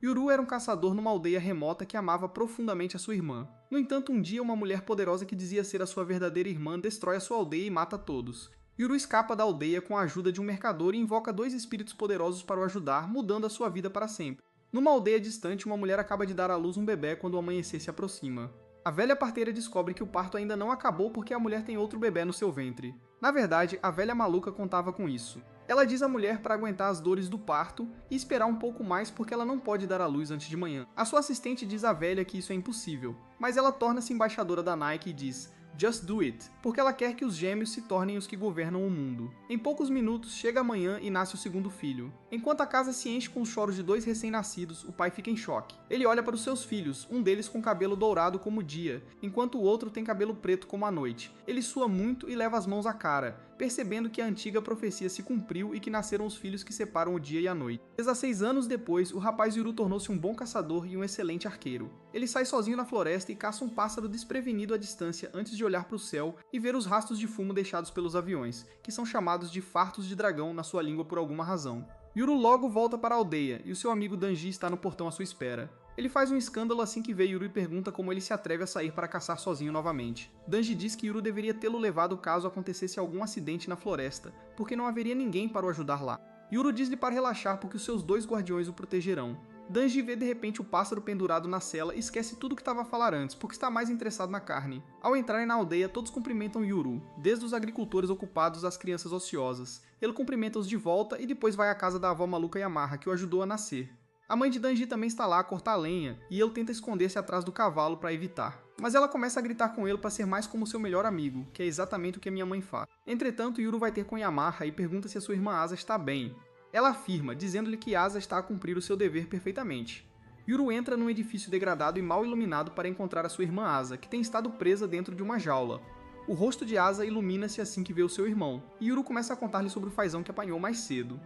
Yuru era um caçador numa aldeia remota que amava profundamente a sua irmã. No entanto, um dia uma mulher poderosa que dizia ser a sua verdadeira irmã destrói a sua aldeia e mata todos. Yuru escapa da aldeia com a ajuda de um mercador e invoca 2 espíritos poderosos para o ajudar, mudando a sua vida para sempre. Numa aldeia distante, uma mulher acaba de dar à luz um bebê quando o amanhecer se aproxima. A velha parteira descobre que o parto ainda não acabou porque a mulher tem outro bebê no seu ventre. Na verdade, a velha maluca contava com isso. Ela diz à mulher para aguentar as dores do parto e esperar um pouco mais porque ela não pode dar à luz antes de manhã. A sua assistente diz à velha que isso é impossível, mas ela torna-se embaixadora da Nike e diz "Just do it", porque ela quer que os gêmeos se tornem os que governam o mundo. Em poucos minutos, chega a manhã e nasce o segundo filho. Enquanto a casa se enche com os choros de 2 recém-nascidos, o pai fica em choque. Ele olha para os seus filhos, um deles com cabelo dourado como o dia, enquanto o outro tem cabelo preto como a noite. Ele sua muito e leva as mãos à cara, percebendo que a antiga profecia se cumpriu e que nasceram os filhos que separam o dia e a noite. 16 anos depois, o rapaz Yuru tornou-se um bom caçador e um excelente arqueiro. Ele sai sozinho na floresta e caça um pássaro desprevenido à distância antes de olhar para o céu e ver os rastros de fumo deixados pelos aviões, que são chamados de fartos de dragão na sua língua por alguma razão. Yuru logo volta para a aldeia e o seu amigo Danji está no portão à sua espera. Ele faz um escândalo assim que vê Yuru e pergunta como ele se atreve a sair para caçar sozinho novamente. Danji diz que Yuru deveria tê-lo levado caso acontecesse algum acidente na floresta, porque não haveria ninguém para o ajudar lá. Yuru diz-lhe para relaxar porque os seus 2 guardiões o protegerão. Danji vê de repente o pássaro pendurado na cela e esquece tudo o que estava a falar antes, porque está mais interessado na carne. Ao entrarem na aldeia, todos cumprimentam Yuru, desde os agricultores ocupados às crianças ociosas. Ele cumprimenta-os de volta e depois vai à casa da avó maluca Yamaha, que o ajudou a nascer. A mãe de Danji também está lá a cortar lenha, e ele tenta esconder-se atrás do cavalo para evitar. Mas ela começa a gritar com ele para ser mais como seu melhor amigo, que é exatamente o que a minha mãe faz. Entretanto, Yuru vai ter com Yamaha e pergunta se a sua irmã Asa está bem. Ela afirma, dizendo-lhe que Asa está a cumprir o seu dever perfeitamente. Yuru entra num edifício degradado e mal iluminado para encontrar a sua irmã Asa, que tem estado presa dentro de uma jaula. O rosto de Asa ilumina-se assim que vê o seu irmão, e Yuru começa a contar-lhe sobre o fazão que apanhou mais cedo.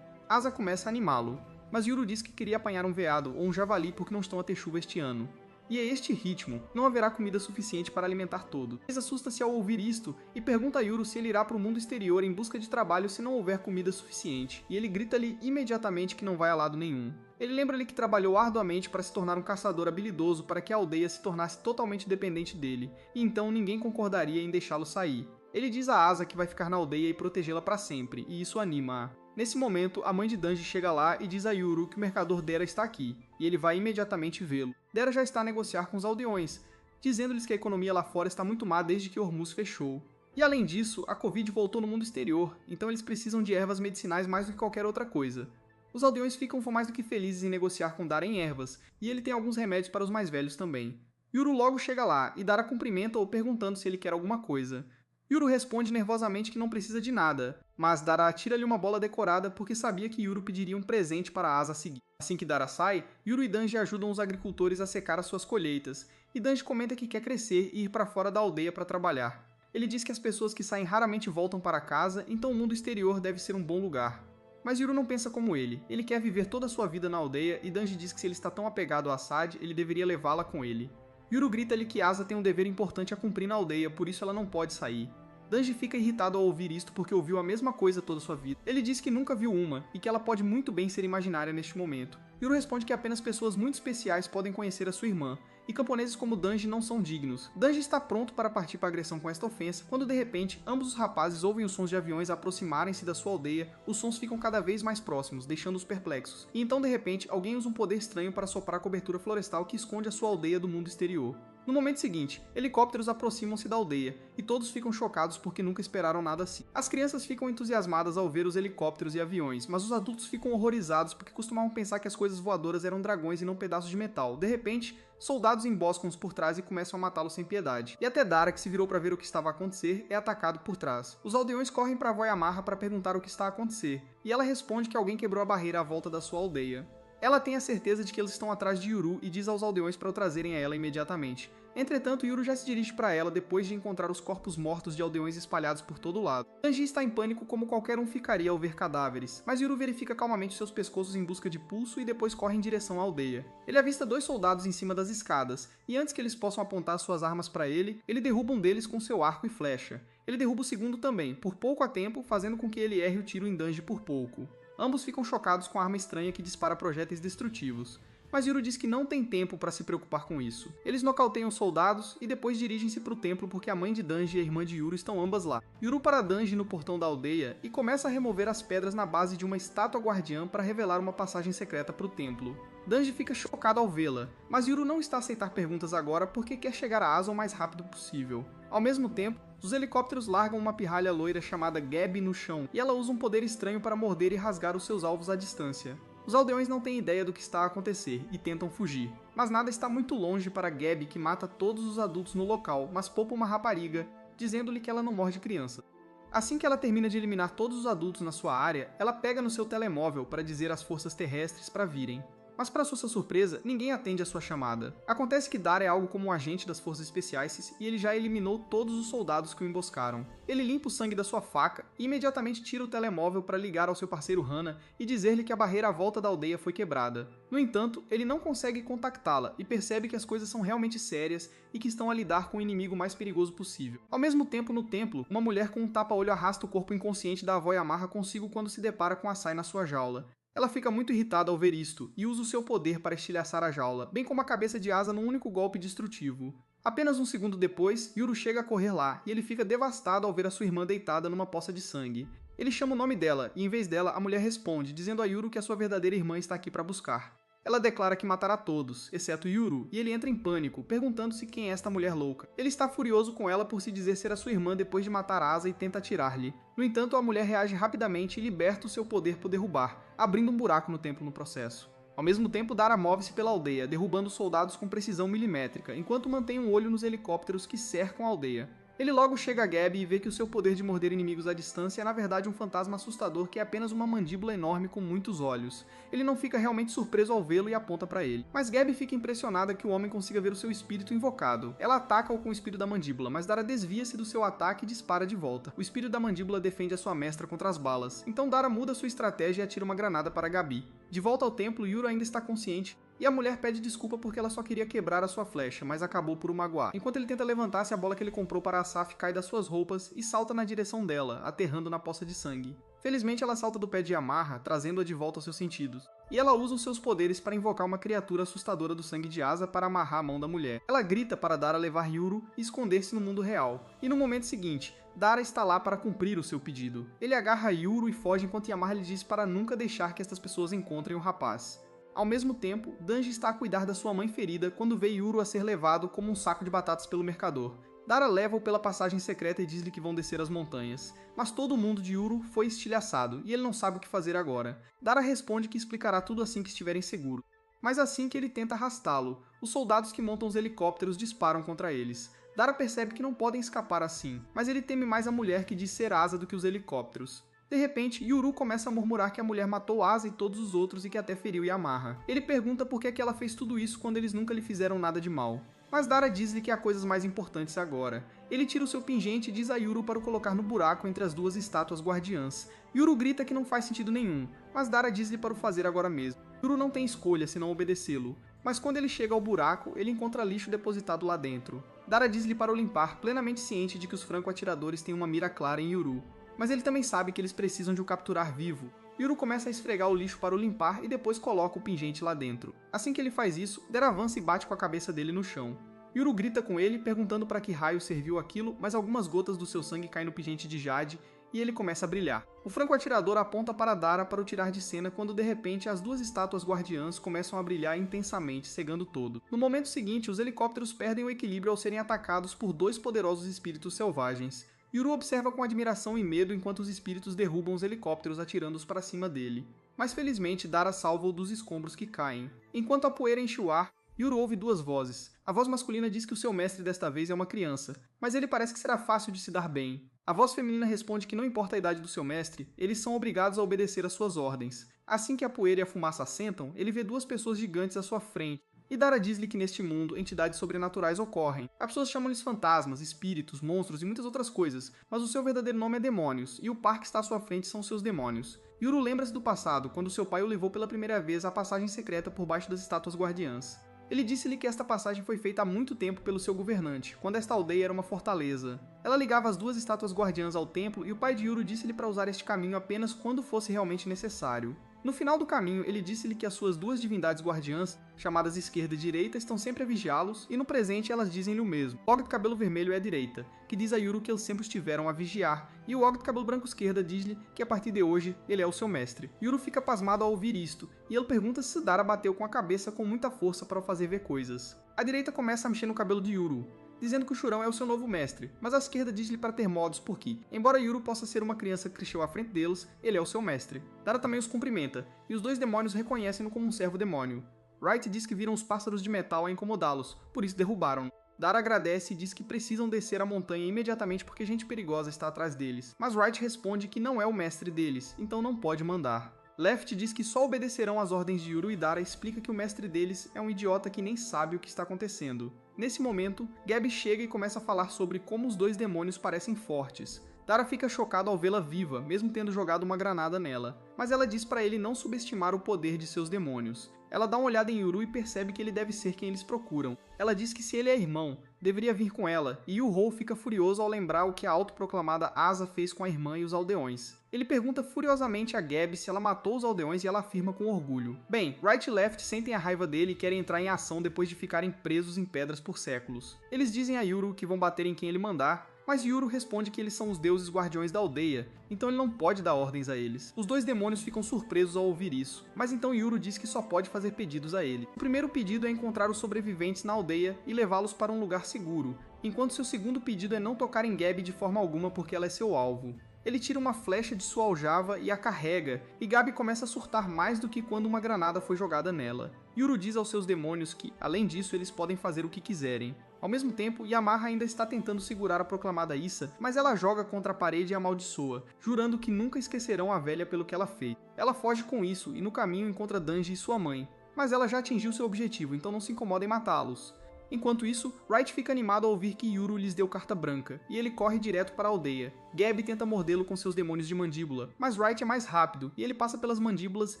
Asa começa a animá-lo, mas Yuru diz que queria apanhar um veado ou um javali porque não estão a ter chuva este ano. E a este ritmo, não haverá comida suficiente para alimentar todos. Eles assusta-se ao ouvir isto e pergunta a Yuru se ele irá para o mundo exterior em busca de trabalho se não houver comida suficiente, e ele grita-lhe imediatamente que não vai a lado nenhum. Ele lembra-lhe que trabalhou arduamente para se tornar um caçador habilidoso para que a aldeia se tornasse totalmente dependente dele, e então ninguém concordaria em deixá-lo sair. Ele diz a Asa que vai ficar na aldeia e protegê-la para sempre, e isso anima-a. Nesse momento, a mãe de Danji chega lá e diz a Yuru que o mercador Dera está aqui, e ele vai imediatamente vê-lo. Dera já está a negociar com os aldeões, dizendo-lhes que a economia lá fora está muito má desde que Hormuz fechou. E além disso, a Covid voltou no mundo exterior, então eles precisam de ervas medicinais mais do que qualquer outra coisa. Os aldeões ficam mais do que felizes em negociar com Dara em ervas, e ele tem alguns remédios para os mais velhos também. Yuru logo chega lá, e Dara cumprimenta-o perguntando se ele quer alguma coisa. Yuru responde nervosamente que não precisa de nada, mas Dara tira-lhe uma bola decorada porque sabia que Yuru pediria um presente para a Asa seguir. Assim que Dara sai, Yuru e Danji ajudam os agricultores a secar as suas colheitas, e Danji comenta que quer crescer e ir para fora da aldeia para trabalhar. Ele diz que as pessoas que saem raramente voltam para casa, então o mundo exterior deve ser um bom lugar. Mas Yuru não pensa como ele quer viver toda a sua vida na aldeia e Danji diz que se ele está tão apegado a Assad, ele deveria levá-la com ele. Yuru grita-lhe que Asa tem um dever importante a cumprir na aldeia, por isso ela não pode sair. Danji fica irritado ao ouvir isto porque ouviu a mesma coisa toda sua vida. Ele diz que nunca viu uma, e que ela pode muito bem ser imaginária neste momento. Yuru responde que apenas pessoas muito especiais podem conhecer a sua irmã, e camponeses como Danji não são dignos. Danji está pronto para partir para a agressão com esta ofensa, quando de repente, ambos os rapazes ouvem os sons de aviões aproximarem-se da sua aldeia, os sons ficam cada vez mais próximos, deixando-os perplexos. E então de repente, alguém usa um poder estranho para soprar a cobertura florestal que esconde a sua aldeia do mundo exterior. No momento seguinte, helicópteros aproximam-se da aldeia, e todos ficam chocados porque nunca esperaram nada assim. As crianças ficam entusiasmadas ao ver os helicópteros e aviões, mas os adultos ficam horrorizados porque costumavam pensar que as coisas voadoras eram dragões e não pedaços de metal. De repente, soldados emboscam-os por trás e começam a matá-los sem piedade. E até Dara, que se virou para ver o que estava a acontecer, é atacado por trás. Os aldeões correm para a avó Yamaha para perguntar o que está a acontecer, e ela responde que alguém quebrou a barreira à volta da sua aldeia. Ela tem a certeza de que eles estão atrás de Yuru e diz aos aldeões para o trazerem a ela imediatamente. Entretanto, Yuru já se dirige para ela depois de encontrar os corpos mortos de aldeões espalhados por todo lado. Danji está em pânico como qualquer um ficaria ao ver cadáveres, mas Yuru verifica calmamente seus pescoços em busca de pulso e depois corre em direção à aldeia. Ele avista 2 soldados em cima das escadas, e antes que eles possam apontar suas armas para ele derruba um deles com seu arco e flecha. Ele derruba o segundo também, por pouco a tempo, fazendo com que ele erre o tiro em Danji por pouco. Ambos ficam chocados com a arma estranha que dispara projéteis destrutivos. Mas Yuru diz que não tem tempo para se preocupar com isso. Eles nocauteiam os soldados e depois dirigem-se para o templo porque a mãe de Danji e a irmã de Yuru estão ambas lá. Yuru para Danji no portão da aldeia e começa a remover as pedras na base de uma estátua guardiã para revelar uma passagem secreta para o templo. Danji fica chocado ao vê-la, mas Yuru não está a aceitar perguntas agora porque quer chegar a Asa o mais rápido possível. Ao mesmo tempo, os helicópteros largam uma pirralha loira chamada Gabi no chão e ela usa um poder estranho para morder e rasgar os seus alvos à distância. Os aldeões não têm ideia do que está a acontecer e tentam fugir, mas nada está muito longe para Gabi, que mata todos os adultos no local, mas poupa uma rapariga, dizendo-lhe que ela não morde criança. Assim que ela termina de eliminar todos os adultos na sua área, ela pega no seu telemóvel para dizer às forças terrestres para virem. Mas para sua surpresa, ninguém atende a sua chamada. Acontece que Dara é algo como um agente das forças especiais e ele já eliminou todos os soldados que o emboscaram. Ele limpa o sangue da sua faca e imediatamente tira o telemóvel para ligar ao seu parceiro Hana e dizer-lhe que a barreira à volta da aldeia foi quebrada. No entanto, ele não consegue contactá-la e percebe que as coisas são realmente sérias e que estão a lidar com o inimigo mais perigoso possível. Ao mesmo tempo, no templo, uma mulher com um tapa-olho arrasta o corpo inconsciente da avó e amarra consigo quando se depara com Asai na sua jaula. Ela fica muito irritada ao ver isto, e usa o seu poder para estilhaçar a jaula, bem como a cabeça de Asa num único golpe destrutivo. Apenas um segundo depois, Yuru chega a correr lá, e ele fica devastado ao ver a sua irmã deitada numa poça de sangue. Ele chama o nome dela, e em vez dela, a mulher responde, dizendo a Yuru que a sua verdadeira irmã está aqui para buscar. Ela declara que matará todos, exceto Yuru, e ele entra em pânico, perguntando-se quem é esta mulher louca. Ele está furioso com ela por se dizer ser a sua irmã depois de matar Asa e tenta atirar-lhe. No entanto, a mulher reage rapidamente e liberta o seu poder por derrubar, abrindo um buraco no templo no processo. Ao mesmo tempo, Dara move-se pela aldeia, derrubando soldados com precisão milimétrica, enquanto mantém um olho nos helicópteros que cercam a aldeia. Ele logo chega a Gabi e vê que o seu poder de morder inimigos à distância é na verdade um fantasma assustador que é apenas uma mandíbula enorme com muitos olhos. Ele não fica realmente surpreso ao vê-lo e aponta para ele. Mas Gabi fica impressionada que o homem consiga ver o seu espírito invocado. Ela ataca-o com o espírito da mandíbula, mas Dara desvia-se do seu ataque e dispara de volta. O espírito da mandíbula defende a sua mestra contra as balas, então Dara muda sua estratégia e atira uma granada para Gabi. De volta ao templo, Yuru ainda está consciente, e a mulher pede desculpa porque ela só queria quebrar a sua flecha, mas acabou por o magoar. Enquanto ele tenta levantar-se, a bola que ele comprou para Asaf cai das suas roupas e salta na direção dela, aterrando na poça de sangue. Felizmente ela salta do pé de Amarra, trazendo-a de volta aos seus sentidos. E ela usa os seus poderes para invocar uma criatura assustadora do sangue de Asa para amarrar a mão da mulher. Ela grita para Dara levar Yuru e esconder-se no mundo real. E no momento seguinte, Dara está lá para cumprir o seu pedido. Ele agarra Yuru e foge enquanto Yamaha lhe diz para nunca deixar que estas pessoas encontrem o rapaz. Ao mesmo tempo, Danji está a cuidar da sua mãe ferida quando vê Yuru a ser levado como um saco de batatas pelo mercador. Dara leva-o pela passagem secreta e diz-lhe que vão descer as montanhas. Mas todo mundo de Yuru foi estilhaçado e ele não sabe o que fazer agora. Dara responde que explicará tudo assim que estiverem seguros. Mas assim que ele tenta arrastá-lo, os soldados que montam os helicópteros disparam contra eles. Dara percebe que não podem escapar assim, mas ele teme mais a mulher que diz ser Asa do que os helicópteros. De repente, Yuru começa a murmurar que a mulher matou Asa e todos os outros e que até feriu Yamaha. Ele pergunta por que ela fez tudo isso quando eles nunca lhe fizeram nada de mal. Mas Dara diz-lhe que há coisas mais importantes agora. Ele tira o seu pingente e diz a Yuru para o colocar no buraco entre as duas estátuas guardiãs. Yuru grita que não faz sentido nenhum, mas Dara diz-lhe para o fazer agora mesmo. Yuru não tem escolha senão obedecê-lo, mas quando ele chega ao buraco, ele encontra lixo depositado lá dentro. Dara diz-lhe para o limpar, plenamente ciente de que os franco-atiradores têm uma mira clara em Yuru. Mas ele também sabe que eles precisam de o capturar vivo. Yuru começa a esfregar o lixo para o limpar e depois coloca o pingente lá dentro. Assim que ele faz isso, Dara avança e bate com a cabeça dele no chão. Yuru grita com ele, perguntando para que raio serviu aquilo, mas algumas gotas do seu sangue caem no pingente de Jade e ele começa a brilhar. O franco-atirador aponta para Dara para o tirar de cena quando de repente as duas estátuas guardiãs começam a brilhar intensamente, cegando todo. No momento seguinte, os helicópteros perdem o equilíbrio ao serem atacados por dois poderosos espíritos selvagens. Yuru observa com admiração e medo enquanto os espíritos derrubam os helicópteros atirando-os para cima dele. Mas felizmente Dara salva-o dos escombros que caem. Enquanto a poeira enche o ar, Yuru ouve duas vozes. A voz masculina diz que o seu mestre desta vez é uma criança, mas ele parece que será fácil de se dar bem. A voz feminina responde que não importa a idade do seu mestre, eles são obrigados a obedecer às suas ordens. Assim que a poeira e a fumaça assentam, ele vê duas pessoas gigantes à sua frente. E Dara diz-lhe que neste mundo, entidades sobrenaturais ocorrem. As pessoas chamam-lhes fantasmas, espíritos, monstros e muitas outras coisas, mas o seu verdadeiro nome é demônios, e o par que está à sua frente são seus demônios. Yuru lembra-se do passado, quando seu pai o levou pela primeira vez à passagem secreta por baixo das estátuas guardiãs. Ele disse-lhe que esta passagem foi feita há muito tempo pelo seu governante, quando esta aldeia era uma fortaleza. Ela ligava as duas estátuas guardiãs ao templo e o pai de Yuru disse-lhe para usar este caminho apenas quando fosse realmente necessário. No final do caminho, ele disse-lhe que as suas duas divindades guardiãs, chamadas Esquerda e Direita, estão sempre a vigiá-los, e no presente elas dizem-lhe o mesmo. O Og do cabelo vermelho é a direita, que diz a Yuru que eles sempre estiveram a vigiar, e o Og do cabelo branco esquerda diz-lhe que a partir de hoje ele é o seu mestre. Yuru fica pasmado ao ouvir isto, e ele pergunta se Dara bateu com a cabeça com muita força para o fazer ver coisas. A direita começa a mexer no cabelo de Yuru, dizendo que o Churão é o seu novo mestre, mas a esquerda diz-lhe para ter modos porque, embora Yuru possa ser uma criança que cresceu à frente deles, ele é o seu mestre. Dara também os cumprimenta, e os dois demônios reconhecem-no como um servo demônio. Wright diz que viram os pássaros de metal a incomodá-los, por isso derrubaram-no. Dara agradece e diz que precisam descer a montanha imediatamente porque gente perigosa está atrás deles, mas Wright responde que não é o mestre deles, então não pode mandar. Left diz que só obedecerão às ordens de Yuru e Dara explica que o mestre deles é um idiota que nem sabe o que está acontecendo. Nesse momento, Gabi chega e começa a falar sobre como os dois demônios parecem fortes. Dara fica chocado ao vê-la viva, mesmo tendo jogado uma granada nela, mas ela diz para ele não subestimar o poder de seus demônios. Ela dá uma olhada em Yuru e percebe que ele deve ser quem eles procuram. Ela diz que se ele é irmão, deveria vir com ela, e Yu-Ho fica furioso ao lembrar o que a autoproclamada Asa fez com a irmã e os aldeões. Ele pergunta furiosamente a Gabi se ela matou os aldeões e ela afirma com orgulho. Bem, Wright e Left sentem a raiva dele e querem entrar em ação depois de ficarem presos em pedras por séculos. Eles dizem a Yuru que vão bater em quem ele mandar, mas Yuru responde que eles são os deuses guardiões da aldeia, então ele não pode dar ordens a eles. Os dois demônios ficam surpresos ao ouvir isso, mas então Yuru diz que só pode fazer pedidos a ele. O primeiro pedido é encontrar os sobreviventes na aldeia e levá-los para um lugar seguro, enquanto seu segundo pedido é não tocar em Gabi de forma alguma porque ela é seu alvo. Ele tira uma flecha de sua aljava e a carrega, e Gabi começa a surtar mais do que quando uma granada foi jogada nela. Yuru diz aos seus demônios que, além disso, eles podem fazer o que quiserem. Ao mesmo tempo, Yamaha ainda está tentando segurar a proclamada Issa, mas ela joga contra a parede e amaldiçoa, jurando que nunca esquecerão a velha pelo que ela fez. Ela foge com isso e no caminho encontra Danji e sua mãe, mas ela já atingiu seu objetivo, então não se incomoda em matá-los. Enquanto isso, Wright fica animado ao ouvir que Yuru lhes deu carta branca, e ele corre direto para a aldeia. Gabi tenta mordê-lo com seus demônios de mandíbula, mas Wright é mais rápido, e ele passa pelas mandíbulas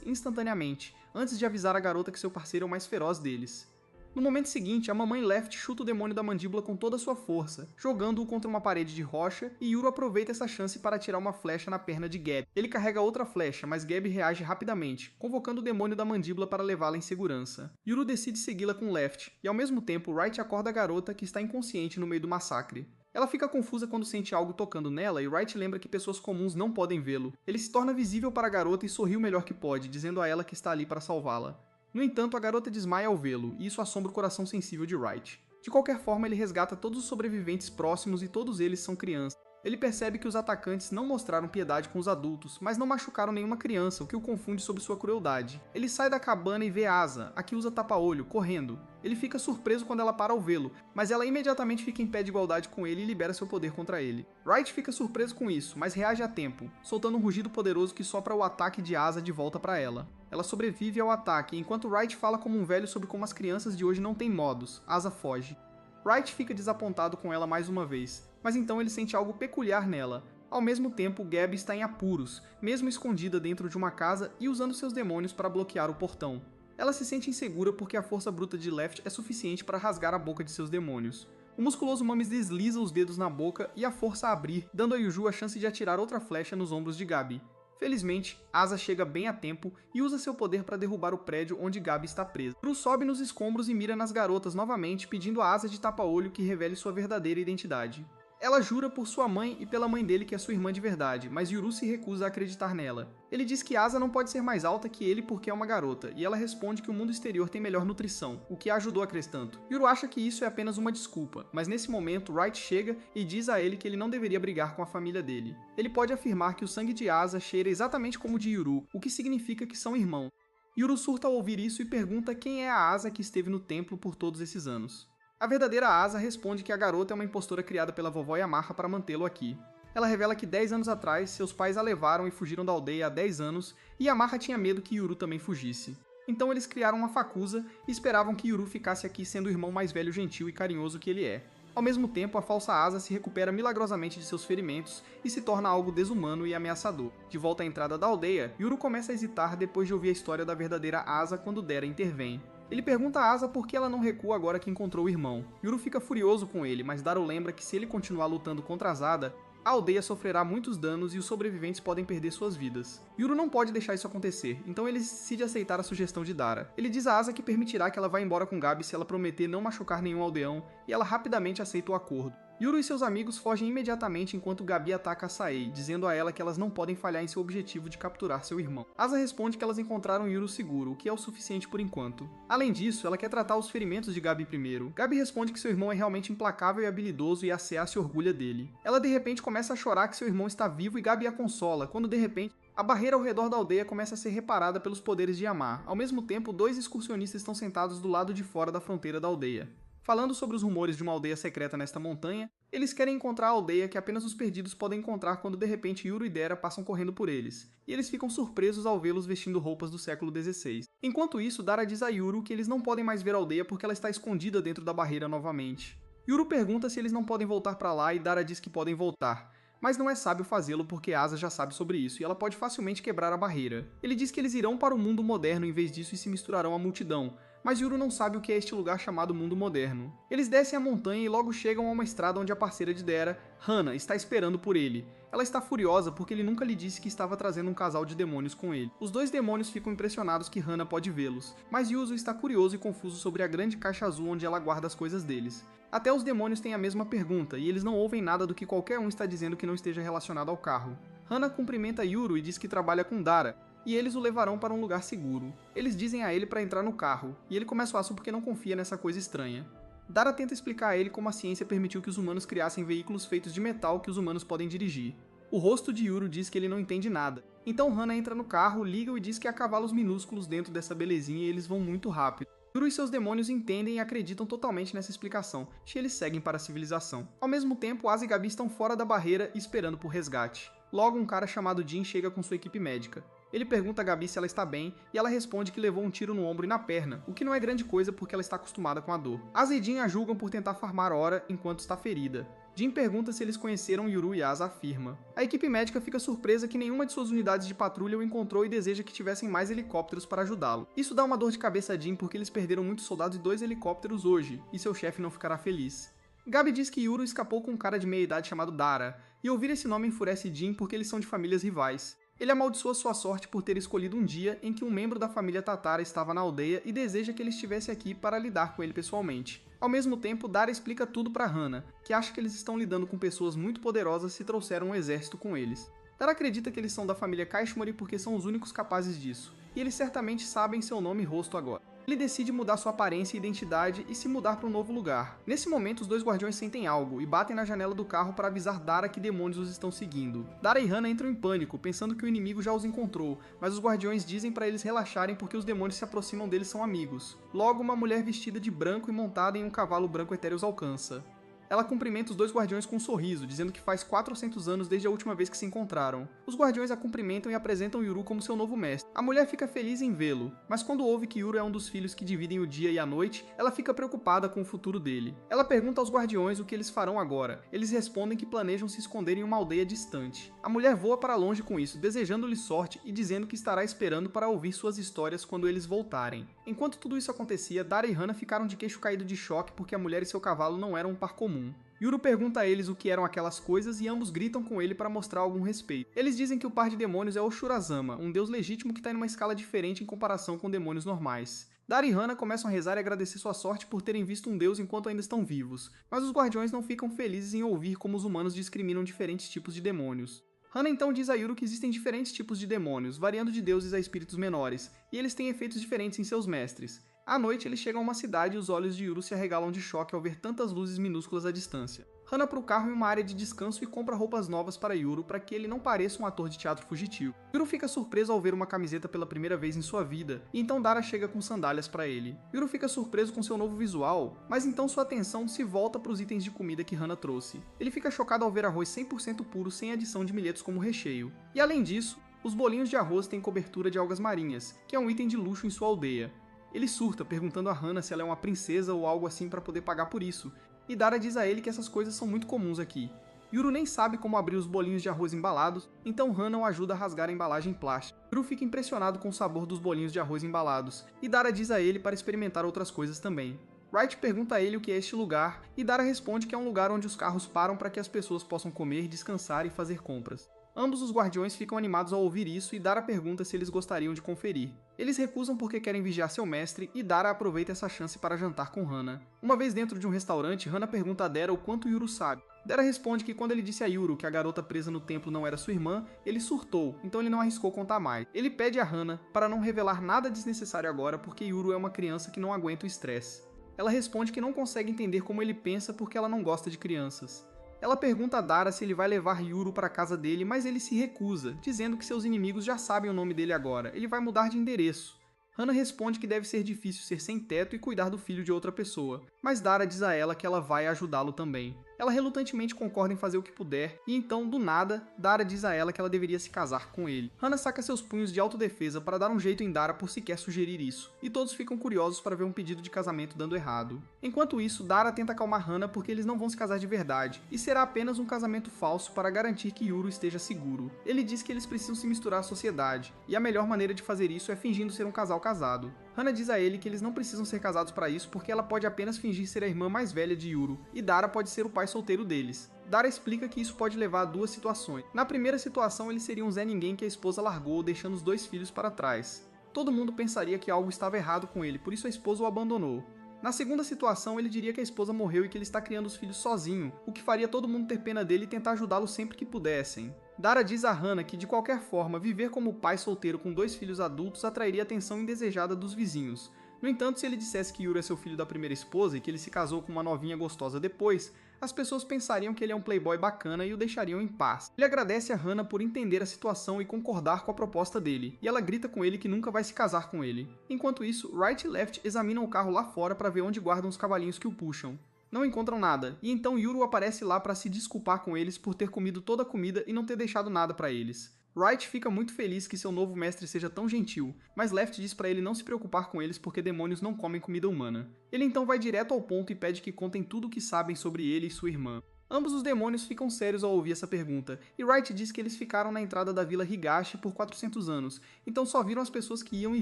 instantaneamente, antes de avisar a garota que seu parceiro é o mais feroz deles. No momento seguinte, a mamãe Left chuta o demônio da mandíbula com toda a sua força, jogando-o contra uma parede de rocha, e Yuru aproveita essa chance para atirar uma flecha na perna de Gabi. Ele carrega outra flecha, mas Gabi reage rapidamente, convocando o demônio da mandíbula para levá-la em segurança. Yuru decide segui-la com Left, e ao mesmo tempo Wright acorda a garota que está inconsciente no meio do massacre. Ela fica confusa quando sente algo tocando nela e Wright lembra que pessoas comuns não podem vê-lo. Ele se torna visível para a garota e sorri o melhor que pode, dizendo a ela que está ali para salvá-la. No entanto, a garota desmaia ao vê-lo, e isso assombra o coração sensível de Wright. De qualquer forma, ele resgata todos os sobreviventes próximos e todos eles são crianças. Ele percebe que os atacantes não mostraram piedade com os adultos, mas não machucaram nenhuma criança, o que o confunde sobre sua crueldade. Ele sai da cabana e vê Asa, a que usa tapa-olho, correndo. Ele fica surpreso quando ela para ao vê-lo, mas ela imediatamente fica em pé de igualdade com ele e libera seu poder contra ele. Wright fica surpreso com isso, mas reage a tempo, soltando um rugido poderoso que sopra o ataque de Asa de volta para ela. Ela sobrevive ao ataque, enquanto Wright fala como um velho sobre como as crianças de hoje não têm modos. Asa foge. Wright fica desapontado com ela mais uma vez, mas então ele sente algo peculiar nela. Ao mesmo tempo, Gabi está em apuros, mesmo escondida dentro de uma casa e usando seus demônios para bloquear o portão. Ela se sente insegura porque a força bruta de Left é suficiente para rasgar a boca de seus demônios. O musculoso Mames desliza os dedos na boca e a força a abrir, dando a Yuju a chance de atirar outra flecha nos ombros de Gabi. Felizmente, Asa chega bem a tempo e usa seu poder para derrubar o prédio onde Gabi está presa. Yuru sobe nos escombros e mira nas garotas novamente, pedindo a Asa de tapa-olho que revele sua verdadeira identidade. Ela jura por sua mãe e pela mãe dele que é sua irmã de verdade, mas Yuru se recusa a acreditar nela. Ele diz que Asa não pode ser mais alta que ele porque é uma garota, e ela responde que o mundo exterior tem melhor nutrição, o que a ajudou a crescer tanto. Yuru acha que isso é apenas uma desculpa, mas nesse momento Wright chega e diz a ele que ele não deveria brigar com a família dele. Ele pode afirmar que o sangue de Asa cheira exatamente como o de Yuru, o que significa que são irmãos. Yuru surta ao ouvir isso e pergunta quem é a Asa que esteve no templo por todos esses anos. A verdadeira Asa responde que a garota é uma impostora criada pela vovó Yamaha para mantê-lo aqui. Ela revela que 10 anos atrás, seus pais a levaram e fugiram da aldeia há 10 anos, e Yamaha tinha medo que Yuru também fugisse. Então eles criaram uma Facusa e esperavam que Yuru ficasse aqui sendo o irmão mais velho, gentil e carinhoso que ele é. Ao mesmo tempo, a falsa Asa se recupera milagrosamente de seus ferimentos e se torna algo desumano e ameaçador. De volta à entrada da aldeia, Yuru começa a hesitar depois de ouvir a história da verdadeira Asa quando Dera intervém. Ele pergunta a Asa por que ela não recua agora que encontrou o irmão. Yuru fica furioso com ele, mas Daro lembra que se ele continuar lutando contra Azada, a aldeia sofrerá muitos danos e os sobreviventes podem perder suas vidas. Yuru não pode deixar isso acontecer, então ele decide aceitar a sugestão de Dara. Ele diz a Asa que permitirá que ela vá embora com Gabi se ela prometer não machucar nenhum aldeão, e ela rapidamente aceita o acordo. Yuru e seus amigos fogem imediatamente enquanto Gabi ataca a Saei, dizendo a ela que elas não podem falhar em seu objetivo de capturar seu irmão. Asa responde que elas encontraram Yuru seguro, o que é o suficiente por enquanto. Além disso, ela quer tratar os ferimentos de Gabi primeiro. Gabi responde que seu irmão é realmente implacável e habilidoso e a Sea se orgulha dele. Ela de repente começa a chorar que seu irmão está vivo e Gabi a consola, quando de repente a barreira ao redor da aldeia começa a ser reparada pelos poderes de Yamar. Ao mesmo tempo, 2 excursionistas estão sentados do lado de fora da fronteira da aldeia. Falando sobre os rumores de uma aldeia secreta nesta montanha, eles querem encontrar a aldeia que apenas os perdidos podem encontrar quando de repente Yuru e Dara passam correndo por eles, e eles ficam surpresos ao vê-los vestindo roupas do século XVI. Enquanto isso, Dara diz a Yuru que eles não podem mais ver a aldeia porque ela está escondida dentro da barreira novamente. Yuru pergunta se eles não podem voltar para lá e Dara diz que podem voltar, mas não é sábio fazê-lo porque Asa já sabe sobre isso e ela pode facilmente quebrar a barreira. Ele diz que eles irão para o mundo moderno em vez disso e se misturarão à multidão, mas Yuru não sabe o que é este lugar chamado mundo moderno. Eles descem a montanha e logo chegam a uma estrada onde a parceira de Dara, Hana, está esperando por ele. Ela está furiosa porque ele nunca lhe disse que estava trazendo um casal de demônios com ele. Os 2 demônios ficam impressionados que Hana pode vê-los, mas Yuzu está curioso e confuso sobre a grande caixa azul onde ela guarda as coisas deles. Até os demônios têm a mesma pergunta, e eles não ouvem nada do que qualquer um está dizendo que não esteja relacionado ao carro. Hana cumprimenta Yuru e diz que trabalha com Dara, e eles o levarão para um lugar seguro. Eles dizem a ele para entrar no carro, e ele começa o assunto porque não confia nessa coisa estranha. Dara tenta explicar a ele como a ciência permitiu que os humanos criassem veículos feitos de metal que os humanos podem dirigir. O rosto de Yuru diz que ele não entende nada. Então Hana entra no carro, liga e diz que há cavalos minúsculos dentro dessa belezinha e eles vão muito rápido. Yuru e seus demônios entendem e acreditam totalmente nessa explicação, e eles seguem para a civilização. Ao mesmo tempo, Asa e Gabi estão fora da barreira esperando por resgate. Logo, um cara chamado Jin chega com sua equipe médica. Ele pergunta a Gabi se ela está bem, e ela responde que levou um tiro no ombro e na perna, o que não é grande coisa porque ela está acostumada com a dor. Asa e Jin a julgam por tentar farmar hora enquanto está ferida. Jin pergunta se eles conheceram Yuru e Asa afirma. A equipe médica fica surpresa que nenhuma de suas unidades de patrulha o encontrou e deseja que tivessem mais helicópteros para ajudá-lo. Isso dá uma dor de cabeça a Jin porque eles perderam muitos soldados e 2 helicópteros hoje, e seu chefe não ficará feliz. Gabi diz que Yuru escapou com um cara de meia-idade chamado Dara, e ouvir esse nome enfurece Jin porque eles são de famílias rivais. Ele amaldiçoa sua sorte por ter escolhido um dia em que um membro da família Tatara estava na aldeia e deseja que ele estivesse aqui para lidar com ele pessoalmente. Ao mesmo tempo, Dara explica tudo para Hana, que acha que eles estão lidando com pessoas muito poderosas se trouxeram um exército com eles. Dara acredita que eles são da família Kaishmori porque são os únicos capazes disso, e eles certamente sabem seu nome e rosto agora. Ele decide mudar sua aparência e identidade e se mudar para um novo lugar. Nesse momento, os 2 guardiões sentem algo e batem na janela do carro para avisar Dara que demônios os estão seguindo. Dara e Hana entram em pânico, pensando que o inimigo já os encontrou, mas os guardiões dizem para eles relaxarem porque os demônios se aproximam deles são amigos. Logo, uma mulher vestida de branco e montada em um cavalo branco etéreo os alcança. Ela cumprimenta os 2 guardiões com um sorriso, dizendo que faz 400 anos desde a última vez que se encontraram. Os guardiões a cumprimentam e apresentam Yuru como seu novo mestre. A mulher fica feliz em vê-lo, mas quando ouve que Yuru é um dos filhos que dividem o dia e a noite, ela fica preocupada com o futuro dele. Ela pergunta aos guardiões o que eles farão agora. Eles respondem que planejam se esconder em uma aldeia distante. A mulher voa para longe com isso, desejando-lhe sorte e dizendo que estará esperando para ouvir suas histórias quando eles voltarem. Enquanto tudo isso acontecia, Dara e Hana ficaram de queixo caído de choque porque a mulher e seu cavalo não eram um par comum. Yuru pergunta a eles o que eram aquelas coisas e ambos gritam com ele para mostrar algum respeito. Eles dizem que o par de demônios é Oshurazama, um deus legítimo que está em uma escala diferente em comparação com demônios normais. Dara e Hana começam a rezar e agradecer sua sorte por terem visto um deus enquanto ainda estão vivos, mas os guardiões não ficam felizes em ouvir como os humanos discriminam diferentes tipos de demônios. Hana então diz a Yuru que existem diferentes tipos de demônios, variando de deuses a espíritos menores, e eles têm efeitos diferentes em seus mestres. À noite, eles chegam a uma cidade e os olhos de Yuru se arregalam de choque ao ver tantas luzes minúsculas à distância. Hana para o carro em uma área de descanso e compra roupas novas para Yuru para que ele não pareça um ator de teatro fugitivo. Yuru fica surpreso ao ver uma camiseta pela primeira vez em sua vida, e então Dara chega com sandálias para ele. Yuru fica surpreso com seu novo visual, mas então sua atenção se volta para os itens de comida que Hana trouxe. Ele fica chocado ao ver arroz 100% puro sem adição de milhetos como recheio. E além disso, os bolinhos de arroz têm cobertura de algas marinhas, que é um item de luxo em sua aldeia. Ele surta, perguntando a Hana se ela é uma princesa ou algo assim para poder pagar por isso, e Dara diz a ele que essas coisas são muito comuns aqui. Yuru nem sabe como abrir os bolinhos de arroz embalados, então Hana o ajuda a rasgar a embalagem plástica. Yuru fica impressionado com o sabor dos bolinhos de arroz embalados, e Dara diz a ele para experimentar outras coisas também. Wright pergunta a ele o que é este lugar, e Dara responde que é um lugar onde os carros param para que as pessoas possam comer, descansar e fazer compras. Ambos os guardiões ficam animados ao ouvir isso e Dara pergunta se eles gostariam de conferir. Eles recusam porque querem vigiar seu mestre e Dara aproveita essa chance para jantar com Hana. Uma vez dentro de um restaurante, Hana pergunta a Dara o quanto Yuru sabe. Dara responde que quando ele disse a Yuru que a garota presa no templo não era sua irmã, ele surtou, então ele não arriscou contar mais. Ele pede a Hana para não revelar nada desnecessário agora porque Yuru é uma criança que não aguenta o estresse. Ela responde que não consegue entender como ele pensa porque ela não gosta de crianças. Ela pergunta a Dara se ele vai levar Yuru para a casa dele, mas ele se recusa, dizendo que seus inimigos já sabem o nome dele agora, ele vai mudar de endereço. Hana responde que deve ser difícil ser sem teto e cuidar do filho de outra pessoa, mas Dara diz a ela que ela vai ajudá-lo também. Ela relutantemente concorda em fazer o que puder, e então, do nada, Dara diz a ela que ela deveria se casar com ele. Hana saca seus punhos de autodefesa para dar um jeito em Dara por sequer sugerir isso, e todos ficam curiosos para ver um pedido de casamento dando errado. Enquanto isso, Dara tenta acalmar Hana porque eles não vão se casar de verdade, e será apenas um casamento falso para garantir que Yuru esteja seguro. Ele diz que eles precisam se misturar à sociedade, e a melhor maneira de fazer isso é fingindo ser um casal casado. Hana diz a ele que eles não precisam ser casados para isso porque ela pode apenas fingir ser a irmã mais velha de Yuru, e Dara pode ser o pai solteiro deles. Dara explica que isso pode levar a duas situações. Na primeira situação, ele seria um Zé Ninguém que a esposa largou, deixando os dois filhos para trás. Todo mundo pensaria que algo estava errado com ele, por isso a esposa o abandonou. Na segunda situação, ele diria que a esposa morreu e que ele está criando os filhos sozinho, o que faria todo mundo ter pena dele e tentar ajudá-lo sempre que pudessem. Dara diz a Hana que, de qualquer forma, viver como pai solteiro com dois filhos adultos atrairia a atenção indesejada dos vizinhos. No entanto, se ele dissesse que Yuru é seu filho da primeira esposa e que ele se casou com uma novinha gostosa depois, as pessoas pensariam que ele é um playboy bacana e o deixariam em paz. Ele agradece a Hana por entender a situação e concordar com a proposta dele, e ela grita com ele que nunca vai se casar com ele. Enquanto isso, Wright e Left examinam o carro lá fora para ver onde guardam os cavalinhos que o puxam. Não encontram nada, e então Yuru aparece lá para se desculpar com eles por ter comido toda a comida e não ter deixado nada para eles. Wright fica muito feliz que seu novo mestre seja tão gentil, mas Left diz para ele não se preocupar com eles porque demônios não comem comida humana. Ele então vai direto ao ponto e pede que contem tudo o que sabem sobre ele e sua irmã. Ambos os demônios ficam sérios ao ouvir essa pergunta, e Wright diz que eles ficaram na entrada da Vila Higashi por 400 anos, então só viram as pessoas que iam e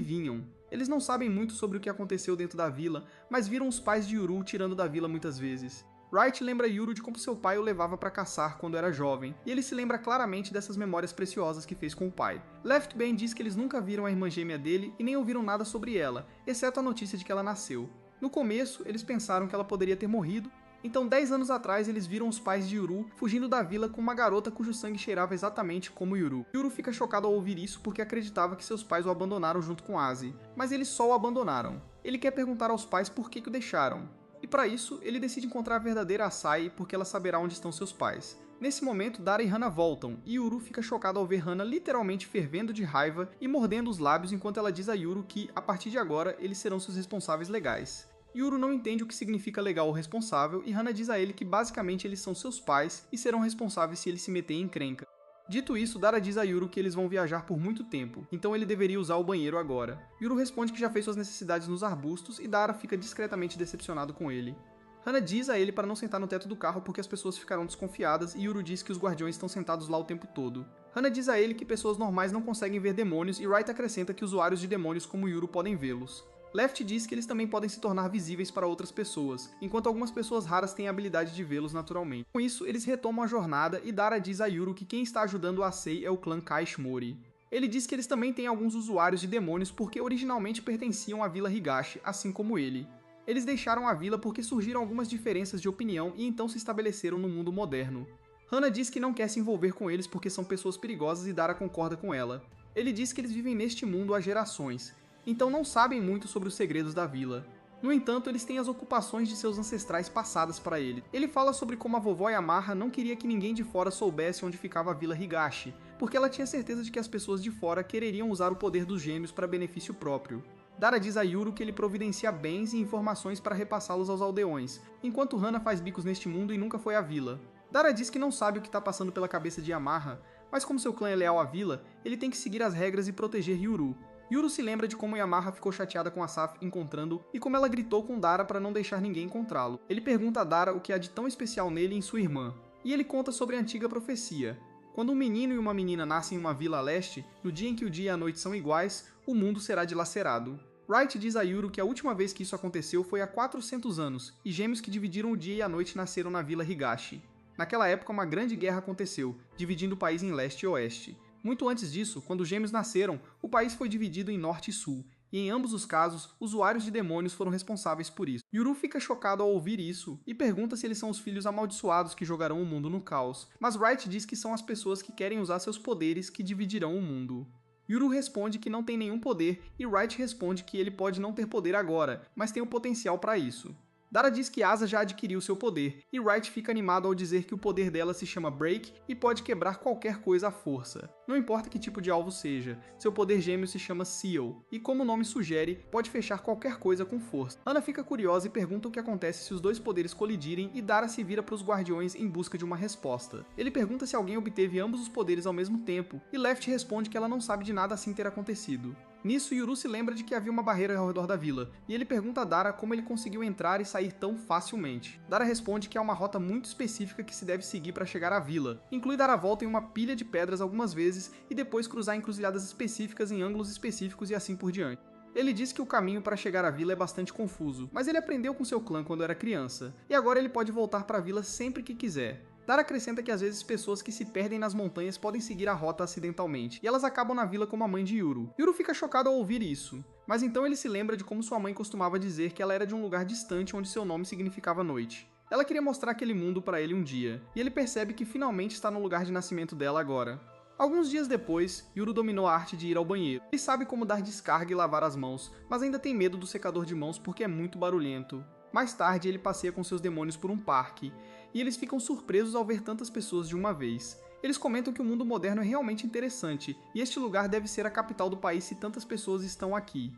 vinham. Eles não sabem muito sobre o que aconteceu dentro da vila, mas viram os pais de Yuru tirando da vila muitas vezes. Wright lembra Yuru de como seu pai o levava para caçar quando era jovem, e ele se lembra claramente dessas memórias preciosas que fez com o pai. Left bem diz que eles nunca viram a irmã gêmea dele e nem ouviram nada sobre ela, exceto a notícia de que ela nasceu. No começo, eles pensaram que ela poderia ter morrido, então 10 anos atrás eles viram os pais de Yuru fugindo da vila com uma garota cujo sangue cheirava exatamente como Yuru. Yuru fica chocado ao ouvir isso porque acreditava que seus pais o abandonaram junto com Azi, mas eles só o abandonaram. Ele quer perguntar aos pais por que o deixaram. E para isso, ele decide encontrar a verdadeira Asai porque ela saberá onde estão seus pais. Nesse momento, Dara e Hana voltam, e Yuru fica chocado ao ver Hana literalmente fervendo de raiva e mordendo os lábios enquanto ela diz a Yuru que, a partir de agora, eles serão seus responsáveis legais. Yuru não entende o que significa legal ou responsável, e Hana diz a ele que basicamente eles são seus pais e serão responsáveis se ele se meter em encrenca. Dito isso, Dara diz a Yuru que eles vão viajar por muito tempo, então ele deveria usar o banheiro agora. Yuru responde que já fez suas necessidades nos arbustos e Dara fica discretamente decepcionado com ele. Hana diz a ele para não sentar no teto do carro porque as pessoas ficarão desconfiadas e Yuru diz que os guardiões estão sentados lá o tempo todo. Hana diz a ele que pessoas normais não conseguem ver demônios e Wright acrescenta que usuários de demônios como Yuru podem vê-los. Left diz que eles também podem se tornar visíveis para outras pessoas, enquanto algumas pessoas raras têm a habilidade de vê-los naturalmente. Com isso, eles retomam a jornada e Dara diz a Yuru que quem está ajudando a Sei é o clã Kaishmori. Ele diz que eles também têm alguns usuários de demônios porque originalmente pertenciam à Vila Higashi, assim como ele. Eles deixaram a vila porque surgiram algumas diferenças de opinião e então se estabeleceram no mundo moderno. Hana diz que não quer se envolver com eles porque são pessoas perigosas e Dara concorda com ela. Ele diz que eles vivem neste mundo há gerações, então não sabem muito sobre os segredos da vila. No entanto, eles têm as ocupações de seus ancestrais passadas para ele. Ele fala sobre como a vovó Yamaha não queria que ninguém de fora soubesse onde ficava a Vila Higashi, porque ela tinha certeza de que as pessoas de fora quereriam usar o poder dos gêmeos para benefício próprio. Dara diz a Yuru que ele providencia bens e informações para repassá-los aos aldeões, enquanto Hana faz bicos neste mundo e nunca foi à vila. Dara diz que não sabe o que está passando pela cabeça de Yamaha, mas como seu clã é leal à vila, ele tem que seguir as regras e proteger Yuru. Yuru se lembra de como Yamaha ficou chateada com Asaf encontrando e como ela gritou com Dara para não deixar ninguém encontrá-lo. Ele pergunta a Dara o que há de tão especial nele e em sua irmã, e ele conta sobre a antiga profecia. Quando um menino e uma menina nascem em uma vila a leste, no dia em que o dia e a noite são iguais, o mundo será dilacerado. Wright diz a Yuru que a última vez que isso aconteceu foi há 400 anos, e gêmeos que dividiram o dia e a noite nasceram na Vila Higashi. Naquela época, uma grande guerra aconteceu, dividindo o país em leste e oeste. Muito antes disso, quando os gêmeos nasceram, o país foi dividido em norte e sul, e em ambos os casos, usuários de demônios foram responsáveis por isso. Yuru fica chocado ao ouvir isso, e pergunta se eles são os filhos amaldiçoados que jogarão o mundo no caos, mas Wright diz que são as pessoas que querem usar seus poderes que dividirão o mundo. Yuru responde que não tem nenhum poder, e Wright responde que ele pode não ter poder agora, mas tem o potencial para isso. Dara diz que Asa já adquiriu seu poder, e Wright fica animado ao dizer que o poder dela se chama Break e pode quebrar qualquer coisa à força. Não importa que tipo de alvo seja, seu poder gêmeo se chama Seal, e como o nome sugere, pode fechar qualquer coisa com força. Hannah fica curiosa e pergunta o que acontece se os dois poderes colidirem, e Dara se vira para os guardiões em busca de uma resposta. Ele pergunta se alguém obteve ambos os poderes ao mesmo tempo, e Left responde que ela não sabe de nada assim ter acontecido. Nisso, Yuru se lembra de que havia uma barreira ao redor da vila, e ele pergunta a Dara como ele conseguiu entrar e sair tão facilmente. Dara responde que há uma rota muito específica que se deve seguir para chegar à vila. Inclui dar a volta em uma pilha de pedras algumas vezes e depois cruzar encruzilhadas específicas em ângulos específicos e assim por diante. Ele diz que o caminho para chegar à vila é bastante confuso, mas ele aprendeu com seu clã quando era criança, e agora ele pode voltar para a vila sempre que quiser. Dara acrescenta que às vezes pessoas que se perdem nas montanhas podem seguir a rota acidentalmente, e elas acabam na vila como a mãe de Yuru. Yuru fica chocado ao ouvir isso, mas então ele se lembra de como sua mãe costumava dizer que ela era de um lugar distante onde seu nome significava noite. Ela queria mostrar aquele mundo para ele um dia, e ele percebe que finalmente está no lugar de nascimento dela agora. Alguns dias depois, Yuru dominou a arte de ir ao banheiro. Ele sabe como dar descarga e lavar as mãos, mas ainda tem medo do secador de mãos porque é muito barulhento. Mais tarde, ele passeia com seus demônios por um parque, e eles ficam surpresos ao ver tantas pessoas de uma vez. Eles comentam que o mundo moderno é realmente interessante, e este lugar deve ser a capital do país se tantas pessoas estão aqui.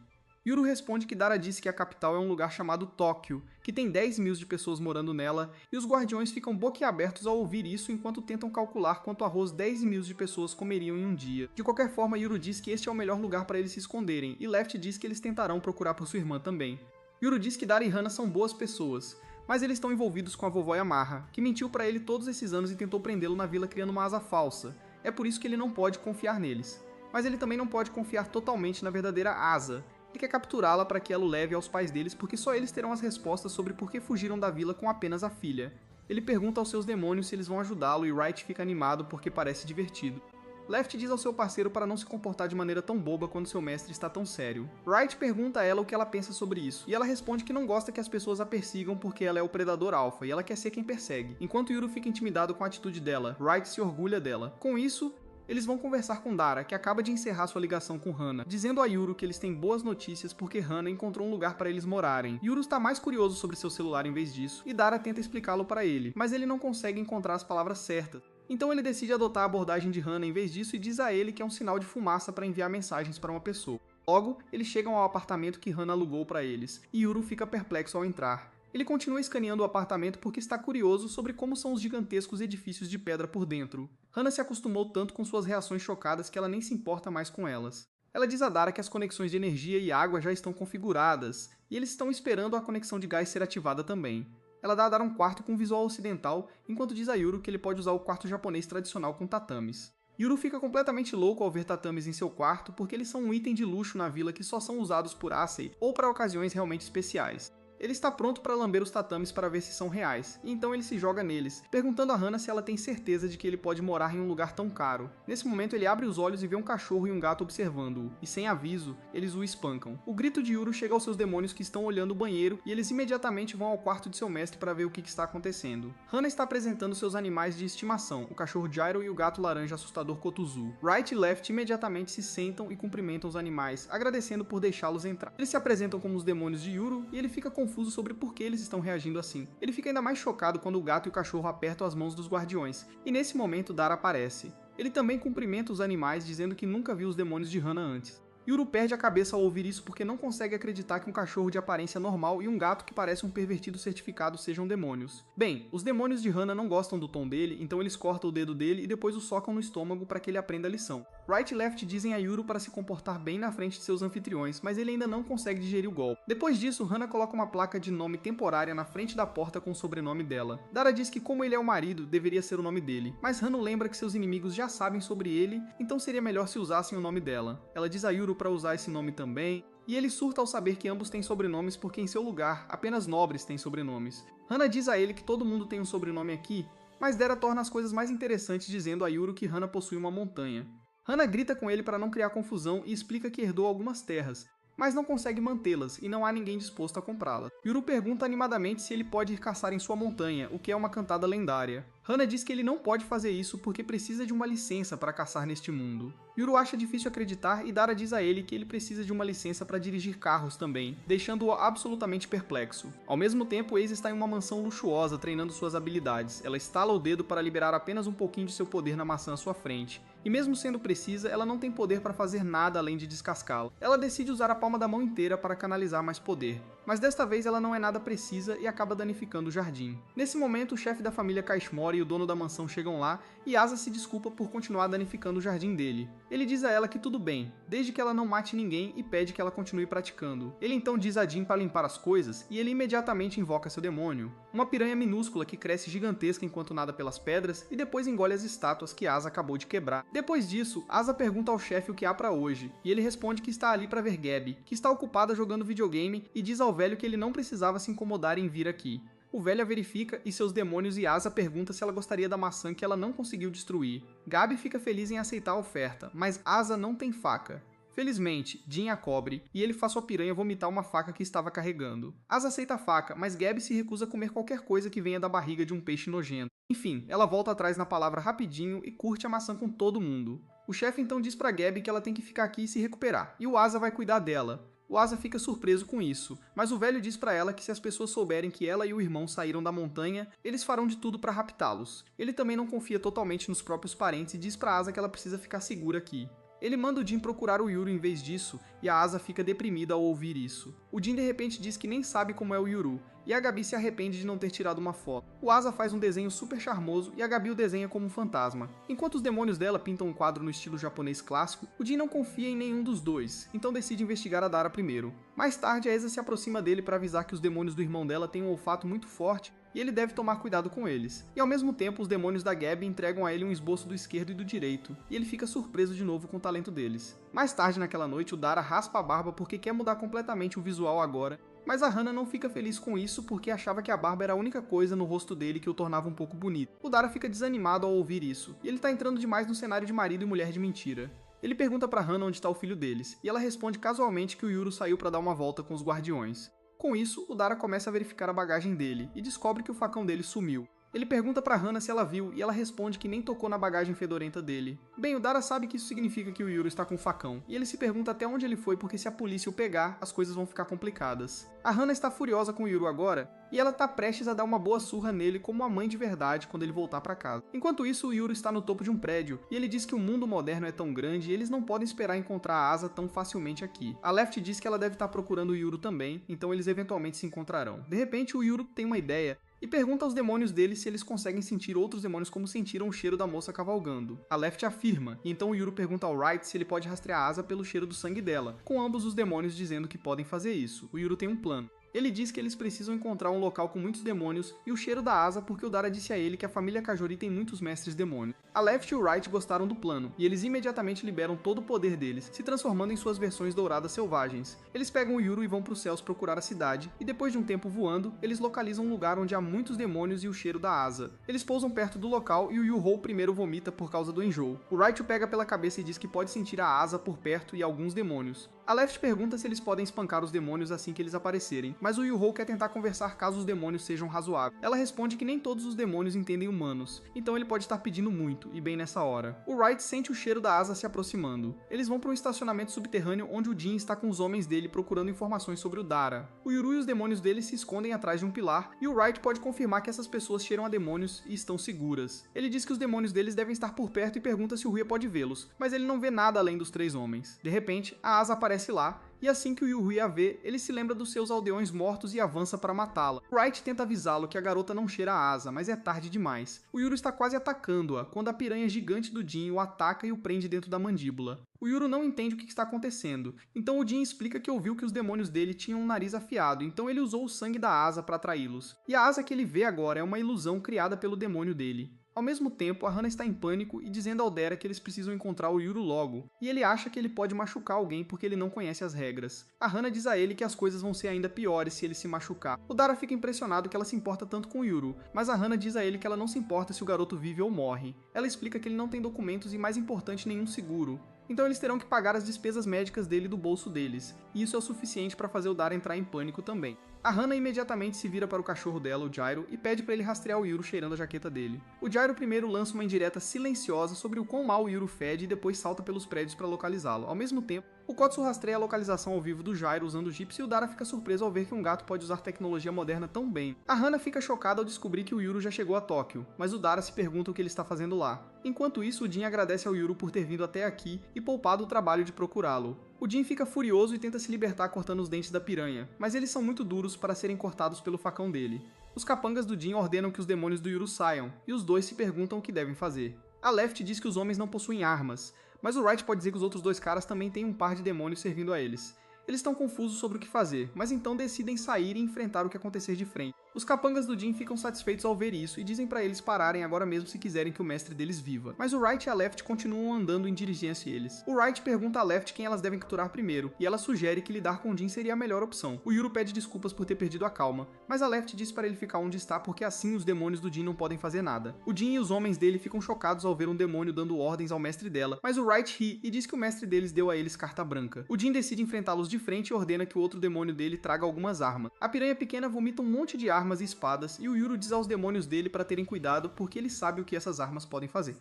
Yuru responde que Dara disse que a capital é um lugar chamado Tóquio, que tem 10 mil de pessoas morando nela, e os guardiões ficam boquiabertos ao ouvir isso enquanto tentam calcular quanto arroz 10 mil de pessoas comeriam em um dia. De qualquer forma, Yuru diz que este é o melhor lugar para eles se esconderem, e Left diz que eles tentarão procurar por sua irmã também. Yuru diz que Dara e Hannah são boas pessoas, mas eles estão envolvidos com a vovó Yamaha, que mentiu para ele todos esses anos e tentou prendê-lo na vila criando uma asa falsa. É por isso que ele não pode confiar neles. Mas ele também não pode confiar totalmente na verdadeira Asa. Ele quer capturá-la para que ela o leve aos pais deles, porque só eles terão as respostas sobre por que fugiram da vila com apenas a filha. Ele pergunta aos seus demônios se eles vão ajudá-lo e Wright fica animado porque parece divertido. Left diz ao seu parceiro para não se comportar de maneira tão boba quando seu mestre está tão sério. Wright pergunta a ela o que ela pensa sobre isso, e ela responde que não gosta que as pessoas a persigam porque ela é o predador alfa e ela quer ser quem persegue. Enquanto Yuru fica intimidado com a atitude dela, Wright se orgulha dela. Com isso, eles vão conversar com Dara, que acaba de encerrar sua ligação com Hannah, dizendo a Yuru que eles têm boas notícias porque Hannah encontrou um lugar para eles morarem. Yuru está mais curioso sobre seu celular em vez disso, e Dara tenta explicá-lo para ele, mas ele não consegue encontrar as palavras certas. Então ele decide adotar a abordagem de Hannah em vez disso e diz a ele que é um sinal de fumaça para enviar mensagens para uma pessoa. Logo, eles chegam ao apartamento que Hannah alugou para eles, e Yuru fica perplexo ao entrar. Ele continua escaneando o apartamento porque está curioso sobre como são os gigantescos edifícios de pedra por dentro. Hannah se acostumou tanto com suas reações chocadas que ela nem se importa mais com elas. Ela diz a Dara que as conexões de energia e água já estão configuradas, e eles estão esperando a conexão de gás ser ativada também. Ela dá a Dara um quarto com visual ocidental, enquanto diz a Yuru que ele pode usar o quarto japonês tradicional com tatames. Yuru fica completamente louco ao ver tatames em seu quarto porque eles são um item de luxo na vila que só são usados por Asei ou para ocasiões realmente especiais. Ele está pronto para lamber os tatames para ver se são reais, e então ele se joga neles, perguntando a Hannah se ela tem certeza de que ele pode morar em um lugar tão caro. Nesse momento ele abre os olhos e vê um cachorro e um gato observando-o, e sem aviso, eles o espancam. O grito de Yuru chega aos seus demônios que estão olhando o banheiro, e eles imediatamente vão ao quarto de seu mestre para ver o que está acontecendo. Hannah está apresentando seus animais de estimação, o cachorro Gyro e o gato laranja assustador Kotuzu. Wright e Left imediatamente se sentam e cumprimentam os animais, agradecendo por deixá-los entrar. Eles se apresentam como os demônios de Yuru, e ele fica confuso sobre por que eles estão reagindo assim. Ele fica ainda mais chocado quando o gato e o cachorro apertam as mãos dos guardiões, e nesse momento Dara aparece. Ele também cumprimenta os animais dizendo que nunca viu os demônios de Hannah antes. Yuru perde a cabeça ao ouvir isso porque não consegue acreditar que um cachorro de aparência normal e um gato que parece um pervertido certificado sejam demônios. Bem, os demônios de Hannah não gostam do tom dele, então eles cortam o dedo dele e depois o socam no estômago para que ele aprenda a lição. Wright e Left dizem a Yuru para se comportar bem na frente de seus anfitriões, mas ele ainda não consegue digerir o golpe. Depois disso, Hannah coloca uma placa de nome temporária na frente da porta com o sobrenome dela. Dara diz que como ele é o marido, deveria ser o nome dele, mas Hannah lembra que seus inimigos já sabem sobre ele, então seria melhor se usassem o nome dela. Ela diz a Yuru para usar esse nome também, e ele surta ao saber que ambos têm sobrenomes porque em seu lugar, apenas nobres têm sobrenomes. Hana diz a ele que todo mundo tem um sobrenome aqui, mas Dera torna as coisas mais interessantes dizendo a Yuru que Hana possui uma montanha. Hana grita com ele para não criar confusão e explica que herdou algumas terras, mas não consegue mantê-las e não há ninguém disposto a comprá-las. Yuru pergunta animadamente se ele pode ir caçar em sua montanha, o que é uma cantada lendária. Hana diz que ele não pode fazer isso porque precisa de uma licença para caçar neste mundo. Yuru acha difícil acreditar e Dara diz a ele que ele precisa de uma licença para dirigir carros também, deixando-o absolutamente perplexo. Ao mesmo tempo, Ace está em uma mansão luxuosa treinando suas habilidades. Ela estala o dedo para liberar apenas um pouquinho de seu poder na maçã à sua frente. E mesmo sendo precisa, ela não tem poder para fazer nada além de descascá-la. Ela decide usar a palma da mão inteira para canalizar mais poder. Mas desta vez ela não é nada precisa e acaba danificando o jardim. Nesse momento, o chefe da família Cashmore e o dono da mansão chegam lá e Asa se desculpa por continuar danificando o jardim dele. Ele diz a ela que tudo bem, desde que ela não mate ninguém e pede que ela continue praticando. Ele então diz a Jin para limpar as coisas e ele imediatamente invoca seu demônio. Uma piranha minúscula que cresce gigantesca enquanto nada pelas pedras e depois engole as estátuas que Asa acabou de quebrar. Depois disso, Asa pergunta ao chefe o que há para hoje, e ele responde que está ali para ver Gabi, que está ocupada jogando videogame, e diz ao velho que ele não precisava se incomodar em vir aqui. O velho a verifica e seus demônios e Asa pergunta se ela gostaria da maçã que ela não conseguiu destruir. Gabi fica feliz em aceitar a oferta, mas Asa não tem faca. Felizmente, Jin a cobre e ele faz sua piranha vomitar uma faca que estava carregando. Asa aceita a faca, mas Gabi se recusa a comer qualquer coisa que venha da barriga de um peixe nojento. Enfim, ela volta atrás na palavra rapidinho e curte a maçã com todo mundo. O chefe então diz pra Gabi que ela tem que ficar aqui e se recuperar, e o Asa vai cuidar dela. O Asa fica surpreso com isso, mas o velho diz pra ela que se as pessoas souberem que ela e o irmão saíram da montanha, eles farão de tudo pra raptá-los. Ele também não confia totalmente nos próprios parentes e diz pra Asa que ela precisa ficar segura aqui. Ele manda o Jin procurar o Yuru em vez disso, e a Asa fica deprimida ao ouvir isso. O Jin de repente diz que nem sabe como é o Yuru, e a Gabi se arrepende de não ter tirado uma foto. O Asa faz um desenho super charmoso e a Gabi o desenha como um fantasma. Enquanto os demônios dela pintam um quadro no estilo japonês clássico, o Jin não confia em nenhum dos dois, então decide investigar a Dara primeiro. Mais tarde, a Asa se aproxima dele para avisar que os demônios do irmão dela têm um olfato muito forte e ele deve tomar cuidado com eles. E ao mesmo tempo, os demônios da Gabi entregam a ele um esboço do esquerdo e do direito, e ele fica surpreso de novo com o talento deles. Mais tarde naquela noite, o Dara raspa a barba porque quer mudar completamente o visual agora, mas a Hana não fica feliz com isso porque achava que a barba era a única coisa no rosto dele que o tornava um pouco bonito. O Dara fica desanimado ao ouvir isso, e ele tá entrando demais no cenário de marido e mulher de mentira. Ele pergunta pra Hana onde está o filho deles, e ela responde casualmente que o Yuru saiu para dar uma volta com os guardiões. Com isso, o Dara começa a verificar a bagagem dele, e descobre que o facão dele sumiu. Ele pergunta pra Hana se ela viu, e ela responde que nem tocou na bagagem fedorenta dele. Bem, o Dara sabe que isso significa que o Yuru está com o facão, e ele se pergunta até onde ele foi porque se a polícia o pegar, as coisas vão ficar complicadas. A Hana está furiosa com o Yuru agora, e ela tá prestes a dar uma boa surra nele como uma mãe de verdade quando ele voltar pra casa. Enquanto isso, o Yuru está no topo de um prédio, e ele diz que o mundo moderno é tão grande e eles não podem esperar encontrar a Asa tão facilmente aqui. A Left diz que ela deve estar procurando o Yuru também, então eles eventualmente se encontrarão. De repente, o Yuru tem uma ideia, e pergunta aos demônios dele se eles conseguem sentir outros demônios como sentiram o cheiro da moça cavalgando. A Left afirma, e então o Yuru pergunta ao Right se ele pode rastrear a Asa pelo cheiro do sangue dela, com ambos os demônios dizendo que podem fazer isso. O Yuru tem um plano. Ele diz que eles precisam encontrar um local com muitos demônios e o cheiro da Asa porque o Dara disse a ele que a família Kajori tem muitos mestres demônios. A Left e o Right gostaram do plano, e eles imediatamente liberam todo o poder deles, se transformando em suas versões douradas selvagens. Eles pegam o Yuru e vão para os céus procurar a cidade, e depois de um tempo voando, eles localizam um lugar onde há muitos demônios e o cheiro da Asa. Eles pousam perto do local e o Yu-Ho primeiro vomita por causa do enjoo. O Right o pega pela cabeça e diz que pode sentir a Asa por perto e alguns demônios. A Left pergunta se eles podem espancar os demônios assim que eles aparecerem, mas o Yu-Ho quer tentar conversar caso os demônios sejam razoáveis. Ela responde que nem todos os demônios entendem humanos, então ele pode estar pedindo muito, e bem nessa hora. O Right sente o cheiro da Asa se aproximando. Eles vão para um estacionamento subterrâneo onde o Jin está com os homens dele procurando informações sobre o Dara. O Yuru e os demônios dele se escondem atrás de um pilar, e o Right pode confirmar que essas pessoas cheiram a demônios e estão seguras. Ele diz que os demônios deles devem estar por perto e pergunta se o Ruia pode vê-los, mas ele não vê nada além dos três homens. De repente, a Asa aparece lá, e assim que o Yuri a vê, ele se lembra dos seus aldeões mortos e avança para matá-la. Wright tenta avisá-lo que a garota não cheira a Asa, mas é tarde demais. O Yuru está quase atacando-a, quando a piranha gigante do Jin o ataca e o prende dentro da mandíbula. O Yuru não entende o que está acontecendo, então o Jin explica que ouviu que os demônios dele tinham um nariz afiado, então ele usou o sangue da Asa para atraí-los. E a Asa que ele vê agora é uma ilusão criada pelo demônio dele. Ao mesmo tempo, a Hana está em pânico e dizendo ao Dera que eles precisam encontrar o Yuru logo, e ele acha que ele pode machucar alguém porque ele não conhece as regras. A Hana diz a ele que as coisas vão ser ainda piores se ele se machucar. O Dara fica impressionado que ela se importa tanto com o Yuru, mas a Hana diz a ele que ela não se importa se o garoto vive ou morre. Ela explica que ele não tem documentos e, mais importante, nenhum seguro. Então eles terão que pagar as despesas médicas dele do bolso deles, e isso é o suficiente para fazer o Dara entrar em pânico também. A Hana imediatamente se vira para o cachorro dela, o Gyro, e pede para ele rastrear o Yuru cheirando a jaqueta dele. O Gyro primeiro lança uma indireta silenciosa sobre o quão mal o Yuru fede e depois salta pelos prédios para localizá-lo. Ao mesmo tempo, o Kotsu rastreia a localização ao vivo do Gyro usando o Gypsy e o Dara fica surpreso ao ver que um gato pode usar tecnologia moderna tão bem. A Hana fica chocada ao descobrir que o Yuru já chegou a Tóquio, mas o Dara se pergunta o que ele está fazendo lá. Enquanto isso, o Jin agradece ao Yuru por ter vindo até aqui e poupado o trabalho de procurá-lo. O Jin fica furioso e tenta se libertar cortando os dentes da piranha, mas eles são muito duros para serem cortados pelo facão dele. Os capangas do Jin ordenam que os demônios do Yuru saiam, e os dois se perguntam o que devem fazer. A Left diz que os homens não possuem armas, mas o Wright pode dizer que os outros dois caras também têm um par de demônios servindo a eles. Eles estão confusos sobre o que fazer, mas então decidem sair e enfrentar o que acontecer de frente. Os capangas do Jin ficam satisfeitos ao ver isso e dizem para eles pararem agora mesmo se quiserem que o mestre deles viva. Mas o Wright e a Left continuam andando em diligência a eles. O Wright pergunta a Left quem elas devem capturar primeiro, e ela sugere que lidar com o Jin seria a melhor opção. O Yuru pede desculpas por ter perdido a calma, mas a Left diz para ele ficar onde está porque assim os demônios do Jin não podem fazer nada. O Jin e os homens dele ficam chocados ao ver um demônio dando ordens ao mestre dela, mas o Wright ri e diz que o mestre deles deu a eles carta branca. O Jin decide enfrentá-los de frente e ordena que o outro demônio dele traga algumas armas. A piranha pequena vomita um monte de armas e espadas, e o Yuru diz aos demônios dele para terem cuidado porque ele sabe o que essas armas podem fazer.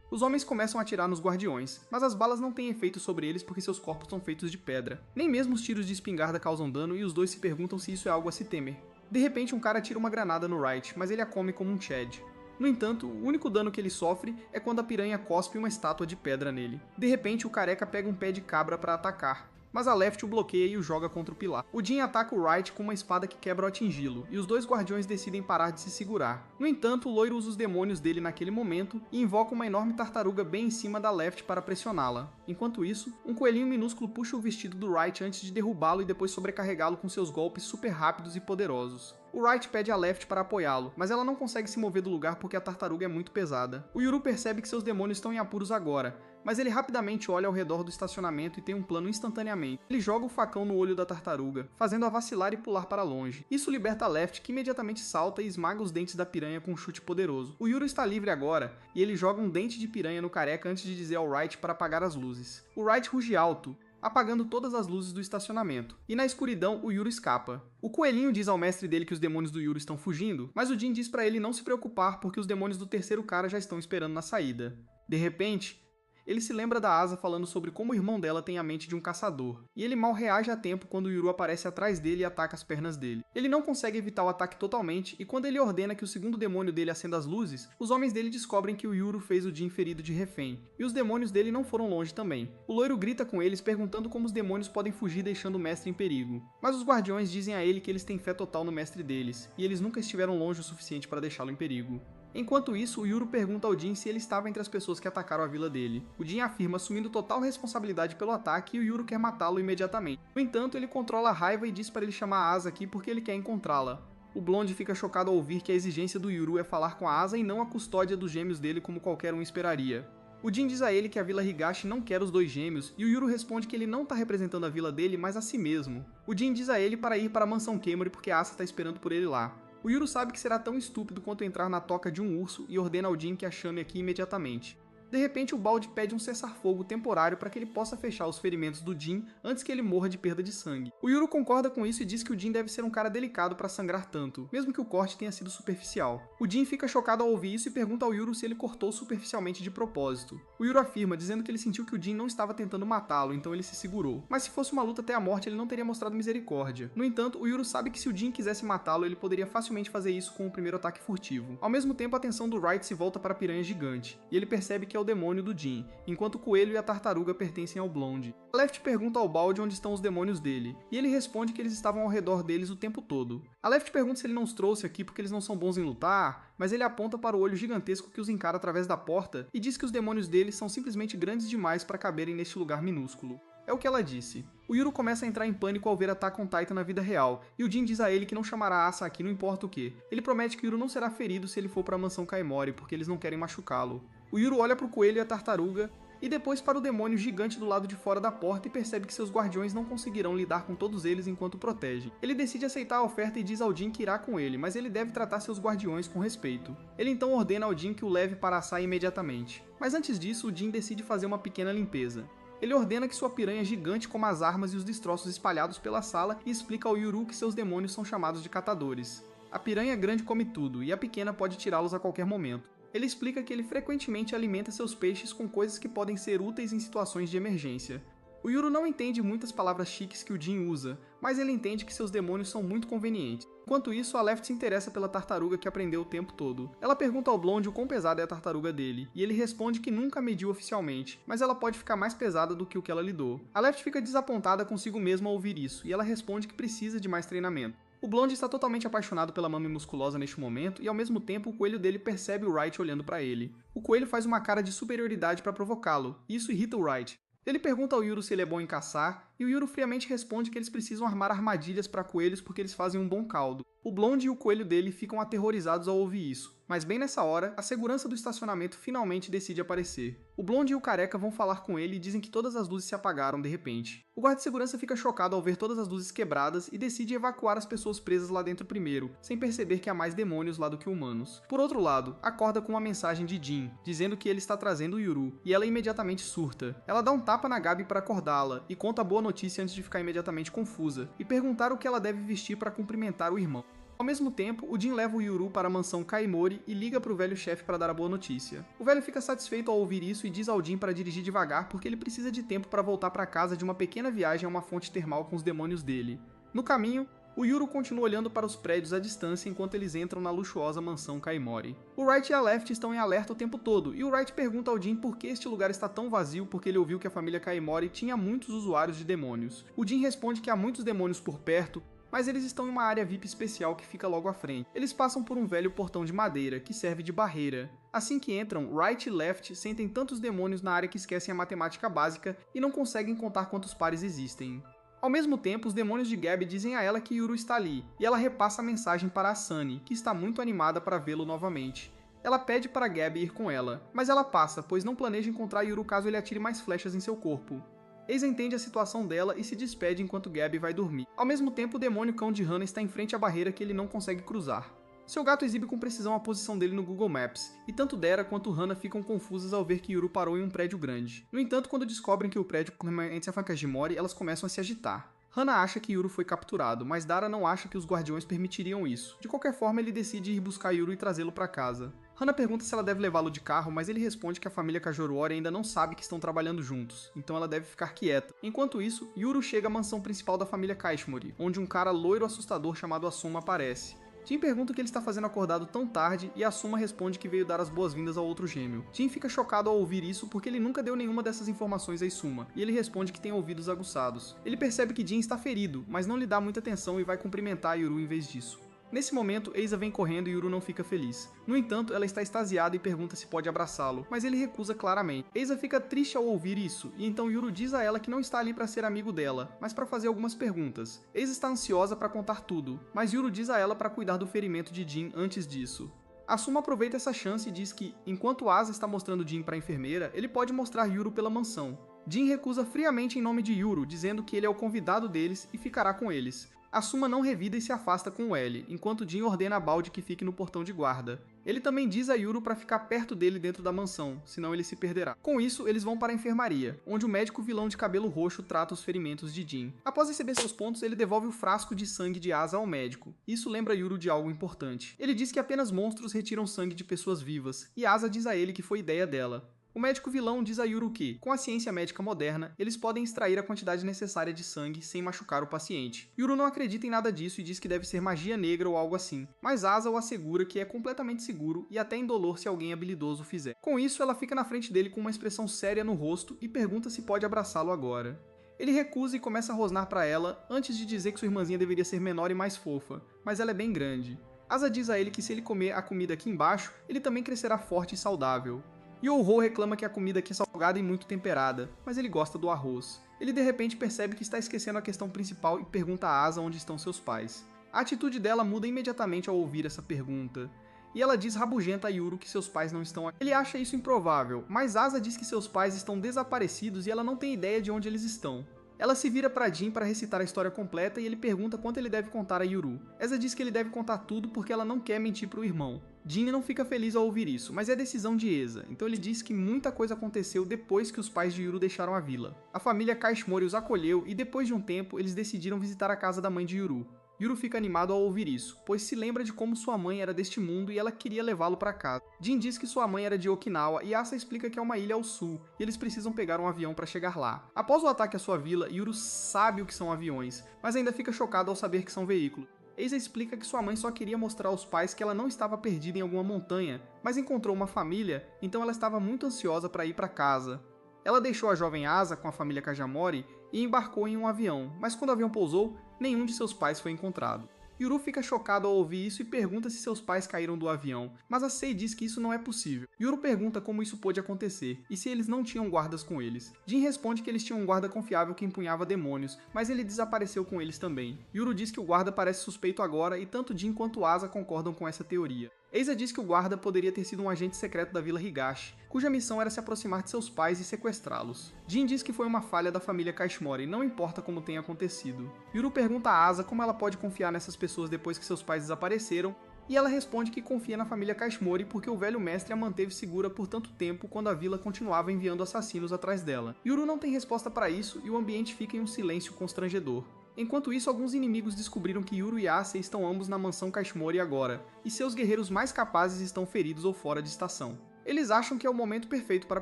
Os homens começam a atirar nos guardiões, mas as balas não têm efeito sobre eles porque seus corpos são feitos de pedra. Nem mesmo os tiros de espingarda causam dano e os dois se perguntam se isso é algo a se temer. De repente um cara tira uma granada no Wright, mas ele a come como um Chad. No entanto, o único dano que ele sofre é quando a piranha cospe uma estátua de pedra nele. De repente o careca pega um pé de cabra para atacar, mas a Left o bloqueia e o joga contra o pilar. O Jin ataca o Wright com uma espada que quebra ao atingi-lo, e os dois guardiões decidem parar de se segurar. No entanto, o loiro usa os demônios dele naquele momento e invoca uma enorme tartaruga bem em cima da Left para pressioná-la. Enquanto isso, um coelhinho minúsculo puxa o vestido do Wright antes de derrubá-lo e depois sobrecarregá-lo com seus golpes super rápidos e poderosos. O Wright pede a Left para apoiá-lo, mas ela não consegue se mover do lugar porque a tartaruga é muito pesada. O Yuru percebe que seus demônios estão em apuros agora, mas ele rapidamente olha ao redor do estacionamento e tem um plano instantaneamente. Ele joga o facão no olho da tartaruga, fazendo-a vacilar e pular para longe. Isso liberta a Left, que imediatamente salta e esmaga os dentes da piranha com um chute poderoso. O Yuru está livre agora, e ele joga um dente de piranha no careca antes de dizer ao Wright para apagar as luzes. O Wright ruge alto, apagando todas as luzes do estacionamento. E na escuridão, o Yuru escapa. O coelhinho diz ao mestre dele que os demônios do Yuru estão fugindo, mas o Jin diz para ele não se preocupar porque os demônios do terceiro cara já estão esperando na saída. De repente, ele se lembra da Asa falando sobre como o irmão dela tem a mente de um caçador, e ele mal reage a tempo quando o Yuru aparece atrás dele e ataca as pernas dele. Ele não consegue evitar o ataque totalmente, e quando ele ordena que o segundo demônio dele acenda as luzes, os homens dele descobrem que o Yuru fez o Jin ferido de refém, e os demônios dele não foram longe também. O loiro grita com eles perguntando como os demônios podem fugir deixando o mestre em perigo, mas os guardiões dizem a ele que eles têm fé total no mestre deles, e eles nunca estiveram longe o suficiente para deixá-lo em perigo. Enquanto isso, o Yuru pergunta ao Jin se ele estava entre as pessoas que atacaram a vila dele. O Jin afirma assumindo total responsabilidade pelo ataque e o Yuru quer matá-lo imediatamente. No entanto, ele controla a raiva e diz para ele chamar a Asa aqui porque ele quer encontrá-la. O Blonde fica chocado ao ouvir que a exigência do Yuru é falar com a Asa e não a custódia dos gêmeos dele como qualquer um esperaria. O Jin diz a ele que a Vila Higashi não quer os dois gêmeos, e o Yuru responde que ele não está representando a vila dele, mas a si mesmo. O Jin diz a ele para ir para a mansão Kemory porque a Asa está esperando por ele lá. O Yuru sabe que será tão estúpido quanto entrar na toca de um urso e ordena ao Jin que a chame aqui imediatamente. De repente, o Balde pede um cessar-fogo temporário para que ele possa fechar os ferimentos do Jin antes que ele morra de perda de sangue. O Yuru concorda com isso e diz que o Jin deve ser um cara delicado para sangrar tanto, mesmo que o corte tenha sido superficial. O Jin fica chocado ao ouvir isso e pergunta ao Yuru se ele cortou superficialmente de propósito. O Yuru afirma, dizendo que ele sentiu que o Jin não estava tentando matá-lo, então ele se segurou. Mas se fosse uma luta até a morte, ele não teria mostrado misericórdia. No entanto, o Yuru sabe que se o Jin quisesse matá-lo, ele poderia facilmente fazer isso com o primeiro ataque furtivo. Ao mesmo tempo, a atenção do Wright se volta para a piranha gigante, e ele percebe que é o demônio do Jin, enquanto o coelho e a tartaruga pertencem ao Blonde. Left pergunta ao Balde onde estão os demônios dele, e ele responde que eles estavam ao redor deles o tempo todo. A Left pergunta se ele não os trouxe aqui porque eles não são bons em lutar, mas ele aponta para o olho gigantesco que os encara através da porta e diz que os demônios deles são simplesmente grandes demais para caberem neste lugar minúsculo. É o que ela disse. O Yuru começa a entrar em pânico ao ver Attack on Titan na vida real, e o Jin diz a ele que não chamará Asa aqui não importa o que. Ele promete que o Yuru não será ferido se ele for para a mansão Kaimori, porque eles não querem machucá-lo. O Yuru olha para o coelho e a tartaruga, e depois para o demônio gigante do lado de fora da porta e percebe que seus guardiões não conseguirão lidar com todos eles enquanto protegem. Ele decide aceitar a oferta e diz ao Jin que irá com ele, mas ele deve tratar seus guardiões com respeito. Ele então ordena ao Jin que o leve para Asa imediatamente. Mas antes disso, o Jin decide fazer uma pequena limpeza. Ele ordena que sua piranha gigante coma as armas e os destroços espalhados pela sala e explica ao Yuru que seus demônios são chamados de catadores. A piranha grande come tudo, e a pequena pode tirá-los a qualquer momento. Ele explica que ele frequentemente alimenta seus peixes com coisas que podem ser úteis em situações de emergência. O Yuru não entende muitas palavras chiques que o Jin usa, mas ele entende que seus demônios são muito convenientes. Enquanto isso, a Left se interessa pela tartaruga que aprendeu o tempo todo. Ela pergunta ao Blonde o quão pesada é a tartaruga dele, e ele responde que nunca mediu oficialmente, mas ela pode ficar mais pesada do que o que ela lidou. A Left fica desapontada consigo mesma ao ouvir isso, e ela responde que precisa de mais treinamento. O Blonde está totalmente apaixonado pela Mami musculosa neste momento, e ao mesmo tempo o coelho dele percebe o Wright olhando para ele. O coelho faz uma cara de superioridade para provocá-lo, e isso irrita o Wright. Ele pergunta ao Yuru se ele é bom em caçar, e o Yuru friamente responde que eles precisam armar armadilhas para coelhos porque eles fazem um bom caldo. O Blonde e o coelho dele ficam aterrorizados ao ouvir isso, mas bem nessa hora, a segurança do estacionamento finalmente decide aparecer. O Blonde e o Careca vão falar com ele e dizem que todas as luzes se apagaram de repente. O guarda-segurança fica chocado ao ver todas as luzes quebradas e decide evacuar as pessoas presas lá dentro primeiro, sem perceber que há mais demônios lá do que humanos. Por outro lado, acorda com uma mensagem de Jin, dizendo que ele está trazendo o Yuru, e ela imediatamente surta. Ela dá um tapa na Gabi para acordá-la, e conta a boa notícia antes de ficar imediatamente confusa, e perguntar o que ela deve vestir para cumprimentar o irmão. Ao mesmo tempo, o Jin leva o Yuru para a mansão Kaimori e liga para o velho chefe para dar a boa notícia. O velho fica satisfeito ao ouvir isso e diz ao Jin para dirigir devagar porque ele precisa de tempo para voltar para casa de uma pequena viagem a uma fonte termal com os demônios dele. No caminho, o Yuru continua olhando para os prédios à distância enquanto eles entram na luxuosa mansão Kaimori. O Wright e a Left estão em alerta o tempo todo, e o Wright pergunta ao Jin por que este lugar está tão vazio porque ele ouviu que a família Kaimori tinha muitos usuários de demônios. O Jin responde que há muitos demônios por perto, mas eles estão em uma área VIP especial que fica logo à frente. Eles passam por um velho portão de madeira, que serve de barreira. Assim que entram, Wright e Left sentem tantos demônios na área que esquecem a matemática básica e não conseguem contar quantos pares existem. Ao mesmo tempo, os demônios de Gabi dizem a ela que Yuru está ali, e ela repassa a mensagem para a Sunny, que está muito animada para vê-lo novamente. Ela pede para Gabi ir com ela, mas ela passa, pois não planeja encontrar Yuru caso ele atire mais flechas em seu corpo. Ace entende a situação dela e se despede enquanto Gabi vai dormir. Ao mesmo tempo, o demônio cão de Hana está em frente à barreira que ele não consegue cruzar. Seu gato exibe com precisão a posição dele no Google Maps, e tanto Dera quanto Hana ficam confusas ao ver que Yuru parou em um prédio grande. No entanto, quando descobrem que o prédio pertence a Fakajimori, elas começam a se agitar. Hana acha que Yuru foi capturado, mas Dara não acha que os guardiões permitiriam isso. De qualquer forma, ele decide ir buscar Yuru e trazê-lo para casa. Hana pergunta se ela deve levá-lo de carro, mas ele responde que a família Kajoruori ainda não sabe que estão trabalhando juntos, então ela deve ficar quieta. Enquanto isso, Yuru chega à mansão principal da família Kaishimori, onde um cara loiro assustador chamado Asuma aparece. Jin pergunta o que ele está fazendo acordado tão tarde e Asuma responde que veio dar as boas-vindas ao outro gêmeo. Jin fica chocado ao ouvir isso porque ele nunca deu nenhuma dessas informações a Asuma, e ele responde que tem ouvidos aguçados. Ele percebe que Jin está ferido, mas não lhe dá muita atenção e vai cumprimentar Yuru em vez disso. Nesse momento, Eiza vem correndo e Yuru não fica feliz. No entanto, ela está extasiada e pergunta se pode abraçá-lo, mas ele recusa claramente. Eiza fica triste ao ouvir isso, e então Yuru diz a ela que não está ali para ser amigo dela, mas para fazer algumas perguntas. Eiza está ansiosa para contar tudo, mas Yuru diz a ela para cuidar do ferimento de Jin antes disso. Asuma aproveita essa chance e diz que, enquanto Asa está mostrando Jin para a enfermeira, ele pode mostrar Yuru pela mansão. Jin recusa friamente em nome de Yuru, dizendo que ele é o convidado deles e ficará com eles. Asuma não revida e se afasta com o L, enquanto Jin ordena a Balde que fique no portão de guarda. Ele também diz a Yuru para ficar perto dele dentro da mansão, senão ele se perderá. Com isso, eles vão para a enfermaria, onde o médico vilão de cabelo roxo trata os ferimentos de Jin. Após receber seus pontos, ele devolve o frasco de sangue de Asa ao médico. Isso lembra Yuru de algo importante. Ele diz que apenas monstros retiram sangue de pessoas vivas, e Asa diz a ele que foi ideia dela. O médico vilão diz a Yuru que, com a ciência médica moderna, eles podem extrair a quantidade necessária de sangue sem machucar o paciente. Yuru não acredita em nada disso e diz que deve ser magia negra ou algo assim, mas Asa o assegura que é completamente seguro e até indolor se alguém habilidoso o fizer. Com isso, ela fica na frente dele com uma expressão séria no rosto e pergunta se pode abraçá-lo agora. Ele recusa e começa a rosnar para ela, antes de dizer que sua irmãzinha deveria ser menor e mais fofa, mas ela é bem grande. Asa diz a ele que se ele comer a comida aqui embaixo, ele também crescerá forte e saudável. Yo-Ho reclama que a comida aqui é salgada e muito temperada, mas ele gosta do arroz. Ele de repente percebe que está esquecendo a questão principal e pergunta a Asa onde estão seus pais. A atitude dela muda imediatamente ao ouvir essa pergunta. E ela diz rabugenta a Yuru que seus pais não estão aqui. Ele acha isso improvável, mas Asa diz que seus pais estão desaparecidos e ela não tem ideia de onde eles estão. Ela se vira para Jin para recitar a história completa e ele pergunta quanto ele deve contar a Yuru. Asa diz que ele deve contar tudo porque ela não quer mentir para o irmão. Jin não fica feliz ao ouvir isso, mas é decisão de Asa, então ele diz que muita coisa aconteceu depois que os pais de Yuru deixaram a vila. A família Kashmori os acolheu e depois de um tempo eles decidiram visitar a casa da mãe de Yuru. Yuru fica animado ao ouvir isso, pois se lembra de como sua mãe era deste mundo e ela queria levá-lo para casa. Jin diz que sua mãe era de Okinawa e Asa explica que é uma ilha ao sul e eles precisam pegar um avião para chegar lá. Após o ataque à sua vila, Yuru sabe o que são aviões, mas ainda fica chocado ao saber que são veículos. Asa explica que sua mãe só queria mostrar aos pais que ela não estava perdida em alguma montanha, mas encontrou uma família, então ela estava muito ansiosa para ir para casa. Ela deixou a jovem Asa com a família Kajamori e embarcou em um avião, mas quando o avião pousou, nenhum de seus pais foi encontrado. Yuru fica chocado ao ouvir isso e pergunta se seus pais caíram do avião, mas a Sei diz que isso não é possível. Yuru pergunta como isso pôde acontecer e se eles não tinham guardas com eles. Jin responde que eles tinham um guarda confiável que empunhava demônios, mas ele desapareceu com eles também. Yuru diz que o guarda parece suspeito agora e tanto Jin quanto Asa concordam com essa teoria. Asa diz que o guarda poderia ter sido um agente secreto da Vila Higashi, cuja missão era se aproximar de seus pais e sequestrá-los. Jin diz que foi uma falha da família Kashmori, não importa como tenha acontecido. Yuru pergunta a Asa como ela pode confiar nessas pessoas depois que seus pais desapareceram, e ela responde que confia na família Kashmori porque o velho mestre a manteve segura por tanto tempo quando a vila continuava enviando assassinos atrás dela. Yuru não tem resposta para isso e o ambiente fica em um silêncio constrangedor. Enquanto isso, alguns inimigos descobriram que Yuru e Ase estão ambos na mansão Kashmori agora, e seus guerreiros mais capazes estão feridos ou fora de estação. Eles acham que é o momento perfeito para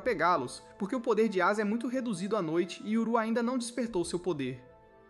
pegá-los, porque o poder de Ase é muito reduzido à noite e Yuru ainda não despertou seu poder.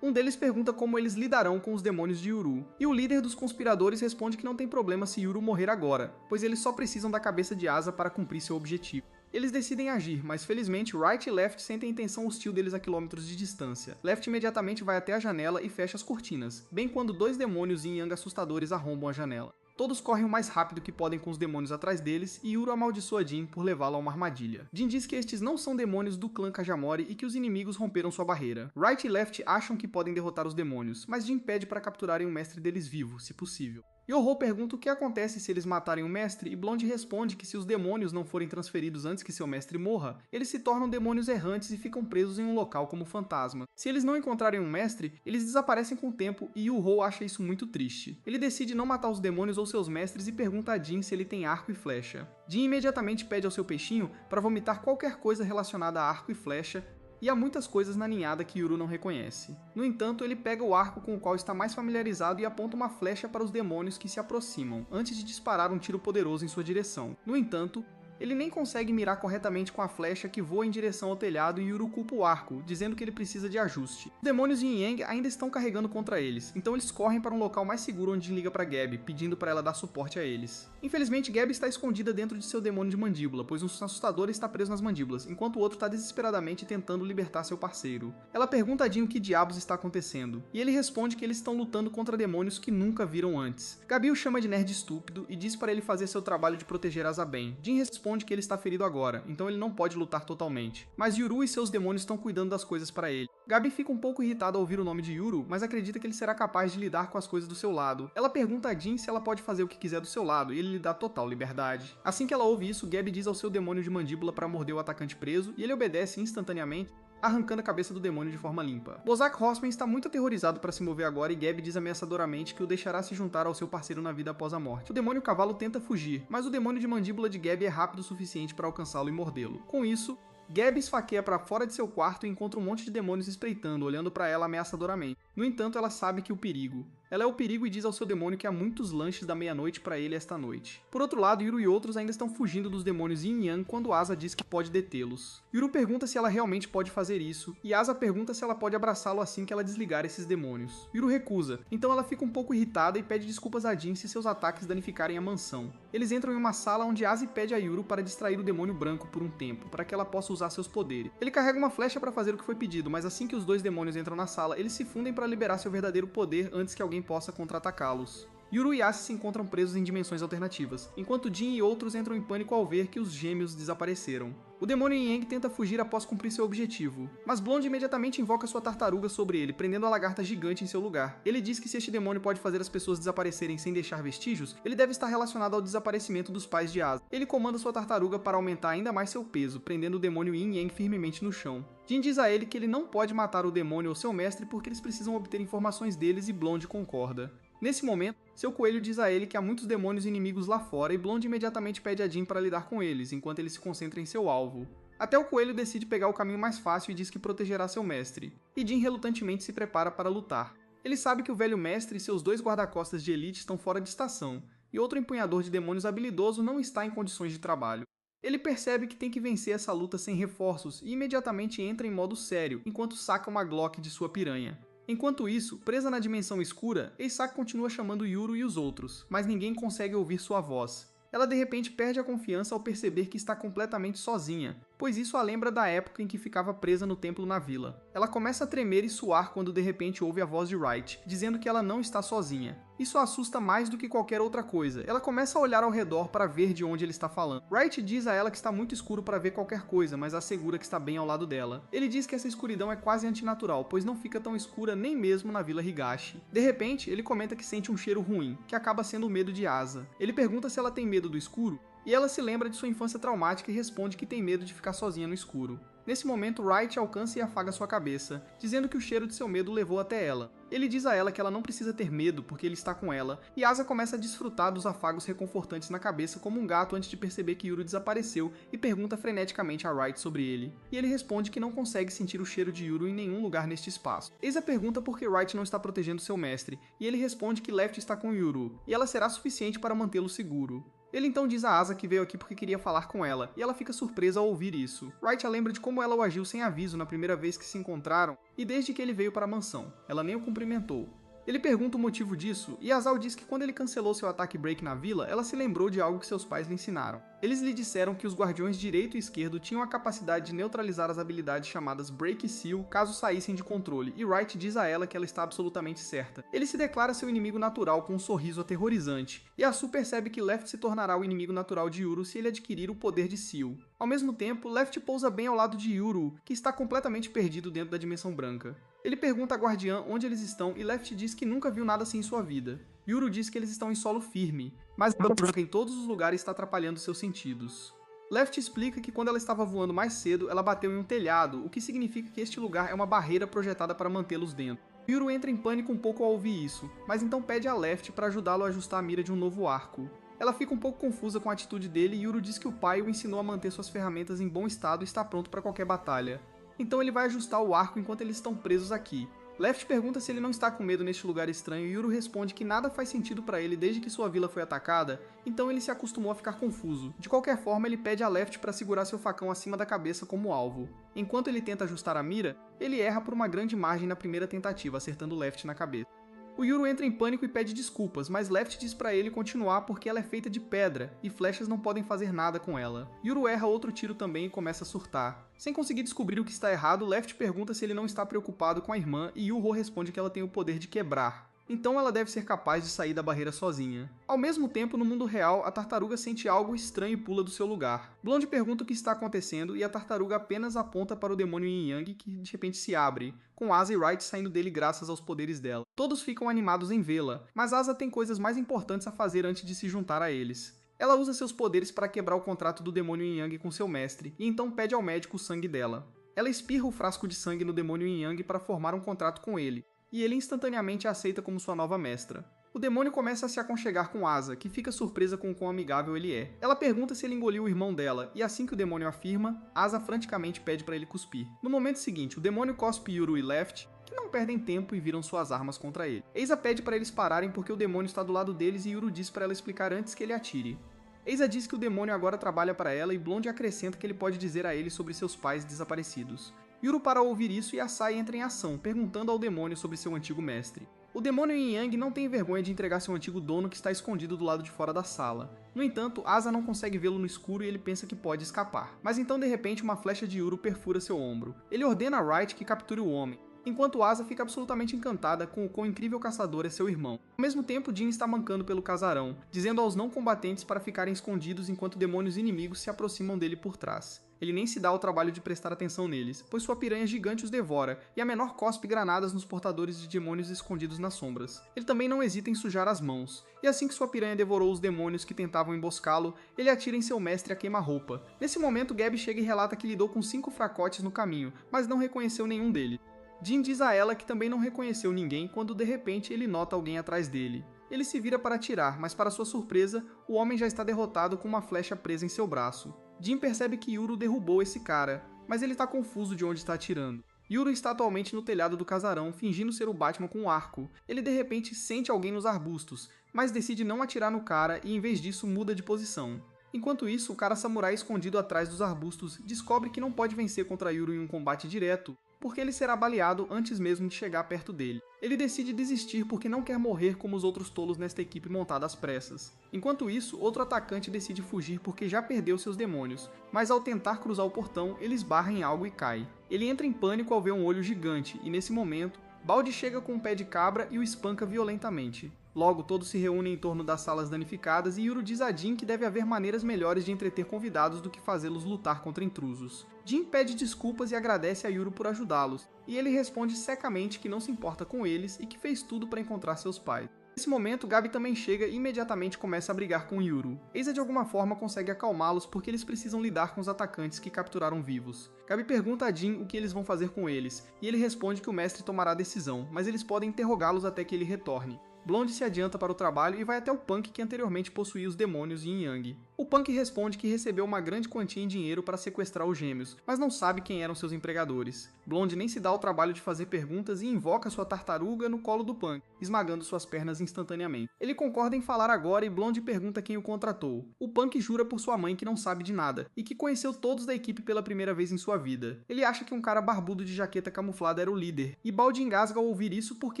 Um deles pergunta como eles lidarão com os demônios de Yuru, e o líder dos conspiradores responde que não tem problema se Yuru morrer agora, pois eles só precisam da cabeça de Asa para cumprir seu objetivo. Eles decidem agir, mas felizmente Right e Left sentem a intenção hostil deles a quilômetros de distância. Left imediatamente vai até a janela e fecha as cortinas, bem quando dois demônios yin yang assustadores arrombam a janela. Todos correm o mais rápido que podem com os demônios atrás deles e Yuru amaldiçoa Jin por levá-lo a uma armadilha. Jin diz que estes não são demônios do clã Kajamori e que os inimigos romperam sua barreira. Right e Left acham que podem derrotar os demônios, mas Jin pede para capturarem o mestre deles vivo, se possível. Yo-Ho pergunta o que acontece se eles matarem o mestre e Blonde responde que se os demônios não forem transferidos antes que seu mestre morra, eles se tornam demônios errantes e ficam presos em um local como fantasma. Se eles não encontrarem um mestre, eles desaparecem com o tempo e Yo-Ho acha isso muito triste. Ele decide não matar os demônios ou seus mestres e pergunta a Jin se ele tem arco e flecha. Jin imediatamente pede ao seu peixinho para vomitar qualquer coisa relacionada a arco e flecha, e há muitas coisas na ninhada que Yuru não reconhece. No entanto, ele pega o arco com o qual está mais familiarizado e aponta uma flecha para os demônios que se aproximam, antes de disparar um tiro poderoso em sua direção. No entanto, ele nem consegue mirar corretamente com a flecha que voa em direção ao telhado e Yuru culpa o arco, dizendo que ele precisa de ajuste. Os demônios Yin Yang ainda estão carregando contra eles, então eles correm para um local mais seguro onde liga para Gabi, pedindo para ela dar suporte a eles. Infelizmente, Gabi está escondida dentro de seu demônio de mandíbula, pois um assustador está preso nas mandíbulas, enquanto o outro está desesperadamente tentando libertar seu parceiro. Ela pergunta a Jin o que diabos está acontecendo, e ele responde que eles estão lutando contra demônios que nunca viram antes. Gabi o chama de nerd estúpido e diz para ele fazer seu trabalho de proteger Azaben. Jin responde que ele está ferido agora, então ele não pode lutar totalmente. Mas Yuru e seus demônios estão cuidando das coisas para ele. Gabi fica um pouco irritada ao ouvir o nome de Yuru, mas acredita que ele será capaz de lidar com as coisas do seu lado. Ela pergunta a Jin se ela pode fazer o que quiser do seu lado, e ele lhe dá total liberdade. Assim que ela ouve isso, Gabi diz ao seu demônio de mandíbula para morder o atacante preso, e ele obedece instantaneamente, arrancando a cabeça do demônio de forma limpa. Bozack Horseman está muito aterrorizado para se mover agora e Gabi diz ameaçadoramente que o deixará se juntar ao seu parceiro na vida após a morte. O demônio cavalo tenta fugir, mas o demônio de mandíbula de Gabi é rápido o suficiente para alcançá-lo e mordê-lo. Com isso, Gabi esfaqueia para fora de seu quarto e encontra um monte de demônios espreitando, olhando para ela ameaçadoramente. No entanto, ela sabe que o perigo. Ela é o perigo e diz ao seu demônio que há muitos lanches da meia-noite para ele esta noite. Por outro lado, Yuru e outros ainda estão fugindo dos demônios Yin Yang quando Asa diz que pode detê-los. Yuru pergunta se ela realmente pode fazer isso, e Asa pergunta se ela pode abraçá-lo assim que ela desligar esses demônios. Yuru recusa, então ela fica um pouco irritada e pede desculpas a Jin se seus ataques danificarem a mansão. Eles entram em uma sala onde Asa pede a Yuru para distrair o demônio branco por um tempo, para que ela possa usar seus poderes. Ele carrega uma flecha para fazer o que foi pedido, mas assim que os dois demônios entram na sala, eles se fundem para liberar seu verdadeiro poder antes que alguém possa contra-atacá-los. Yuru e Asa se encontram presos em dimensões alternativas, enquanto Jin e outros entram em pânico ao ver que os gêmeos desapareceram. O demônio Yin Yang tenta fugir após cumprir seu objetivo, mas Blonde imediatamente invoca sua tartaruga sobre ele, prendendo a lagarta gigante em seu lugar. Ele diz que se este demônio pode fazer as pessoas desaparecerem sem deixar vestígios, ele deve estar relacionado ao desaparecimento dos pais de Asa. Ele comanda sua tartaruga para aumentar ainda mais seu peso, prendendo o demônio Yin Yang firmemente no chão. Jin diz a ele que ele não pode matar o demônio ou seu mestre porque eles precisam obter informações deles e Blonde concorda. Nesse momento, seu coelho diz a ele que há muitos demônios inimigos lá fora e Blonde imediatamente pede a Jin para lidar com eles, enquanto ele se concentra em seu alvo. Até o coelho decide pegar o caminho mais fácil e diz que protegerá seu mestre, e Jin relutantemente se prepara para lutar. Ele sabe que o velho mestre e seus 2 guarda-costas de elite estão fora de estação, e outro empunhador de demônios habilidoso não está em condições de trabalho. Ele percebe que tem que vencer essa luta sem reforços e imediatamente entra em modo sério, enquanto saca uma Glock de sua piranha. Enquanto isso, presa na dimensão escura, Eisaka continua chamando Yuru e os outros, mas ninguém consegue ouvir sua voz. Ela de repente perde a confiança ao perceber que está completamente sozinha, pois isso a lembra da época em que ficava presa no templo na vila. Ela começa a tremer e suar quando de repente ouve a voz de Wright, dizendo que ela não está sozinha. Isso a assusta mais do que qualquer outra coisa. Ela começa a olhar ao redor para ver de onde ele está falando. Wright diz a ela que está muito escuro para ver qualquer coisa, mas assegura que está bem ao lado dela. Ele diz que essa escuridão é quase antinatural, pois não fica tão escura nem mesmo na Vila Higashi. De repente, ele comenta que sente um cheiro ruim, que acaba sendo o medo de Asa. Ele pergunta se ela tem medo do escuro, e ela se lembra de sua infância traumática e responde que tem medo de ficar sozinha no escuro. Nesse momento, Wright alcança e afaga sua cabeça, dizendo que o cheiro de seu medo levou até ela. Ele diz a ela que ela não precisa ter medo porque ele está com ela, e Asa começa a desfrutar dos afagos reconfortantes na cabeça como um gato antes de perceber que Yuru desapareceu e pergunta freneticamente a Wright sobre ele. E ele responde que não consegue sentir o cheiro de Yuru em nenhum lugar neste espaço. Eis a pergunta por que Wright não está protegendo seu mestre, e ele responde que Left está com Yuru, e ela será suficiente para mantê-lo seguro. Ele então diz a Asa que veio aqui porque queria falar com ela, e ela fica surpresa ao ouvir isso. Wright a lembra de como ela o agiu sem aviso na primeira vez que se encontraram, e desde que ele veio para a mansão. Ela nem o cumprimentou. Ele pergunta o motivo disso, e Asao diz que quando ele cancelou seu ataque break na vila, ela se lembrou de algo que seus pais lhe ensinaram. Eles lhe disseram que os guardiões direito e esquerdo tinham a capacidade de neutralizar as habilidades chamadas Break e Seal caso saíssem de controle, e Wright diz a ela que ela está absolutamente certa. Ele se declara seu inimigo natural com um sorriso aterrorizante, e Asu percebe que Left se tornará o inimigo natural de Yuru se ele adquirir o poder de Seal. Ao mesmo tempo, Left pousa bem ao lado de Yuru, que está completamente perdido dentro da dimensão branca. Ele pergunta à guardiã onde eles estão e Left diz que nunca viu nada assim em sua vida. Yuru diz que eles estão em solo firme, mas a branca em todos os lugares está atrapalhando seus sentidos. Left explica que quando ela estava voando mais cedo, ela bateu em um telhado, o que significa que este lugar é uma barreira projetada para mantê-los dentro. Yuru entra em pânico um pouco ao ouvir isso, mas então pede a Left para ajudá-lo a ajustar a mira de um novo arco. Ela fica um pouco confusa com a atitude dele e Yuru diz que o pai o ensinou a manter suas ferramentas em bom estado e está pronto para qualquer batalha. Então ele vai ajustar o arco enquanto eles estão presos aqui. Left pergunta se ele não está com medo neste lugar estranho e Yuru responde que nada faz sentido para ele desde que sua vila foi atacada, então ele se acostumou a ficar confuso. De qualquer forma, ele pede a Left para segurar seu facão acima da cabeça como alvo. Enquanto ele tenta ajustar a mira, ele erra por uma grande margem na primeira tentativa, acertando Left na cabeça. O Yuru entra em pânico e pede desculpas, mas Left diz pra ele continuar porque ela é feita de pedra e flechas não podem fazer nada com ela. Yuru erra outro tiro também e começa a surtar. Sem conseguir descobrir o que está errado, Left pergunta se ele não está preocupado com a irmã e Yuho responde que ela tem o poder de quebrar. Então ela deve ser capaz de sair da barreira sozinha. Ao mesmo tempo, no mundo real, a tartaruga sente algo estranho e pula do seu lugar. Blonde pergunta o que está acontecendo e a tartaruga apenas aponta para o demônio Yin Yang que de repente se abre, com Asa e Wright saindo dele graças aos poderes dela. Todos ficam animados em vê-la, mas Asa tem coisas mais importantes a fazer antes de se juntar a eles. Ela usa seus poderes para quebrar o contrato do demônio Yin Yang com seu mestre, e então pede ao médico o sangue dela. Ela espirra o frasco de sangue no demônio Yin Yang para formar um contrato com ele, e ele instantaneamente a aceita como sua nova mestra. O demônio começa a se aconchegar com Asa, que fica surpresa com o quão amigável ele é. Ela pergunta se ele engoliu o irmão dela, e assim que o demônio afirma, Asa franticamente pede para ele cuspir. No momento seguinte, o demônio cospe Yuru e Left, que não perdem tempo e viram suas armas contra ele. Eisa pede para eles pararem porque o demônio está do lado deles e Yuru diz para ela explicar antes que ele atire. Eisa diz que o demônio agora trabalha para ela e Blonde acrescenta que ele pode dizer a ele sobre seus pais desaparecidos. Yuru para ouvir isso e Asai entra em ação, perguntando ao demônio sobre seu antigo mestre. O demônio Yin Yang não tem vergonha de entregar seu antigo dono que está escondido do lado de fora da sala. No entanto, Asa não consegue vê-lo no escuro e ele pensa que pode escapar. Mas então de repente uma flecha de Yuru perfura seu ombro. Ele ordena a Wright que capture o homem. enquanto Asa fica absolutamente encantada com o quão incrível caçador é seu irmão. Ao mesmo tempo, Jin está mancando pelo casarão, dizendo aos não combatentes para ficarem escondidos enquanto demônios inimigos se aproximam dele por trás. Ele nem se dá ao trabalho de prestar atenção neles, pois sua piranha gigante os devora, e a menor cospe granadas nos portadores de demônios escondidos nas sombras. Ele também não hesita em sujar as mãos, e assim que sua piranha devorou os demônios que tentavam emboscá-lo, ele atira em seu mestre a queima-roupa. Nesse momento, Gabi chega e relata que lidou com 5 fracotes no caminho, mas não reconheceu nenhum deles. Jin diz a ela que também não reconheceu ninguém quando de repente ele nota alguém atrás dele. Ele se vira para atirar, mas para sua surpresa, o homem já está derrotado com uma flecha presa em seu braço. Jin percebe que Yuru derrubou esse cara, mas ele está confuso de onde está atirando. Yuru está atualmente no telhado do casarão, fingindo ser o Batman com um arco. Ele de repente sente alguém nos arbustos, mas decide não atirar no cara e em vez disso muda de posição. Enquanto isso, o cara samurai escondido atrás dos arbustos descobre que não pode vencer contra Yuru em um combate direto, porque ele será baleado antes mesmo de chegar perto dele. Ele decide desistir porque não quer morrer como os outros tolos nesta equipe montada às pressas. Enquanto isso, outro atacante decide fugir porque já perdeu seus demônios, mas ao tentar cruzar o portão, ele esbarra em algo e cai. Ele entra em pânico ao ver um olho gigante, e nesse momento, Balde chega com um pé de cabra e o espanca violentamente. Logo, todos se reúnem em torno das salas danificadas e Yuru diz a Jin que deve haver maneiras melhores de entreter convidados do que fazê-los lutar contra intrusos. Jin pede desculpas e agradece a Yuru por ajudá-los, e ele responde secamente que não se importa com eles e que fez tudo para encontrar seus pais. Nesse momento, Gabi também chega e imediatamente começa a brigar com Yuru. Eiza de alguma forma consegue acalmá-los porque eles precisam lidar com os atacantes que capturaram vivos. Gabi pergunta a Jin o que eles vão fazer com eles, e ele responde que o mestre tomará a decisão, mas eles podem interrogá-los até que ele retorne. Blonde se adianta para o trabalho e vai até o Punk que anteriormente possuía os demônios Yin Yang. O Punk responde que recebeu uma grande quantia em dinheiro para sequestrar os gêmeos, mas não sabe quem eram seus empregadores. Blonde nem se dá ao trabalho de fazer perguntas e invoca sua tartaruga no colo do Punk, esmagando suas pernas instantaneamente. Ele concorda em falar agora e Blonde pergunta quem o contratou. O Punk jura por sua mãe que não sabe de nada, e que conheceu todos da equipe pela primeira vez em sua vida. Ele acha que um cara barbudo de jaqueta camuflada era o líder, e Balde engasga ao ouvir isso porque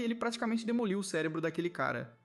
ele praticamente demoliu o cérebro daquele cara.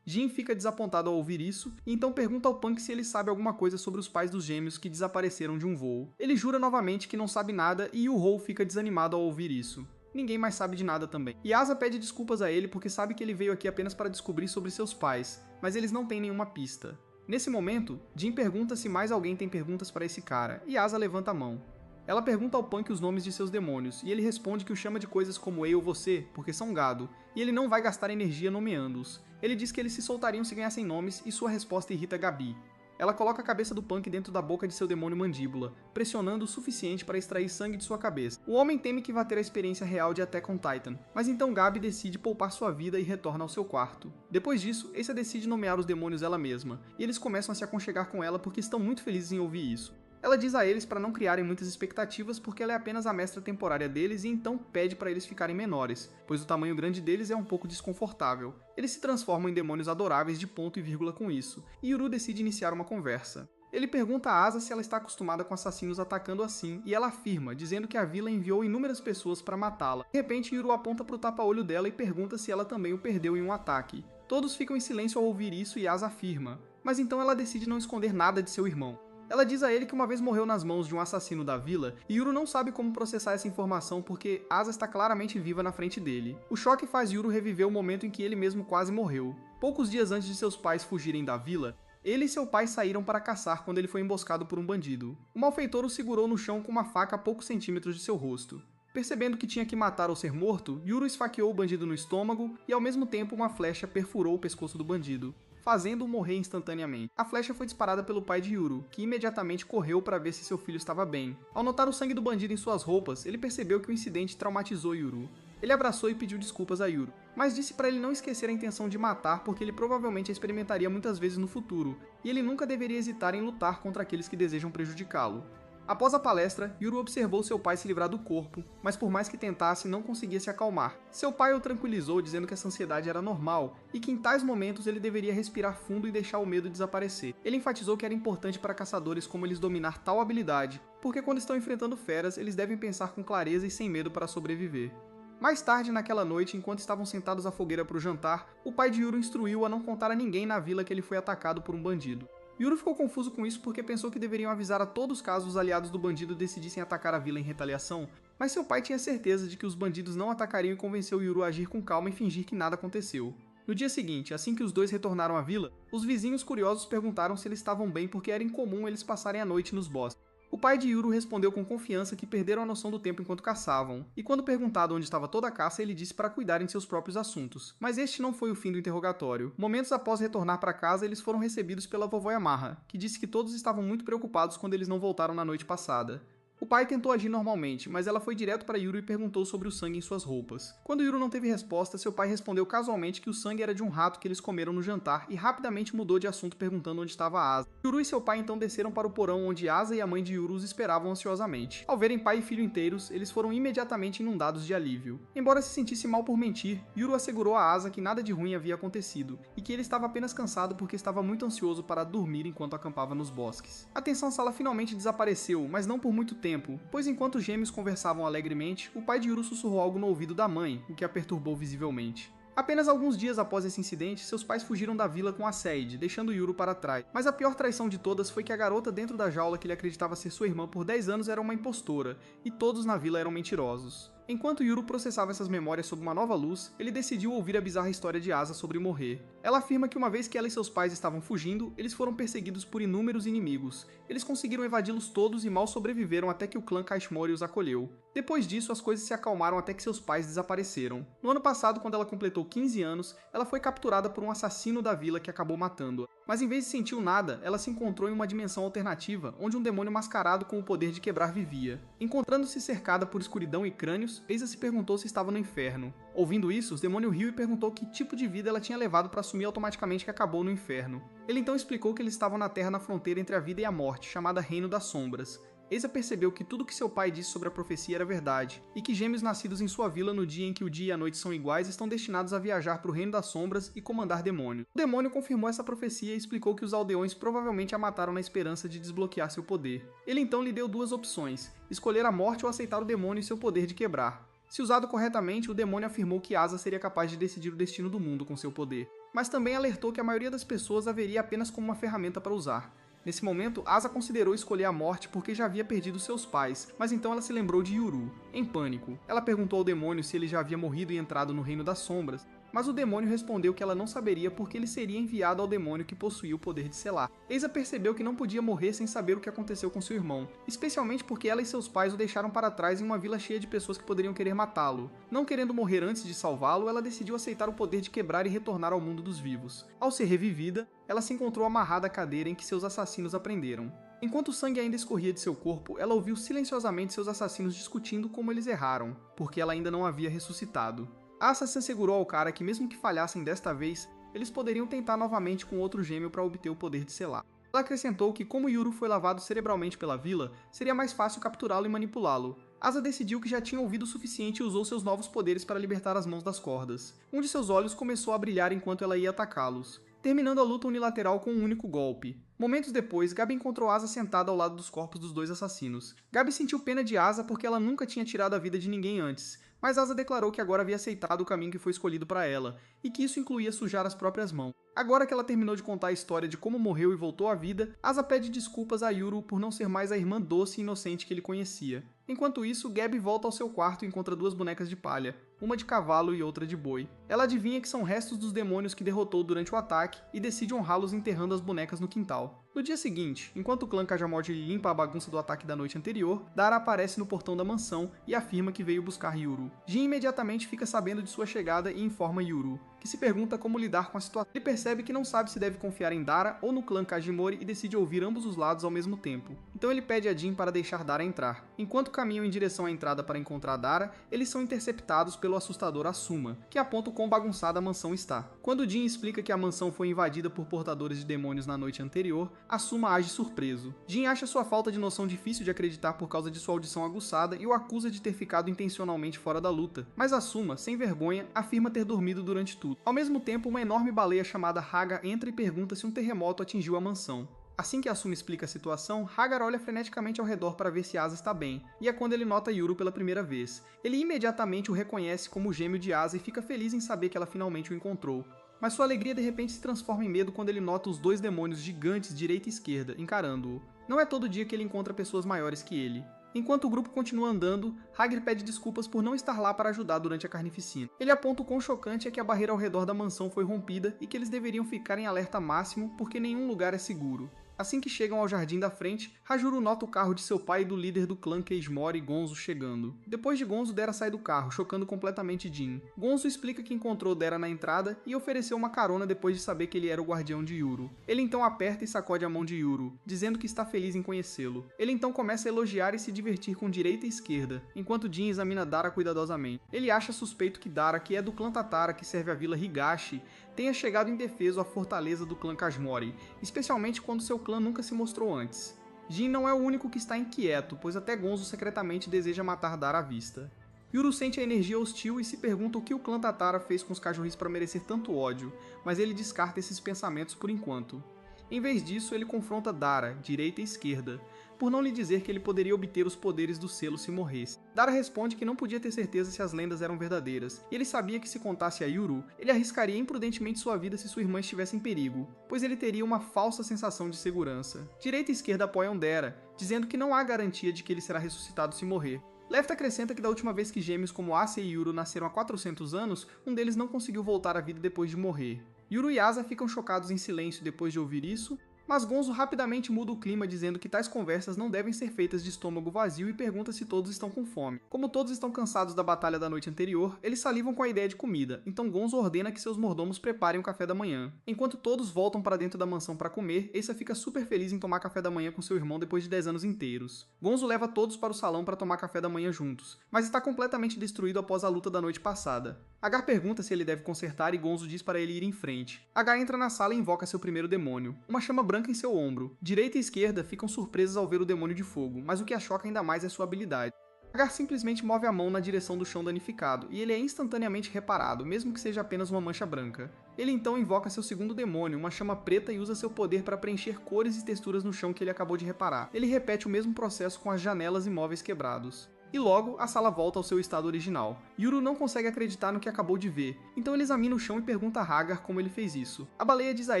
Jin fica desapontado ao ouvir isso, e então pergunta ao Punk se ele sabe alguma coisa sobre os pais dos gêmeos que desapareceram de um voo. Ele jura novamente que não sabe nada e Yu-Ho fica desanimado ao ouvir isso. Ninguém mais sabe de nada também. Yasa pede desculpas a ele porque sabe que ele veio aqui apenas para descobrir sobre seus pais, mas eles não têm nenhuma pista. Nesse momento, Jin pergunta se mais alguém tem perguntas para esse cara, e Yasa levanta a mão. Ela pergunta ao Punk os nomes de seus demônios, e ele responde que o chama de coisas como eu ou você, porque são gado, e ele não vai gastar energia nomeando-os. Ele diz que eles se soltariam se ganhassem nomes, e sua resposta irrita Gabi. Ela coloca a cabeça do Punk dentro da boca de seu demônio mandíbula, pressionando o suficiente para extrair sangue de sua cabeça. O homem teme que vá ter a experiência real de Attack on Titan, mas então Gabi decide poupar sua vida e retorna ao seu quarto. Depois disso, Ace decide nomear os demônios ela mesma, e eles começam a se aconchegar com ela porque estão muito felizes em ouvir isso. Ela diz a eles para não criarem muitas expectativas porque ela é apenas a mestra temporária deles e então pede para eles ficarem menores, pois o tamanho grande deles é um pouco desconfortável. Eles se transformam em demônios adoráveis de ponto e vírgula com isso, e Yuru decide iniciar uma conversa. Ele pergunta a Asa se ela está acostumada com assassinos atacando assim, e ela afirma, dizendo que a vila enviou inúmeras pessoas para matá-la. De repente, Yuru aponta para o tapa-olho dela e pergunta se ela também o perdeu em um ataque. Todos ficam em silêncio ao ouvir isso e Asa afirma, mas então ela decide não esconder nada de seu irmão. Ela diz a ele que uma vez morreu nas mãos de um assassino da vila, e Yuru não sabe como processar essa informação porque Asa está claramente viva na frente dele. O choque faz Yuru reviver o momento em que ele mesmo quase morreu. Poucos dias antes de seus pais fugirem da vila, ele e seu pai saíram para caçar quando ele foi emboscado por um bandido. O malfeitor o segurou no chão com uma faca a poucos centímetros de seu rosto. Percebendo que tinha que matar ou ser morto, Yuru esfaqueou o bandido no estômago e ao mesmo tempo uma flecha perfurou o pescoço do bandido, fazendo-o morrer instantaneamente. A flecha foi disparada pelo pai de Yuru, que imediatamente correu para ver se seu filho estava bem. Ao notar o sangue do bandido em suas roupas, ele percebeu que o incidente traumatizou Yuru. Ele abraçou e pediu desculpas a Yuru, mas disse para ele não esquecer a intenção de matar porque ele provavelmente a experimentaria muitas vezes no futuro, e ele nunca deveria hesitar em lutar contra aqueles que desejam prejudicá-lo. Após a palestra, Yuru observou seu pai se livrar do corpo, mas por mais que tentasse, não conseguia se acalmar. Seu pai o tranquilizou dizendo que essa ansiedade era normal, e que em tais momentos ele deveria respirar fundo e deixar o medo desaparecer. Ele enfatizou que era importante para caçadores como eles dominar tal habilidade, porque quando estão enfrentando feras, eles devem pensar com clareza e sem medo para sobreviver. Mais tarde naquela noite, enquanto estavam sentados à fogueira para o jantar, o pai de Yuru instruiu a não contar a ninguém na vila que ele foi atacado por um bandido. Yuru ficou confuso com isso porque pensou que deveriam avisar a todos caso os aliados do bandido decidissem atacar a vila em retaliação, Mas seu pai tinha certeza de que os bandidos não atacariam e convenceu Yuru a agir com calma e fingir que nada aconteceu. No dia seguinte, assim que os dois retornaram à vila, os vizinhos curiosos perguntaram se eles estavam bem porque era incomum eles passarem a noite nos bosques. O pai de Yuru respondeu com confiança que perderam a noção do tempo enquanto caçavam, e quando perguntado onde estava toda a caça, ele disse para cuidarem de seus próprios assuntos. Mas este não foi o fim do interrogatório. Momentos após retornar para casa, eles foram recebidos pela vovó Yamaha, que disse que todos estavam muito preocupados quando eles não voltaram na noite passada. O pai tentou agir normalmente, mas ela foi direto para Yuru e perguntou sobre o sangue em suas roupas. Quando Yuru não teve resposta, seu pai respondeu casualmente que o sangue era de um rato que eles comeram no jantar e rapidamente mudou de assunto perguntando onde estava Asa. Yuru e seu pai então desceram para o porão onde Asa e a mãe de Yuru os esperavam ansiosamente. Ao verem pai e filho inteiros, eles foram imediatamente inundados de alívio. Embora se sentisse mal por mentir, Yuru assegurou a Asa que nada de ruim havia acontecido e que ele estava apenas cansado porque estava muito ansioso para dormir enquanto acampava nos bosques. A tensão sala finalmente desapareceu, mas não por muito tempo, pois enquanto os gêmeos conversavam alegremente, o pai de Yuru sussurrou algo no ouvido da mãe, o que a perturbou visivelmente. Apenas alguns dias após esse incidente, seus pais fugiram da vila com a Seid, deixando Yuru para trás. Mas a pior traição de todas foi que a garota dentro da jaula que ele acreditava ser sua irmã por 10 anos era uma impostora, e todos na vila eram mentirosos. Enquanto Yuru processava essas memórias sob uma nova luz, ele decidiu ouvir a bizarra história de Asa sobre morrer. Ela afirma que uma vez que ela e seus pais estavam fugindo, eles foram perseguidos por inúmeros inimigos. Eles conseguiram evadi-los todos e mal sobreviveram até que o clã Kashmori os acolheu. Depois disso, as coisas se acalmaram até que seus pais desapareceram. No ano passado, quando ela completou 15 anos, ela foi capturada por um assassino da vila que acabou matando-a. Mas em vez de sentir nada, ela se encontrou em uma dimensão alternativa, onde um demônio mascarado com o poder de quebrar vivia. Encontrando-se cercada por escuridão e crânios, Eisa se perguntou se estava no inferno. Ouvindo isso, o demônio riu e perguntou que tipo de vida ela tinha levado para assumir automaticamente que acabou no inferno. Ele então explicou que eles estavam na terra na fronteira entre a vida e a morte, chamada Reino das Sombras. Eisa percebeu que tudo que seu pai disse sobre a profecia era verdade, e que gêmeos nascidos em sua vila no dia em que o dia e a noite são iguais estão destinados a viajar para o Reino das Sombras e comandar demônios. O demônio confirmou essa profecia e explicou que os aldeões provavelmente a mataram na esperança de desbloquear seu poder. Ele então lhe deu duas opções, escolher a morte ou aceitar o demônio e seu poder de quebrar. Se usado corretamente, o demônio afirmou que Asa seria capaz de decidir o destino do mundo com seu poder, mas também alertou que a maioria das pessoas a veria apenas como uma ferramenta para usar. Nesse momento, Asa considerou escolher a morte porque já havia perdido seus pais, mas então ela se lembrou de Yuru. Em pânico, ela perguntou ao demônio se ele já havia morrido e entrado no Reino das Sombras, mas o demônio respondeu que ela não saberia porque ele seria enviado ao demônio que possuía o poder de selar. Eisa percebeu que não podia morrer sem saber o que aconteceu com seu irmão, especialmente porque ela e seus pais o deixaram para trás em uma vila cheia de pessoas que poderiam querer matá-lo. Não querendo morrer antes de salvá-lo, ela decidiu aceitar o poder de quebrar e retornar ao mundo dos vivos. Ao ser revivida, ela se encontrou amarrada à cadeira em que seus assassinos a prenderam. Enquanto o sangue ainda escorria de seu corpo, ela ouviu silenciosamente seus assassinos discutindo como eles erraram, porque ela ainda não havia ressuscitado. Asa se assegurou ao cara que mesmo que falhassem desta vez, eles poderiam tentar novamente com outro gêmeo para obter o poder de selar. Ela acrescentou que como Yuru foi lavado cerebralmente pela vila, seria mais fácil capturá-lo e manipulá-lo. Asa decidiu que já tinha ouvido o suficiente e usou seus novos poderes para libertar as mãos das cordas. Um de seus olhos começou a brilhar enquanto ela ia atacá-los, terminando a luta unilateral com um único golpe. Momentos depois, Gabi encontrou Asa sentada ao lado dos corpos dos dois assassinos. Gabi sentiu pena de Asa porque ela nunca tinha tirado a vida de ninguém antes, mas Asa declarou que agora havia aceitado o caminho que foi escolhido para ela, e que isso incluía sujar as próprias mãos. Agora que ela terminou de contar a história de como morreu e voltou à vida, Asa pede desculpas a Yuru por não ser mais a irmã doce e inocente que ele conhecia. Enquanto isso, Gabi volta ao seu quarto e encontra duas bonecas de palha, uma de cavalo e outra de boi. Ela adivinha que são restos dos demônios que derrotou durante o ataque e decide honrá-los enterrando as bonecas no quintal. No dia seguinte, enquanto o clã Kajamod limpa a bagunça do ataque da noite anterior, Dara aparece no portão da mansão e afirma que veio buscar Yuru. Jin imediatamente fica sabendo de sua chegada e informa Yuru, que se pergunta como lidar com a situação. Ele percebe que não sabe se deve confiar em Dara ou no clã Kajimori e decide ouvir ambos os lados ao mesmo tempo. Então ele pede a Jin para deixar Dara entrar. Enquanto caminham em direção à entrada para encontrar Dara, eles são interceptados pelo assustador Asuma, que aponta o quão bagunçada a mansão está. Quando Jin explica que a mansão foi invadida por portadores de demônios na noite anterior, Asuma age surpreso. Jin acha sua falta de noção difícil de acreditar por causa de sua audição aguçada e o acusa de ter ficado intencionalmente fora da luta, mas Asuma, sem vergonha, afirma ter dormido durante tudo. Ao mesmo tempo, uma enorme baleia chamada Haga entra e pergunta se um terremoto atingiu a mansão. Assim que Asuma explica a situação, Hagar olha freneticamente ao redor para ver se Asa está bem, e é quando ele nota Yuru pela primeira vez. Ele imediatamente o reconhece como o gêmeo de Asa e fica feliz em saber que ela finalmente o encontrou. Mas sua alegria de repente se transforma em medo quando ele nota os dois demônios gigantes direita e esquerda, encarando-o. Não é todo dia que ele encontra pessoas maiores que ele. Enquanto o grupo continua andando, Hagrid pede desculpas por não estar lá para ajudar durante a carnificina. Ele aponta o quão chocante é que a barreira ao redor da mansão foi rompida e que eles deveriam ficar em alerta máximo porque nenhum lugar é seguro. Assim que chegam ao jardim da frente, Rajuru nota o carro de seu pai e do líder do clã Keismori, Gonzo, chegando. Depois de Gonzo, Dera sai do carro, chocando completamente Jin. Gonzo explica que encontrou Dera na entrada e ofereceu uma carona depois de saber que ele era o guardião de Yuru. Ele então aperta e sacode a mão de Yuru, dizendo que está feliz em conhecê-lo. Ele então começa a elogiar e se divertir com direita e esquerda, enquanto Jin examina Dara cuidadosamente. Ele acha suspeito que Dara, que é do clã Tatara que serve a vila Higashi, tenha chegado indefeso à fortaleza do clã Kashmori, especialmente quando seu clã nunca se mostrou antes. Jin não é o único que está inquieto, pois até Gonzo secretamente deseja matar Dara à vista. Yuru sente a energia hostil e se pergunta o que o clã Tatara fez com os Cajurris para merecer tanto ódio, mas ele descarta esses pensamentos por enquanto. Em vez disso, ele confronta Dara, direita e esquerda, por não lhe dizer que ele poderia obter os poderes do selo se morresse. Dara responde que não podia ter certeza se as lendas eram verdadeiras, e ele sabia que se contasse a Yuru, ele arriscaria imprudentemente sua vida se sua irmã estivesse em perigo, pois ele teria uma falsa sensação de segurança. Direita e esquerda apoiam Dara, dizendo que não há garantia de que ele será ressuscitado se morrer. Left acrescenta que da última vez que gêmeos como Asa e Yuru nasceram há 400 anos, um deles não conseguiu voltar à vida depois de morrer. Yuru e Asa ficam chocados em silêncio depois de ouvir isso, mas Gonzo rapidamente muda o clima dizendo que tais conversas não devem ser feitas de estômago vazio e pergunta se todos estão com fome. Como todos estão cansados da batalha da noite anterior, eles salivam com a ideia de comida, então Gonzo ordena que seus mordomos preparem o café da manhã. Enquanto todos voltam para dentro da mansão para comer, Asa fica super feliz em tomar café da manhã com seu irmão depois de 10 anos inteiros. Gonzo leva todos para o salão para tomar café da manhã juntos, mas está completamente destruído após a luta da noite passada. Agar pergunta se ele deve consertar e Gonzo diz para ele ir em frente. Agar entra na sala e invoca seu primeiro demônio, uma chama branca em seu ombro. Direita e esquerda ficam surpresas ao ver o demônio de fogo, mas o que a choca ainda mais é sua habilidade. Agar simplesmente move a mão na direção do chão danificado, e ele é instantaneamente reparado, mesmo que seja apenas uma mancha branca. Ele então invoca seu segundo demônio, uma chama preta, e usa seu poder para preencher cores e texturas no chão que ele acabou de reparar. Ele repete o mesmo processo com as janelas e móveis quebrados. E logo, a sala volta ao seu estado original. Yuru não consegue acreditar no que acabou de ver, então ele examina o chão e pergunta a Hagar como ele fez isso. A baleia diz a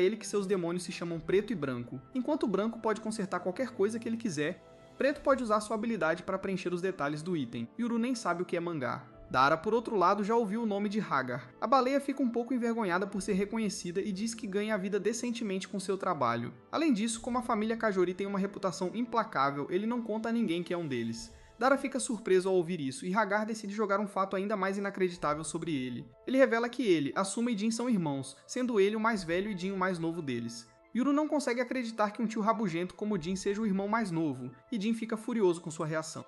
ele que seus demônios se chamam Preto e Branco. Enquanto o Branco pode consertar qualquer coisa que ele quiser, Preto pode usar sua habilidade para preencher os detalhes do item. Yuru nem sabe o que é mangá. Dara, por outro lado, já ouviu o nome de Hagar. A baleia fica um pouco envergonhada por ser reconhecida e diz que ganha a vida decentemente com seu trabalho. Além disso, como a família Kajori tem uma reputação implacável, ele não conta a ninguém que é um deles. Dara fica surpreso ao ouvir isso, e Hagar decide jogar um fato ainda mais inacreditável sobre ele. Ele revela que ele, Asuma e Jin são irmãos, sendo ele o mais velho e Jin o mais novo deles. Yuru não consegue acreditar que um tio rabugento como Jin seja o irmão mais novo, e Jin fica furioso com sua reação.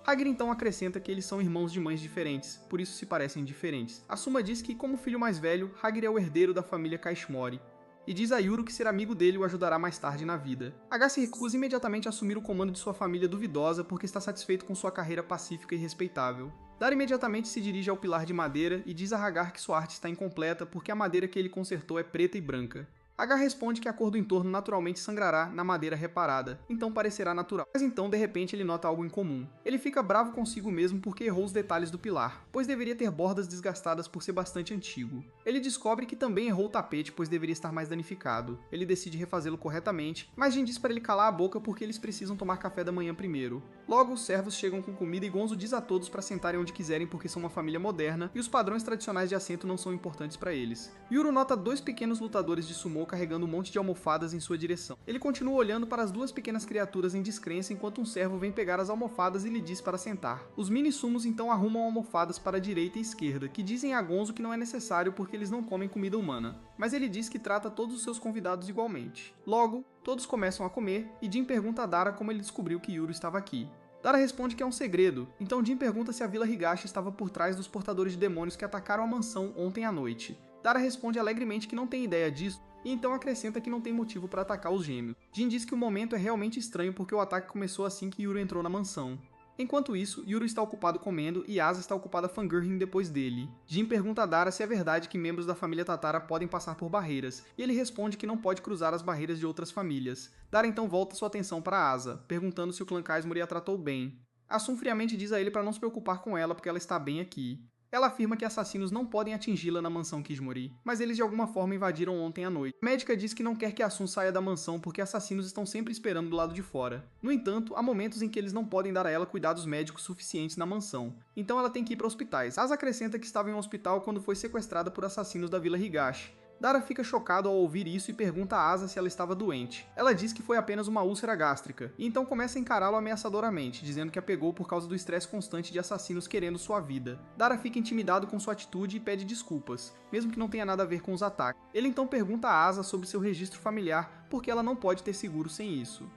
Hagar então acrescenta que eles são irmãos de mães diferentes, por isso se parecem diferentes. Asuma diz que, como filho mais velho, Hagar é o herdeiro da família Kashmori, e diz a Yuru que ser amigo dele o ajudará mais tarde na vida. Hagar se recusa imediatamente a assumir o comando de sua família duvidosa porque está satisfeito com sua carreira pacífica e respeitável. Dara imediatamente se dirige ao pilar de madeira e diz a Hagar que sua arte está incompleta porque a madeira que ele consertou é preta e branca. Hagar responde que a cor do entorno naturalmente sangrará na madeira reparada, então parecerá natural. Mas então, de repente, ele nota algo incomum. Ele fica bravo consigo mesmo porque errou os detalhes do pilar, pois deveria ter bordas desgastadas por ser bastante antigo. Ele descobre que também errou o tapete, pois deveria estar mais danificado. Ele decide refazê-lo corretamente, mas Jin diz para ele calar a boca porque eles precisam tomar café da manhã primeiro. Logo, os servos chegam com comida e Gonzo diz a todos para sentarem onde quiserem porque são uma família moderna e os padrões tradicionais de assento não são importantes para eles. Yuru nota dois pequenos lutadores de sumô carregando um monte de almofadas em sua direção. Ele continua olhando para as duas pequenas criaturas em descrença enquanto um servo vem pegar as almofadas e lhe diz para sentar. Os mini-sumos então arrumam almofadas para a direita e esquerda, que dizem a Gonzo que não é necessário porque eles não comem comida humana, mas ele diz que trata todos os seus convidados igualmente. Logo, todos começam a comer e Jin pergunta a Dara como ele descobriu que Yuru estava aqui. Dara responde que é um segredo, então Jin pergunta se a Vila Higashi estava por trás dos portadores de demônios que atacaram a mansão ontem à noite. Dara responde alegremente que não tem ideia disso, e então acrescenta que não tem motivo para atacar os gêmeos. Jin diz que o momento é realmente estranho porque o ataque começou assim que Yuru entrou na mansão. Enquanto isso, Yuru está ocupado comendo e Asa está ocupada fangirling depois dele. Jin pergunta a Dara se é verdade que membros da família Tatara podem passar por barreiras, e ele responde que não pode cruzar as barreiras de outras famílias. Dara então volta sua atenção para Asa, perguntando se o clã Kaismori a tratou bem. Asum friamente diz a ele para não se preocupar com ela porque ela está bem aqui. Ela afirma que assassinos não podem atingi-la na mansão Kijimori, mas eles de alguma forma invadiram ontem à noite. A médica diz que não quer que Asun saia da mansão porque assassinos estão sempre esperando do lado de fora. No entanto, há momentos em que eles não podem dar a ela cuidados médicos suficientes na mansão, então ela tem que ir para hospitais. Asa acrescenta que estava em um hospital quando foi sequestrada por assassinos da Vila Higashi. Dara fica chocado ao ouvir isso e pergunta a Asa se ela estava doente. Ela diz que foi apenas uma úlcera gástrica, e então começa a encará-lo ameaçadoramente, dizendo que a pegou por causa do estresse constante de assassinos querendo sua vida. Dara fica intimidado com sua atitude e pede desculpas, mesmo que não tenha nada a ver com os ataques. Ele então pergunta a Asa sobre seu registro familiar, porque ela não pode ter seguro sem isso.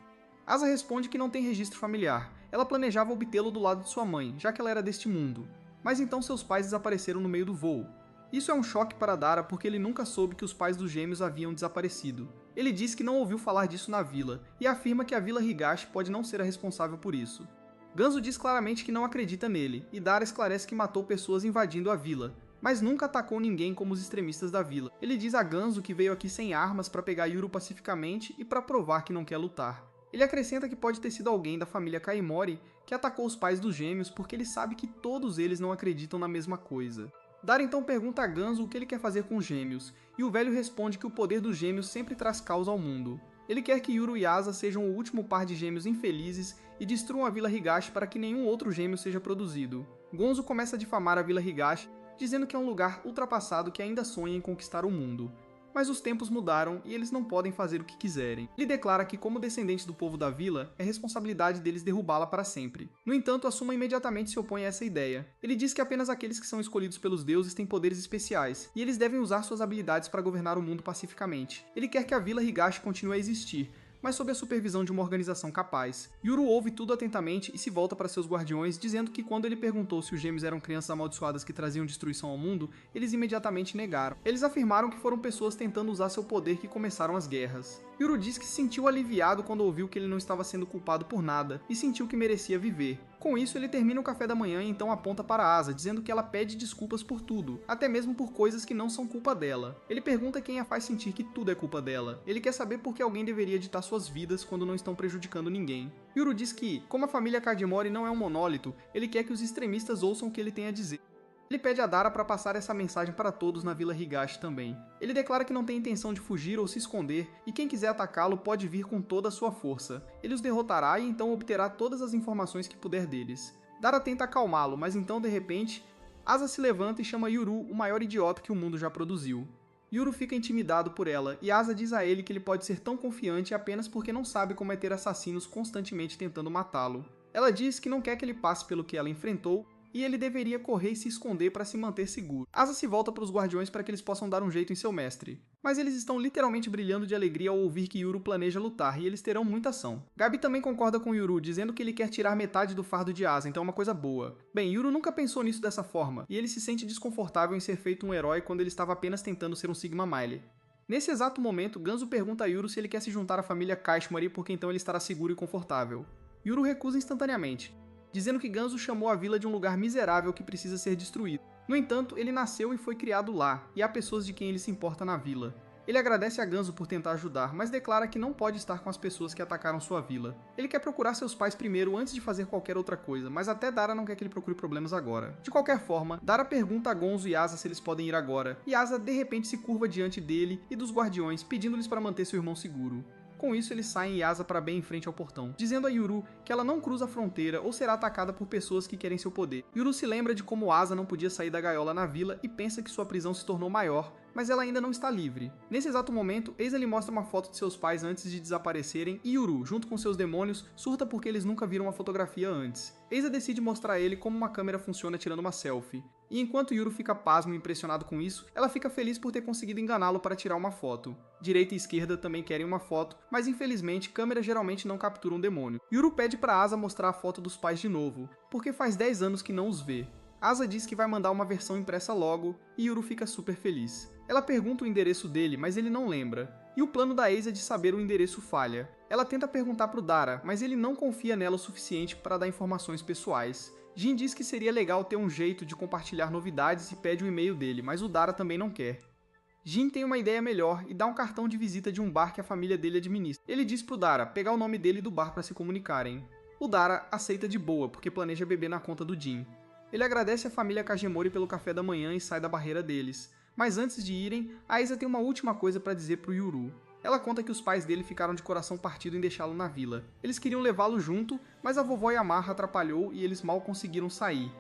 Asa responde que não tem registro familiar. Ela planejava obtê-lo do lado de sua mãe, já que ela era deste mundo. Mas então seus pais desapareceram no meio do voo. Isso é um choque para Dara porque ele nunca soube que os pais dos gêmeos haviam desaparecido. Ele diz que não ouviu falar disso na vila, e afirma que a Vila Higashi pode não ser a responsável por isso. Ganzo diz claramente que não acredita nele, e Dara esclarece que matou pessoas invadindo a vila, mas nunca atacou ninguém como os extremistas da vila. Ele diz a Ganzo que veio aqui sem armas para pegar Yuru pacificamente e para provar que não quer lutar. Ele acrescenta que pode ter sido alguém da família Kaimori que atacou os pais dos gêmeos porque ele sabe que todos eles não acreditam na mesma coisa. Dara então pergunta a Ganzo o que ele quer fazer com os gêmeos, e o velho responde que o poder dos gêmeos sempre traz caos ao mundo. Ele quer que Yuru e Asa sejam o último par de gêmeos infelizes e destruam a Vila Higashi para que nenhum outro gêmeo seja produzido. Gonzo começa a difamar a Vila Higashi, dizendo que é um lugar ultrapassado que ainda sonha em conquistar o mundo. Mas os tempos mudaram e eles não podem fazer o que quiserem. Ele declara que, como descendente do povo da vila, é responsabilidade deles derrubá-la para sempre. No entanto, Asuma imediatamente se opõe a essa ideia. Ele diz que apenas aqueles que são escolhidos pelos deuses têm poderes especiais, e eles devem usar suas habilidades para governar o mundo pacificamente. Ele quer que a Vila Higashi continue a existir, mas sob a supervisão de uma organização capaz. Yuru ouve tudo atentamente e se volta para seus guardiões, dizendo que quando ele perguntou se os gêmeos eram crianças amaldiçoadas que traziam destruição ao mundo, eles imediatamente negaram. Eles afirmaram que foram pessoas tentando usar seu poder que começaram as guerras. Yuru diz que se sentiu aliviado quando ouviu que ele não estava sendo culpado por nada, e sentiu que merecia viver. Com isso, ele termina o café da manhã e então aponta para Asa, dizendo que ela pede desculpas por tudo, até mesmo por coisas que não são culpa dela. Ele pergunta quem a faz sentir que tudo é culpa dela. Ele quer saber por que alguém deveria ditar suas vidas quando não estão prejudicando ninguém. Yuru diz que, como a família Kadimori não é um monólito, ele quer que os extremistas ouçam o que ele tem a dizer. Ele pede a Dara para passar essa mensagem para todos na Vila Higashi também. Ele declara que não tem intenção de fugir ou se esconder, e quem quiser atacá-lo pode vir com toda a sua força. Ele os derrotará e então obterá todas as informações que puder deles. Dara tenta acalmá-lo, mas então, de repente, Asa se levanta e chama Yuru o maior idiota que o mundo já produziu. Yuru fica intimidado por ela, e Asa diz a ele que ele pode ser tão confiante apenas porque não sabe como é ter assassinos constantemente tentando matá-lo. Ela diz que não quer que ele passe pelo que ela enfrentou, e ele deveria correr e se esconder para se manter seguro. Asa se volta para os guardiões para que eles possam dar um jeito em seu mestre. Mas eles estão literalmente brilhando de alegria ao ouvir que Yuru planeja lutar, e eles terão muita ação. Gabi também concorda com Yuru, dizendo que ele quer tirar metade do fardo de Asa, então é uma coisa boa. Bem, Yuru nunca pensou nisso dessa forma, e ele se sente desconfortável em ser feito um herói quando ele estava apenas tentando ser um Sigma Mile. Nesse exato momento, Ganzo pergunta a Yuru se ele quer se juntar à família Kashimori porque então ele estará seguro e confortável. Yuru recusa instantaneamente, dizendo que Ganzo chamou a vila de um lugar miserável que precisa ser destruído. No entanto, ele nasceu e foi criado lá, e há pessoas de quem ele se importa na vila. Ele agradece a Ganzo por tentar ajudar, mas declara que não pode estar com as pessoas que atacaram sua vila. Ele quer procurar seus pais primeiro antes de fazer qualquer outra coisa, mas até Dara não quer que ele procure problemas agora. De qualquer forma, Dara pergunta a Gonzo e Asa se eles podem ir agora, e Asa de repente se curva diante dele e dos guardiões, pedindo-lhes para manter seu irmão seguro. Com isso, eles saem e Asa para bem em frente ao portão, dizendo a Yuru que ela não cruza a fronteira ou será atacada por pessoas que querem seu poder. Yuru se lembra de como Asa não podia sair da gaiola na vila e pensa que sua prisão se tornou maior, mas ela ainda não está livre. Nesse exato momento, Eiza lhe mostra uma foto de seus pais antes de desaparecerem e Yuru, junto com seus demônios, surta porque eles nunca viram uma fotografia antes. Eiza decide mostrar a ele como uma câmera funciona tirando uma selfie. E enquanto Yuru fica pasmo e impressionado com isso, ela fica feliz por ter conseguido enganá-lo para tirar uma foto. Direita e esquerda também querem uma foto, mas infelizmente câmeras geralmente não capturam demônio. Yuru pede para Asa mostrar a foto dos pais de novo, porque faz 10 anos que não os vê. Asa diz que vai mandar uma versão impressa logo, e Yuru fica super feliz. Ela pergunta o endereço dele, mas ele não lembra. E o plano da Eiza de saber o endereço falha. Ela tenta perguntar pro Dara, mas ele não confia nela o suficiente para dar informações pessoais. Jin diz que seria legal ter um jeito de compartilhar novidades e pede o e-mail dele, mas o Dara também não quer. Jin tem uma ideia melhor e dá um cartão de visita de um bar que a família dele administra. Ele diz pro Dara pegar o nome dele e do bar para se comunicarem. O Dara aceita de boa, porque planeja beber na conta do Jin. Ele agradece a família Kagemori pelo café da manhã e sai da barreira deles. Mas antes de irem, a Aiza tem uma última coisa para dizer pro Yuru. Ela conta que os pais dele ficaram de coração partido em deixá-lo na vila. Eles queriam levá-lo junto, mas a vovó Yamaha atrapalhou e eles mal conseguiram sair.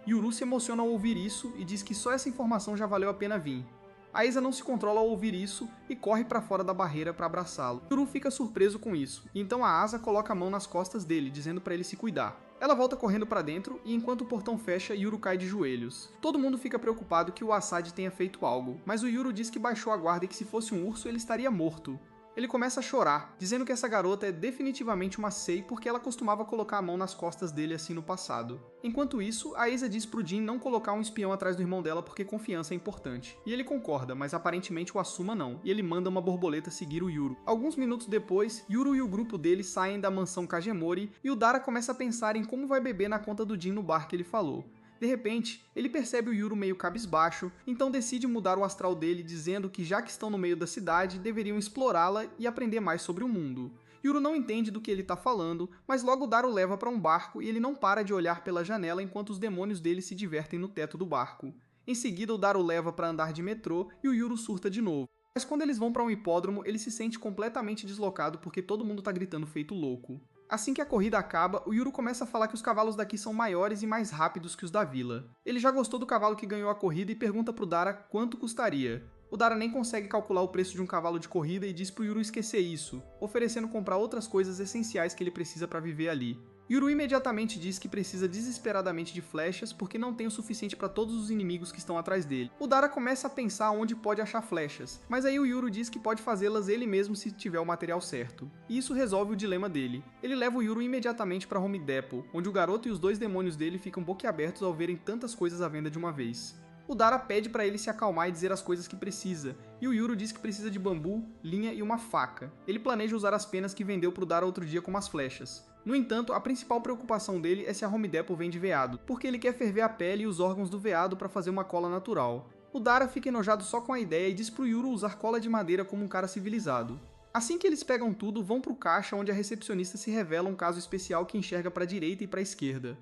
Yuru se emociona ao ouvir isso e diz que só essa informação já valeu a pena vir. A Aiza não se controla ao ouvir isso e corre para fora da barreira para abraçá-lo. Yuru fica surpreso com isso, e então a Asa coloca a mão nas costas dele, dizendo para ele se cuidar. Ela volta correndo para dentro e enquanto o portão fecha, Yuru cai de joelhos. Todo mundo fica preocupado que o Asad tenha feito algo, mas o Yuru diz que baixou a guarda e que se fosse um urso ele estaria morto. Ele começa a chorar, dizendo que essa garota é definitivamente uma Sei porque ela costumava colocar a mão nas costas dele assim no passado. Enquanto isso, a Aiza diz pro Jin não colocar um espião atrás do irmão dela porque confiança é importante. E ele concorda, mas aparentemente o Asuma não, e ele manda uma borboleta seguir o Yuru. Alguns minutos depois, Yuru e o grupo dele saem da mansão Kagemori e o Dara começa a pensar em como vai beber na conta do Jin no bar que ele falou. De repente, ele percebe o Yuru meio cabisbaixo, então decide mudar o astral dele dizendo que já que estão no meio da cidade, deveriam explorá-la e aprender mais sobre o mundo. Yuru não entende do que ele está falando, mas logo Dara o leva para um barco e ele não para de olhar pela janela enquanto os demônios dele se divertem no teto do barco. Em seguida, o Dara o leva para andar de metrô e o Yuru surta de novo. Mas quando eles vão para um hipódromo, ele se sente completamente deslocado porque todo mundo está gritando feito louco. Assim que a corrida acaba, o Yuru começa a falar que os cavalos daqui são maiores e mais rápidos que os da vila. Ele já gostou do cavalo que ganhou a corrida e pergunta pro Dara quanto custaria. O Dara nem consegue calcular o preço de um cavalo de corrida e diz pro Yuru esquecer isso, oferecendo comprar outras coisas essenciais que ele precisa para viver ali. Yuru imediatamente diz que precisa desesperadamente de flechas porque não tem o suficiente para todos os inimigos que estão atrás dele. O Dara começa a pensar onde pode achar flechas, mas aí o Yuru diz que pode fazê-las ele mesmo se tiver o material certo. E isso resolve o dilema dele. Ele leva o Yuru imediatamente para Home Depot, onde o garoto e os dois demônios dele ficam boquiabertos ao verem tantas coisas à venda de uma vez. O Dara pede para ele se acalmar e dizer as coisas que precisa, e o Yuru diz que precisa de bambu, linha e uma faca. Ele planeja usar as penas que vendeu pro Dara outro dia como as flechas. No entanto, a principal preocupação dele é se a Home Depot vende veado, porque ele quer ferver a pele e os órgãos do veado para fazer uma cola natural. O Dara fica enojado só com a ideia e diz pro Yuru usar cola de madeira como um cara civilizado. Assim que eles pegam tudo, vão pro caixa onde a recepcionista se revela um caso especial que enxerga para a direita e para a esquerda.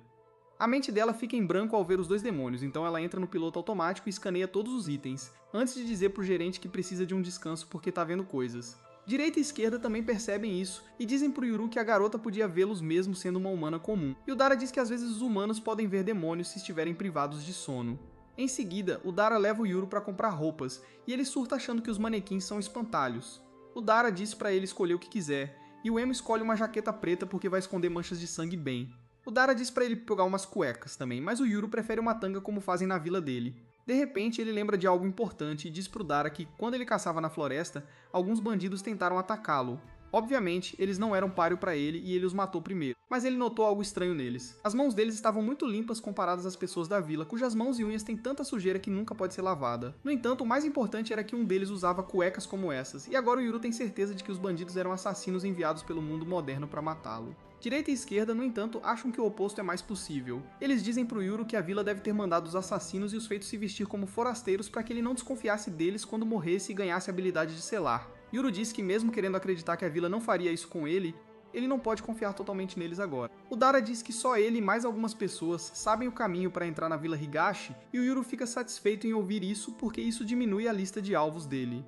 A mente dela fica em branco ao ver os dois demônios, então ela entra no piloto automático e escaneia todos os itens, antes de dizer pro gerente que precisa de um descanso porque tá vendo coisas. Direita e esquerda também percebem isso, e dizem pro Yuru que a garota podia vê-los mesmo sendo uma humana comum. E o Dara diz que às vezes os humanos podem ver demônios se estiverem privados de sono. Em seguida, o Dara leva o Yuru para comprar roupas, e ele surta achando que os manequins são espantalhos. O Dara diz para ele escolher o que quiser, e o Emo escolhe uma jaqueta preta porque vai esconder manchas de sangue bem. O Dara diz para ele pegar umas cuecas também, mas o Yuru prefere uma tanga como fazem na vila dele. De repente, ele lembra de algo importante e diz pro Dara que, quando ele caçava na floresta, alguns bandidos tentaram atacá-lo. Obviamente, eles não eram páreo para ele e ele os matou primeiro, mas ele notou algo estranho neles. As mãos deles estavam muito limpas comparadas às pessoas da vila, cujas mãos e unhas têm tanta sujeira que nunca pode ser lavada. No entanto, o mais importante era que um deles usava cuecas como essas, e agora o Yuru tem certeza de que os bandidos eram assassinos enviados pelo mundo moderno para matá-lo. Direita e esquerda, no entanto, acham que o oposto é mais possível. Eles dizem pro Yuru que a vila deve ter mandado os assassinos e os feitos se vestir como forasteiros para que ele não desconfiasse deles quando morresse e ganhasse a habilidade de selar. Yuru diz que mesmo querendo acreditar que a vila não faria isso com ele não pode confiar totalmente neles agora. O Dara diz que só ele e mais algumas pessoas sabem o caminho para entrar na vila Higashi e o Yuru fica satisfeito em ouvir isso porque isso diminui a lista de alvos dele.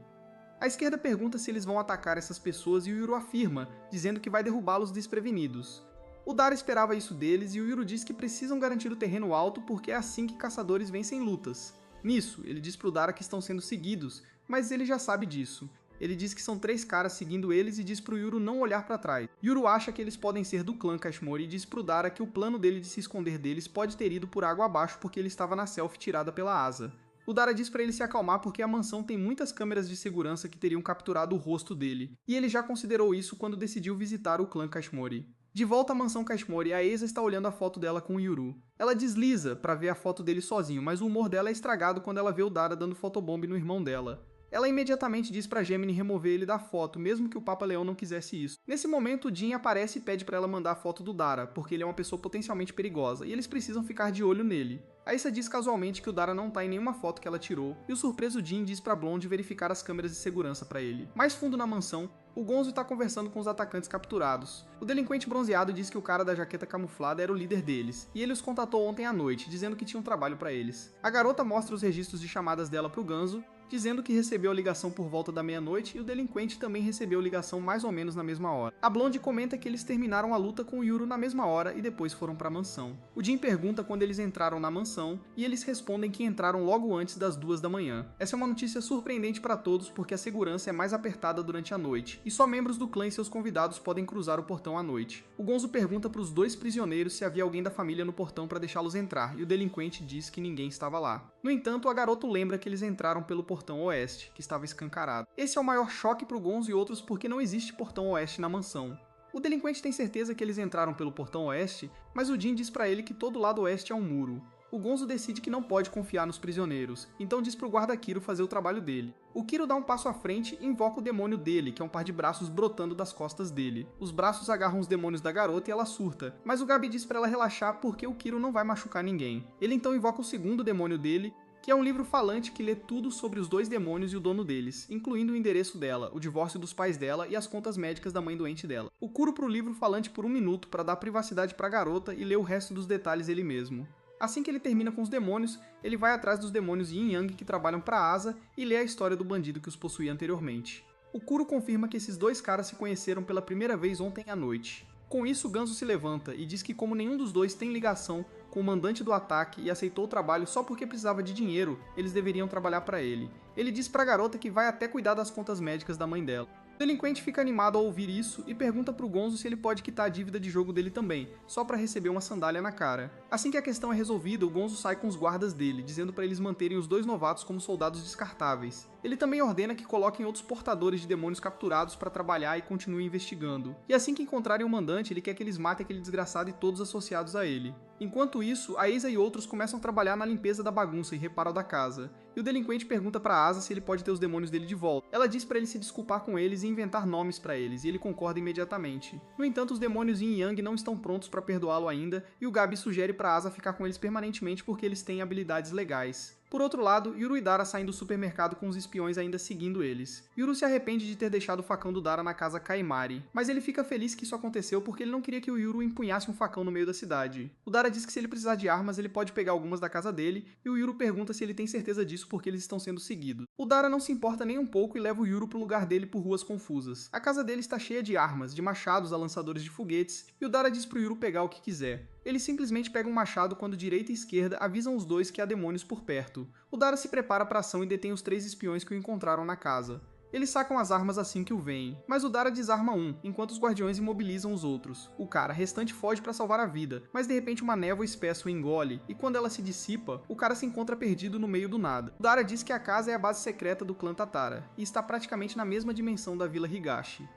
A esquerda pergunta se eles vão atacar essas pessoas e o Yuru afirma, dizendo que vai derrubá-los desprevenidos. O Dara esperava isso deles e o Yuru diz que precisam garantir o terreno alto porque é assim que caçadores vencem lutas. Nisso, ele diz pro Dara que estão sendo seguidos, mas ele já sabe disso. Ele diz que são 3 caras seguindo eles e diz pro Yuru não olhar para trás. Yuru acha que eles podem ser do clã Kashmori e diz pro Dara que o plano dele de se esconder deles pode ter ido por água abaixo porque ele estava na selfie tirada pela Asa. O Dara diz para ele se acalmar porque a mansão tem muitas câmeras de segurança que teriam capturado o rosto dele, e ele já considerou isso quando decidiu visitar o clã Kashmori. De volta à mansão Kashmori, a Aiza está olhando a foto dela com o Yuru. Ela desliza para ver a foto dele sozinho, mas o humor dela é estragado quando ela vê o Dara dando fotobomb no irmão dela. Ela imediatamente diz pra Gemini remover ele da foto, mesmo que o Papa Leão não quisesse isso. Nesse momento, o Jin aparece e pede pra ela mandar a foto do Dara, porque ele é uma pessoa potencialmente perigosa, e eles precisam ficar de olho nele. Aissa diz casualmente que o Dara não tá em nenhuma foto que ela tirou, e o surpreso Jin diz pra Blonde verificar as câmeras de segurança pra ele. Mais fundo na mansão, o Gonzo está conversando com os atacantes capturados. O delinquente bronzeado diz que o cara da jaqueta camuflada era o líder deles, e ele os contatou ontem à noite, dizendo que tinha um trabalho para eles. A garota mostra os registros de chamadas dela pro Ganso, dizendo que recebeu a ligação por volta da meia-noite e o delinquente também recebeu ligação mais ou menos na mesma hora. A Blonde comenta que eles terminaram a luta com o Yuru na mesma hora e depois foram para a mansão. O Jin pergunta quando eles entraram na mansão e eles respondem que entraram logo antes das 2 da manhã. Essa é uma notícia surpreendente para todos porque a segurança é mais apertada durante a noite e só membros do clã e seus convidados podem cruzar o portão à noite. O Gonzo pergunta para os 2 prisioneiros se havia alguém da família no portão para deixá-los entrar e o delinquente diz que ninguém estava lá. No entanto, a garota lembra que eles entraram pelo portão oeste, que estava escancarado. Esse é o maior choque para o Gonzo e outros porque não existe portão oeste na mansão. O delinquente tem certeza que eles entraram pelo portão oeste, mas o Jin diz para ele que todo lado oeste é um muro. O Gonzo decide que não pode confiar nos prisioneiros, então diz pro guarda Kiro fazer o trabalho dele. O Kiro dá um passo à frente e invoca o demônio dele, que é um par de braços brotando das costas dele. Os braços agarram os demônios da garota e ela surta, mas o Gabi diz para ela relaxar porque o Kiro não vai machucar ninguém. Ele então invoca o segundo demônio dele, que é um livro falante que lê tudo sobre os 2 demônios e o dono deles, incluindo o endereço dela, o divórcio dos pais dela e as contas médicas da mãe doente dela. O curo pro livro falante por 1 minuto para dar privacidade pra garota e ler o resto dos detalhes ele mesmo. Assim que ele termina com os demônios, ele vai atrás dos demônios Yin Yang que trabalham pra Asa e lê a história do bandido que os possuía anteriormente. O Kuro confirma que esses 2 caras se conheceram pela primeira vez ontem à noite. Com isso, Ganso se levanta e diz que como nenhum dos 2 tem ligação com o mandante do ataque e aceitou o trabalho só porque precisava de dinheiro, eles deveriam trabalhar para ele. Ele diz pra garota que vai até cuidar das contas médicas da mãe dela. O delinquente fica animado ao ouvir isso e pergunta pro Gonzo se ele pode quitar a dívida de jogo dele também, só para receber uma sandália na cara. Assim que a questão é resolvida, o Gonzo sai com os guardas dele, dizendo para eles manterem os 2 novatos como soldados descartáveis. Ele também ordena que coloquem outros portadores de demônios capturados para trabalhar e continuem investigando. E assim que encontrarem o mandante, ele quer que eles matem aquele desgraçado e todos associados a ele. Enquanto isso, a Asa e outros começam a trabalhar na limpeza da bagunça e reparo da casa. E o delinquente pergunta pra Asa se ele pode ter os demônios dele de volta. Ela diz pra ele se desculpar com eles e inventar nomes pra eles, e ele concorda imediatamente. No entanto, os demônios Yin e Yang não estão prontos pra perdoá-lo ainda, e o Gabi sugere pra Asa ficar com eles permanentemente porque eles têm habilidades legais. Por outro lado, Yuru e Dara saem do supermercado com os espiões ainda seguindo eles. Yuru se arrepende de ter deixado o facão do Dara na casa Kaimari, mas ele fica feliz que isso aconteceu porque ele não queria que o Yuru empunhasse um facão no meio da cidade. O Dara diz que se ele precisar de armas, ele pode pegar algumas da casa dele, e o Yuru pergunta se ele tem certeza disso porque eles estão sendo seguidos. O Dara não se importa nem um pouco e leva o Yuru pro lugar dele por ruas confusas. A casa dele está cheia de armas, de machados a lançadores de foguetes, e o Dara diz pro Yuru pegar o que quiser. Ele simplesmente pega um machado quando direita e esquerda avisam os 2 que há demônios por perto. O Dara se prepara para a ação e detém os 3 espiões que o encontraram na casa. Eles sacam as armas assim que o veem, mas o Dara desarma um, enquanto os guardiões imobilizam os outros. O cara restante foge para salvar a vida, mas de repente uma névoa espessa o engole, e quando ela se dissipa, o cara se encontra perdido no meio do nada. O Dara diz que a casa é a base secreta do clã Tatara, e está praticamente na mesma dimensão da Vila Higashi.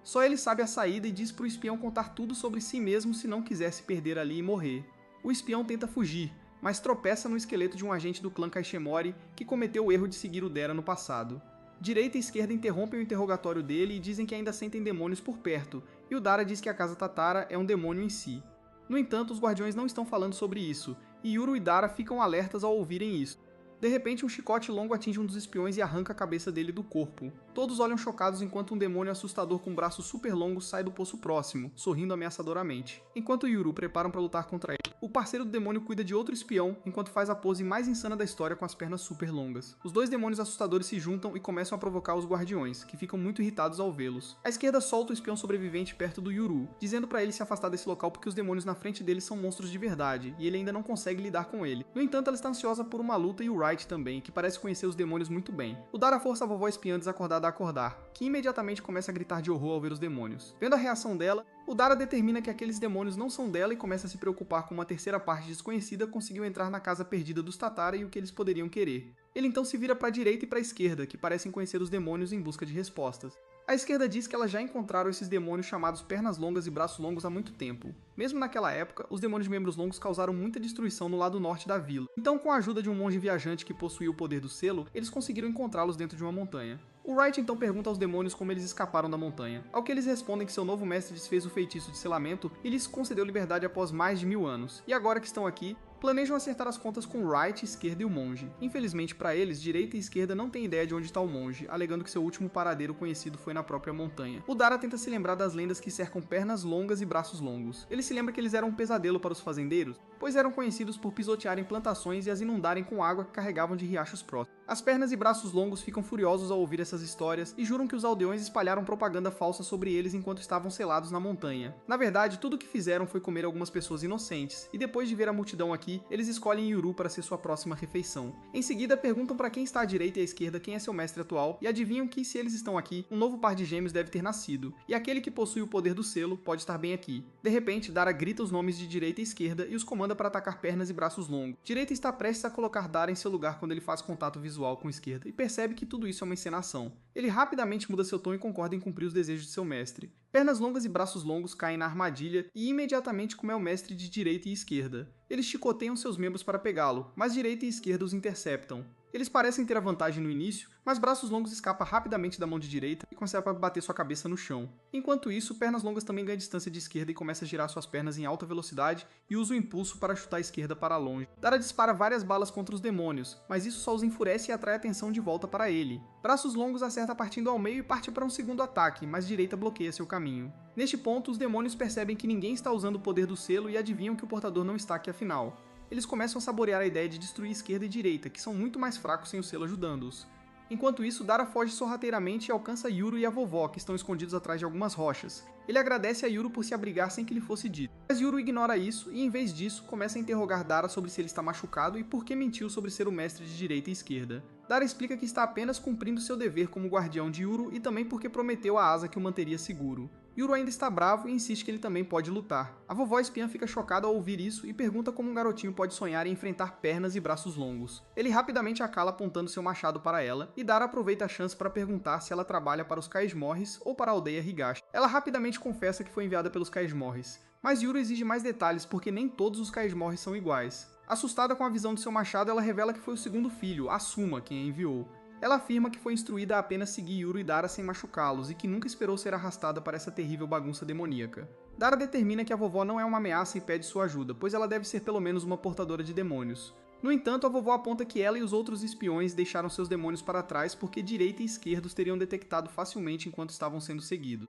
Só ele sabe a saída e diz pro espião contar tudo sobre si mesmo se não quiser se perder ali e morrer. O espião tenta fugir, mas tropeça no esqueleto de um agente do clã Kaishemori que cometeu o erro de seguir o Dera no passado. Direita e esquerda interrompem o interrogatório dele e dizem que ainda sentem demônios por perto, e o Dara diz que a casa Tatara é um demônio em si. No entanto, os guardiões não estão falando sobre isso, e Yuru e Dara ficam alertas ao ouvirem isso. De repente, um chicote longo atinge um dos espiões e arranca a cabeça dele do corpo. Todos olham chocados enquanto um demônio assustador com braços super longos sai do poço próximo, sorrindo ameaçadoramente. Enquanto Yuru preparam para lutar contra ele, o parceiro do demônio cuida de outro espião enquanto faz a pose mais insana da história com as pernas super longas. Os 2 demônios assustadores se juntam e começam a provocar os guardiões, que ficam muito irritados ao vê-los. A esquerda solta o espião sobrevivente perto do Yuru, dizendo para ele se afastar desse local porque os demônios na frente dele são monstros de verdade, e ele ainda não consegue lidar com ele. No entanto, ela está ansiosa por uma luta e o Wright também, que parece conhecer os demônios muito bem. O Dara força a vovó espiã desacordada a acordar, que imediatamente começa a gritar de horror ao ver os demônios. Vendo a reação dela, o Dara determina que aqueles demônios não são dela e começa a se preocupar com uma terceira parte desconhecida conseguiu entrar na casa perdida dos Tatara e o que eles poderiam querer. Ele então se vira para a direita e para a esquerda, que parecem conhecer os demônios em busca de respostas. A esquerda diz que elas já encontraram esses demônios chamados pernas longas e braços longos há muito tempo. Mesmo naquela época, os demônios de membros longos causaram muita destruição no lado norte da vila. Então, com a ajuda de um monge viajante que possuía o poder do selo, eles conseguiram encontrá-los dentro de uma montanha. O Wright então pergunta aos demônios como eles escaparam da montanha, ao que eles respondem que seu novo mestre desfez o feitiço de selamento e lhes concedeu liberdade após mais de 1000 anos, e agora que estão aqui, planejam acertar as contas com Wright, esquerda e o monge. Infelizmente para eles, direita e esquerda não têm ideia de onde está o monge, alegando que seu último paradeiro conhecido foi na própria montanha. O Dara tenta se lembrar das lendas que cercam pernas longas e braços longos. Ele se lembra que eles eram um pesadelo para os fazendeiros, pois eram conhecidos por pisotearem plantações e as inundarem com água que carregavam de riachos próximos. As pernas e braços longos ficam furiosos ao ouvir essas histórias e juram que os aldeões espalharam propaganda falsa sobre eles enquanto estavam selados na montanha. Na verdade, tudo o que fizeram foi comer algumas pessoas inocentes, e depois de ver a multidão aqui, eles escolhem Yuru para ser sua próxima refeição. Em seguida, perguntam para quem está à direita e à esquerda quem é seu mestre atual, e adivinham que, se eles estão aqui, um novo par de gêmeos deve ter nascido, e aquele que possui o poder do selo pode estar bem aqui. De repente, Dara grita os nomes de direita e esquerda e os comanda para atacar pernas e braços longos. Direita está prestes a colocar Dara em seu lugar quando ele faz contato visual com esquerda, e percebe que tudo isso é uma encenação. Ele rapidamente muda seu tom e concorda em cumprir os desejos de seu mestre. Pernas longas e braços longos caem na armadilha e imediatamente come o mestre de direita e esquerda. Eles chicoteiam seus membros para pegá-lo, mas direita e esquerda os interceptam. Eles parecem ter a vantagem no início, mas braços longos escapa rapidamente da mão de direita e começa a bater sua cabeça no chão. Enquanto isso, pernas longas também ganha distância de esquerda e começa a girar suas pernas em alta velocidade e usa o impulso para chutar a esquerda para longe. Dara dispara várias balas contra os demônios, mas isso só os enfurece e atrai a atenção de volta para ele. Braços longos acerta partindo ao meio e parte para um segundo ataque, mas direita bloqueia seu caminho. Neste ponto, os demônios percebem que ninguém está usando o poder do selo e adivinham que o portador não está aqui afinal. Eles começam a saborear a ideia de destruir esquerda e direita, que são muito mais fracos sem o selo ajudando-os. Enquanto isso, Dara foge sorrateiramente e alcança Yuru e a vovó, que estão escondidos atrás de algumas rochas. Ele agradece a Yuru por se abrigar sem que lhe fosse dito. Mas Yuru ignora isso e, em vez disso, começa a interrogar Dara sobre se ele está machucado e por que mentiu sobre ser o mestre de direita e esquerda. Dara explica que está apenas cumprindo seu dever como guardião de Yuru e também porque prometeu a asa que o manteria seguro. Yuru ainda está bravo e insiste que ele também pode lutar. A vovó espiã fica chocada ao ouvir isso e pergunta como um garotinho pode sonhar em enfrentar pernas e braços longos. Ele rapidamente a cala apontando seu machado para ela, e Dara aproveita a chance para perguntar se ela trabalha para os Kaesmorres ou para a aldeia Higashi. Ela rapidamente confessa que foi enviada pelos Kaesmorres, mas Yuru exige mais detalhes porque nem todos os Kaesmorres são iguais. Assustada com a visão do seu machado, ela revela que foi o segundo filho, Asuma, quem a enviou. Ela afirma que foi instruída a apenas seguir Yuru e Dara sem machucá-los e que nunca esperou ser arrastada para essa terrível bagunça demoníaca. Dara determina que a vovó não é uma ameaça e pede sua ajuda, pois ela deve ser pelo menos uma portadora de demônios. No entanto, a vovó aponta que ela e os outros espiões deixaram seus demônios para trás porque direita e esquerda os teriam detectado facilmente enquanto estavam sendo seguidos.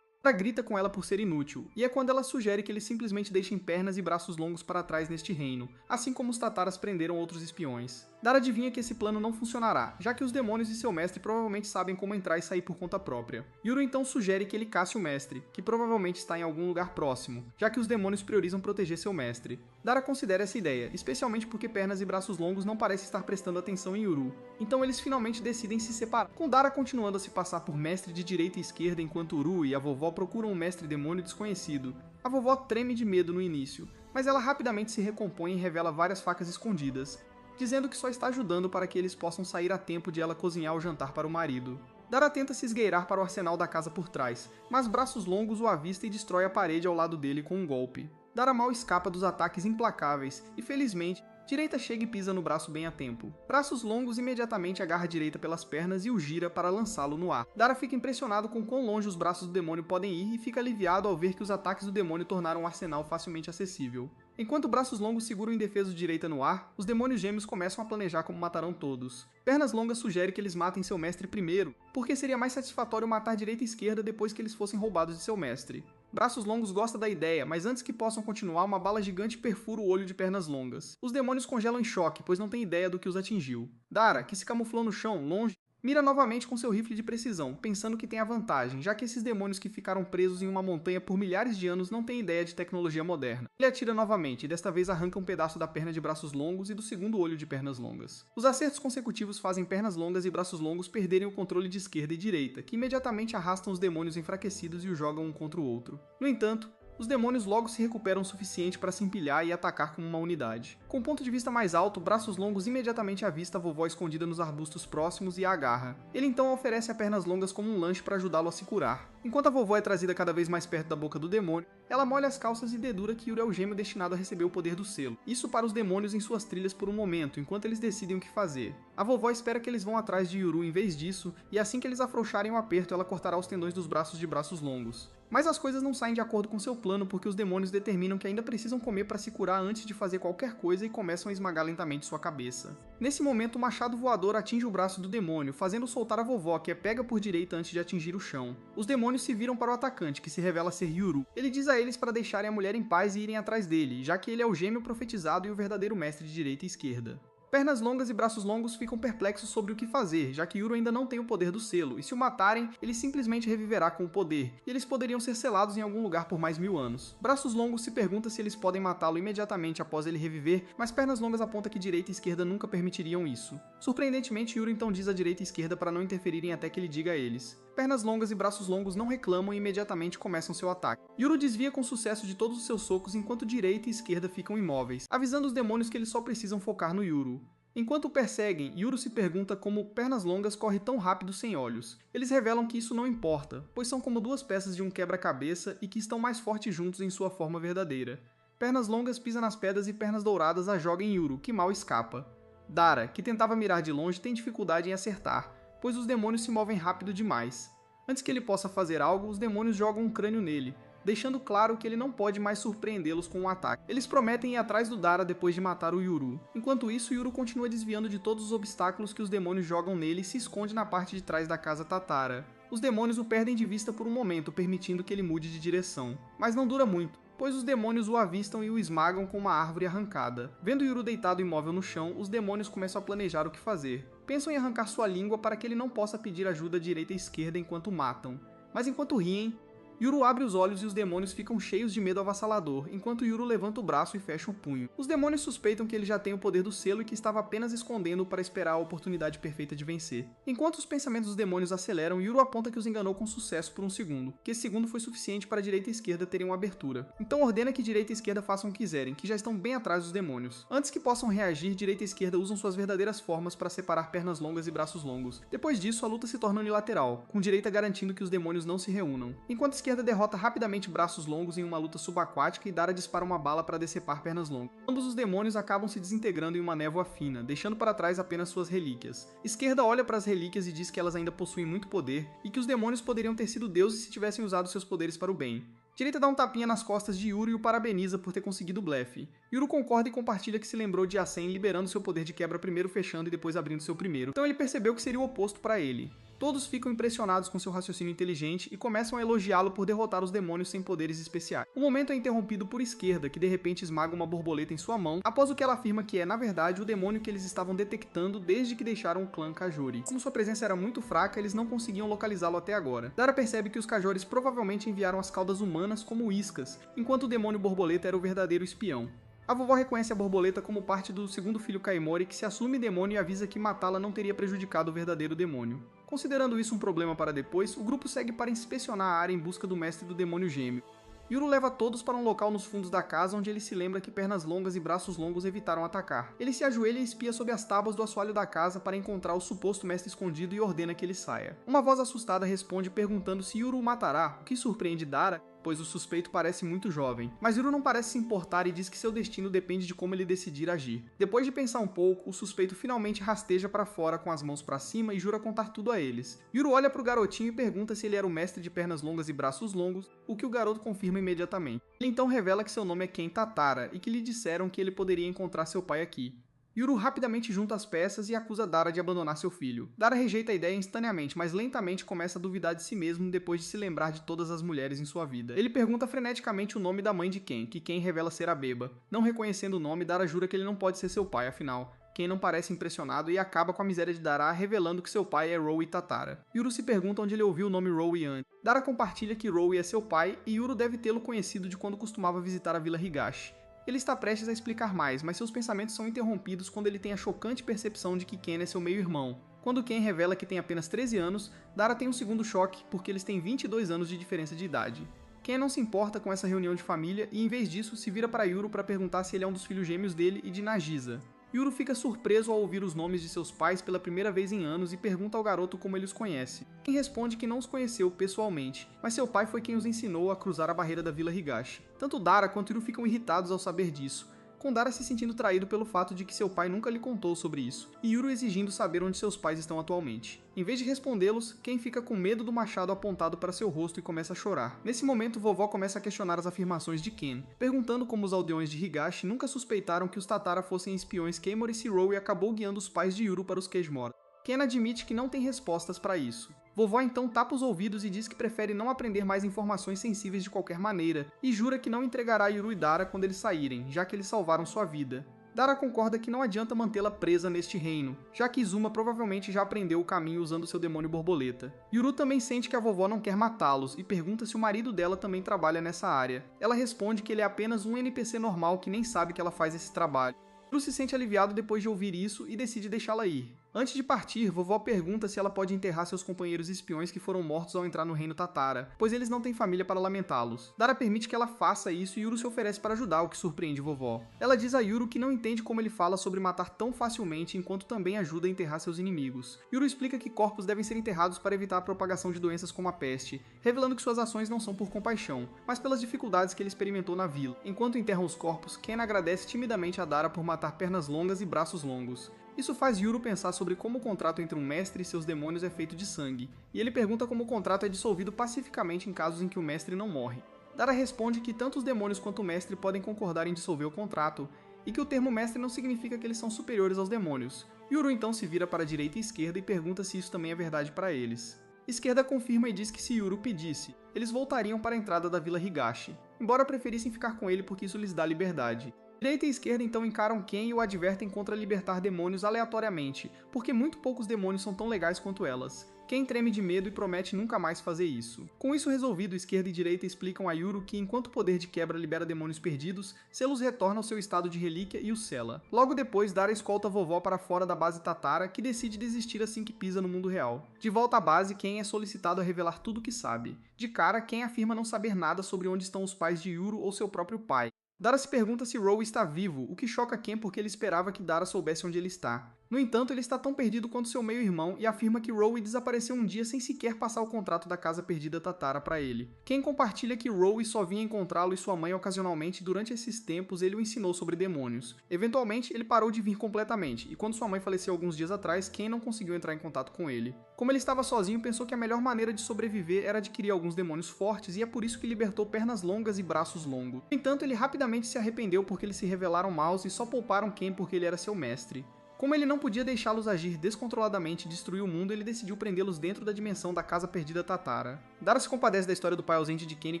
Dara grita com ela por ser inútil, e é quando ela sugere que eles simplesmente deixem pernas e braços longos para trás neste reino, assim como os Tataras prenderam outros espiões. Dara adivinha que esse plano não funcionará, já que os demônios e seu mestre provavelmente sabem como entrar e sair por conta própria. Yuru então sugere que ele casse o mestre, que provavelmente está em algum lugar próximo, já que os demônios priorizam proteger seu mestre. Dara considera essa ideia, especialmente porque pernas e braços longos não parecem estar prestando atenção em Yuru. Então eles finalmente decidem se separar, com Dara continuando a se passar por mestre de direita e esquerda enquanto Uru e a vovó procuram um mestre demônio desconhecido. A vovó treme de medo no início, mas ela rapidamente se recompõe e revela várias facas escondidas, dizendo que só está ajudando para que eles possam sair a tempo de ela cozinhar o jantar para o marido. Dara tenta se esgueirar para o arsenal da casa por trás, mas braços longos o avista e destrói a parede ao lado dele com um golpe. Dara mal escapa dos ataques implacáveis e, felizmente, direita chega e pisa no braço bem a tempo. Braços longos imediatamente agarra a direita pelas pernas e o gira para lançá-lo no ar. Dara fica impressionado com quão longe os braços do demônio podem ir e fica aliviado ao ver que os ataques do demônio tornaram o arsenal facilmente acessível. Enquanto braços longos seguram o indefeso de direita no ar, os demônios gêmeos começam a planejar como matarão todos. Pernas longas sugere que eles matem seu mestre primeiro, porque seria mais satisfatório matar direita e esquerda depois que eles fossem roubados de seu mestre. Braços longos gosta da ideia, mas antes que possam continuar, uma bala gigante perfura o olho de pernas longas. Os demônios congelam em choque, pois não têm ideia do que os atingiu. Dara, que se camuflou no chão, longe, mira novamente com seu rifle de precisão, pensando que tem a vantagem, já que esses demônios que ficaram presos em uma montanha por milhares de anos não têm ideia de tecnologia moderna. Ele atira novamente e desta vez arranca um pedaço da perna de braços longos e do segundo olho de pernas longas. Os acertos consecutivos fazem pernas longas e braços longos perderem o controle de esquerda e direita, que imediatamente arrastam os demônios enfraquecidos e os jogam um contra o outro. No entanto, Os demônios logo se recuperam o suficiente para se empilhar e atacar como uma unidade. Com um ponto de vista mais alto, Braços Longos imediatamente avista a vovó escondida nos arbustos próximos e a agarra. Ele então oferece a Pernas Longas como um lanche para ajudá-lo a se curar. Enquanto a vovó é trazida cada vez mais perto da boca do demônio, ela molha as calças e dedura que Yuru é o gêmeo destinado a receber o poder do selo. Isso para os demônios em suas trilhas por um momento, enquanto eles decidem o que fazer. A vovó espera que eles vão atrás de Yuru em vez disso, e assim que eles afrouxarem o aperto, ela cortará os tendões dos braços de Braços Longos. Mas as coisas não saem de acordo com seu plano porque os demônios determinam que ainda precisam comer para se curar antes de fazer qualquer coisa e começam a esmagar lentamente sua cabeça. Nesse momento, o machado voador atinge o braço do demônio, fazendo soltar a vovó, que é pega por direita antes de atingir o chão. Os demônios se viram para o atacante, que se revela ser Yuru. Ele diz a eles para deixarem a mulher em paz e irem atrás dele, já que ele é o gêmeo profetizado e o verdadeiro mestre de direita e esquerda. Pernas Longas e Braços Longos ficam perplexos sobre o que fazer, já que Yuru ainda não tem o poder do selo, e se o matarem, ele simplesmente reviverá com o poder, e eles poderiam ser selados em algum lugar por mais 1000 anos. Braços Longos se pergunta se eles podem matá-lo imediatamente após ele reviver, mas Pernas Longas aponta que direita e esquerda nunca permitiriam isso. Surpreendentemente, Yuru então diz à direita e esquerda para não interferirem até que ele diga a eles. Pernas Longas e Braços Longos não reclamam e imediatamente começam seu ataque. Yuru desvia com sucesso de todos os seus socos enquanto direita e esquerda ficam imóveis, avisando os demônios que eles só precisam focar no Yuru. Enquanto o perseguem, Yuru se pergunta como Pernas Longas corre tão rápido sem olhos. Eles revelam que isso não importa, pois são como duas peças de um quebra-cabeça e que estão mais fortes juntos em sua forma verdadeira. Pernas Longas pisa nas pedras e Pernas Douradas a joga em Yuru, que mal escapa. Dara, que tentava mirar de longe, tem dificuldade em acertar, pois os demônios se movem rápido demais. Antes que ele possa fazer algo, os demônios jogam um crânio nele, deixando claro que ele não pode mais surpreendê-los com um ataque. Eles prometem ir atrás do Dara depois de matar o Yuru. Enquanto isso, Yuru continua desviando de todos os obstáculos que os demônios jogam nele e se esconde na parte de trás da casa Tatara. Os demônios o perdem de vista por um momento, permitindo que ele mude de direção. Mas não dura muito, pois os demônios o avistam e o esmagam com uma árvore arrancada. Vendo Yuru deitado imóvel no chão, os demônios começam a planejar o que fazer. Pensam em arrancar sua língua para que ele não possa pedir ajuda à direita e esquerda enquanto matam. Mas enquanto riem, Yuru abre os olhos e os demônios ficam cheios de medo avassalador, enquanto Yuru levanta o braço e fecha o punho. Os demônios suspeitam que ele já tem o poder do selo e que estava apenas escondendo-o para esperar a oportunidade perfeita de vencer. Enquanto os pensamentos dos demônios aceleram, Yuru aponta que os enganou com sucesso por um segundo, que esse segundo foi suficiente para a direita e esquerda terem uma abertura. Então ordena que direita e esquerda façam o que quiserem, que já estão bem atrás dos demônios. Antes que possam reagir, direita e esquerda usam suas verdadeiras formas para separar Pernas Longas e Braços Longos. Depois disso, a luta se torna unilateral, com direita garantindo que os demônios não se reúnam. Enquanto a esquerda derrota rapidamente Braços Longos em uma luta subaquática e Dara dispara uma bala para decepar Pernas Longas. Ambos os demônios acabam se desintegrando em uma névoa fina, deixando para trás apenas suas relíquias. Esquerda olha para as relíquias e diz que elas ainda possuem muito poder e que os demônios poderiam ter sido deuses se tivessem usado seus poderes para o bem. Direita dá um tapinha nas costas de Yuru e o parabeniza por ter conseguido o blefe. Yuru concorda e compartilha que se lembrou de Asen liberando seu poder de quebra primeiro fechando e depois abrindo seu primeiro. Então ele percebeu que seria o oposto para ele. Todos ficam impressionados com seu raciocínio inteligente e começam a elogiá-lo por derrotar os demônios sem poderes especiais. O momento é interrompido por Esquerda, que de repente esmaga uma borboleta em sua mão, após o que ela afirma que é, na verdade, o demônio que eles estavam detectando desde que deixaram o clã Kajori. Como sua presença era muito fraca, eles não conseguiam localizá-lo até agora. Dara percebe que os Kajores provavelmente enviaram as caudas humanas como iscas, enquanto o demônio borboleta era o verdadeiro espião. A vovó reconhece a borboleta como parte do segundo filho Kaimori, que se assume demônio e avisa que matá-la não teria prejudicado o verdadeiro demônio. Considerando isso um problema para depois, o grupo segue para inspecionar a área em busca do mestre do demônio gêmeo. Yuru leva todos para um local nos fundos da casa onde ele se lembra que Pernas Longas e Braços Longos evitaram atacar. Ele se ajoelha e espia sob as tábuas do assoalho da casa para encontrar o suposto mestre escondido e ordena que ele saia. Uma voz assustada responde perguntando se Yuru o matará, o que surpreende Dara, pois o suspeito parece muito jovem. Mas Yuru não parece se importar e diz que seu destino depende de como ele decidir agir. Depois de pensar um pouco, o suspeito finalmente rasteja para fora com as mãos para cima e jura contar tudo a eles. Yuru olha para o garotinho e pergunta se ele era o mestre de Pernas Longas e Braços Longos, o que o garoto confirma imediatamente. Ele então revela que seu nome é Ken Tatara e que lhe disseram que ele poderia encontrar seu pai aqui. Yuru rapidamente junta as peças e acusa Dara de abandonar seu filho. Dara rejeita a ideia instantaneamente, mas lentamente começa a duvidar de si mesmo depois de se lembrar de todas as mulheres em sua vida. Ele pergunta freneticamente o nome da mãe de Ken, que Ken revela ser a Beba. Não reconhecendo o nome, Dara jura que ele não pode ser seu pai, afinal. Ken não parece impressionado e acaba com a miséria de Dara, revelando que seu pai é Rowie Tatara. Yuru se pergunta onde ele ouviu o nome Rowie antes. Dara compartilha que Rowie é seu pai e Yuru deve tê-lo conhecido de quando costumava visitar a Vila Higashi. Ele está prestes a explicar mais, mas seus pensamentos são interrompidos quando ele tem a chocante percepção de que Ken é seu meio-irmão. Quando Ken revela que tem apenas 13 anos, Dara tem um segundo choque porque eles têm 22 anos de diferença de idade. Ken não se importa com essa reunião de família e, em vez disso, se vira para Yuru para perguntar se ele é um dos filhos gêmeos dele e de Nagisa. Yuru fica surpreso ao ouvir os nomes de seus pais pela primeira vez em anos e pergunta ao garoto como ele os conhece. Ken responde que não os conheceu pessoalmente, mas seu pai foi quem os ensinou a cruzar a barreira da Vila Higashi. Tanto Dara quanto Yuru ficam irritados ao saber disso, com Dara se sentindo traído pelo fato de que seu pai nunca lhe contou sobre isso, e Yuru exigindo saber onde seus pais estão atualmente. Em vez de respondê-los, Ken fica com medo do machado apontado para seu rosto e começa a chorar. Nesse momento, vovó começa a questionar as afirmações de Ken, perguntando como os aldeões de Higashi nunca suspeitaram que os Tatara fossem espiões que Emori Rowe acabou guiando os pais de Yuru para os Kejmora. Ken admite que não tem respostas para isso. Vovó então tapa os ouvidos e diz que prefere não aprender mais informações sensíveis de qualquer maneira, e jura que não entregará Yuru e Dara quando eles saírem, já que eles salvaram sua vida. Dara concorda que não adianta mantê-la presa neste reino, já que Izuma provavelmente já aprendeu o caminho usando seu demônio borboleta. Yuru também sente que a vovó não quer matá-los e pergunta se o marido dela também trabalha nessa área. Ela responde que ele é apenas um NPC normal que nem sabe que ela faz esse trabalho. Yuru se sente aliviado depois de ouvir isso e decide deixá-la ir. Antes de partir, vovó pergunta se ela pode enterrar seus companheiros espiões que foram mortos ao entrar no reino Tatara, pois eles não têm família para lamentá-los. Dara permite que ela faça isso e Yuru se oferece para ajudar, o que surpreende vovó. Ela diz a Yuru que não entende como ele fala sobre matar tão facilmente enquanto também ajuda a enterrar seus inimigos. Yuru explica que corpos devem ser enterrados para evitar a propagação de doenças como a peste, revelando que suas ações não são por compaixão, mas pelas dificuldades que ele experimentou na vila. Enquanto enterram os corpos, Ken agradece timidamente a Dara por matar pernas longas e braços longos. Isso faz Yuru pensar sobre como o contrato entre um mestre e seus demônios é feito de sangue, e ele pergunta como o contrato é dissolvido pacificamente em casos em que o mestre não morre. Dara responde que tanto os demônios quanto o mestre podem concordar em dissolver o contrato, e que o termo mestre não significa que eles são superiores aos demônios. Yuru então se vira para a direita e esquerda e pergunta se isso também é verdade para eles. Esquerda confirma e diz que se Yuru pedisse, eles voltariam para a entrada da Vila Higashi, embora preferissem ficar com ele porque isso lhes dá liberdade. Direita e esquerda então encaram Ken e o advertem contra libertar demônios aleatoriamente, porque muito poucos demônios são tão legais quanto elas. Ken treme de medo e promete nunca mais fazer isso. Com isso resolvido, esquerda e direita explicam a Yuru que enquanto o poder de quebra libera demônios perdidos, Selos retorna ao seu estado de relíquia e o sela. Logo depois, Dara escolta a vovó para fora da base Tatara, que decide desistir assim que pisa no mundo real. De volta à base, Ken é solicitado a revelar tudo o que sabe. De cara, Ken afirma não saber nada sobre onde estão os pais de Yuru ou seu próprio pai. Dara se pergunta se Rowe está vivo, o que choca Ken porque ele esperava que Dara soubesse onde ele está. No entanto, ele está tão perdido quanto seu meio-irmão e afirma que Rowe desapareceu um dia sem sequer passar o contrato da Casa Perdida Tatara para ele. Ken compartilha que Rowe só vinha encontrá-lo e sua mãe ocasionalmente e durante esses tempos ele o ensinou sobre demônios. Eventualmente, ele parou de vir completamente, e quando sua mãe faleceu alguns dias atrás, Ken não conseguiu entrar em contato com ele. Como ele estava sozinho, pensou que a melhor maneira de sobreviver era adquirir alguns demônios fortes e é por isso que libertou pernas longas e braços longos. No entanto, ele rapidamente se arrependeu porque eles se revelaram maus e só pouparam Ken porque ele era seu mestre. Como ele não podia deixá-los agir descontroladamente e destruir o mundo, ele decidiu prendê-los dentro da dimensão da Casa Perdida Tatara. Dara se compadece da história do pai ausente de Ken e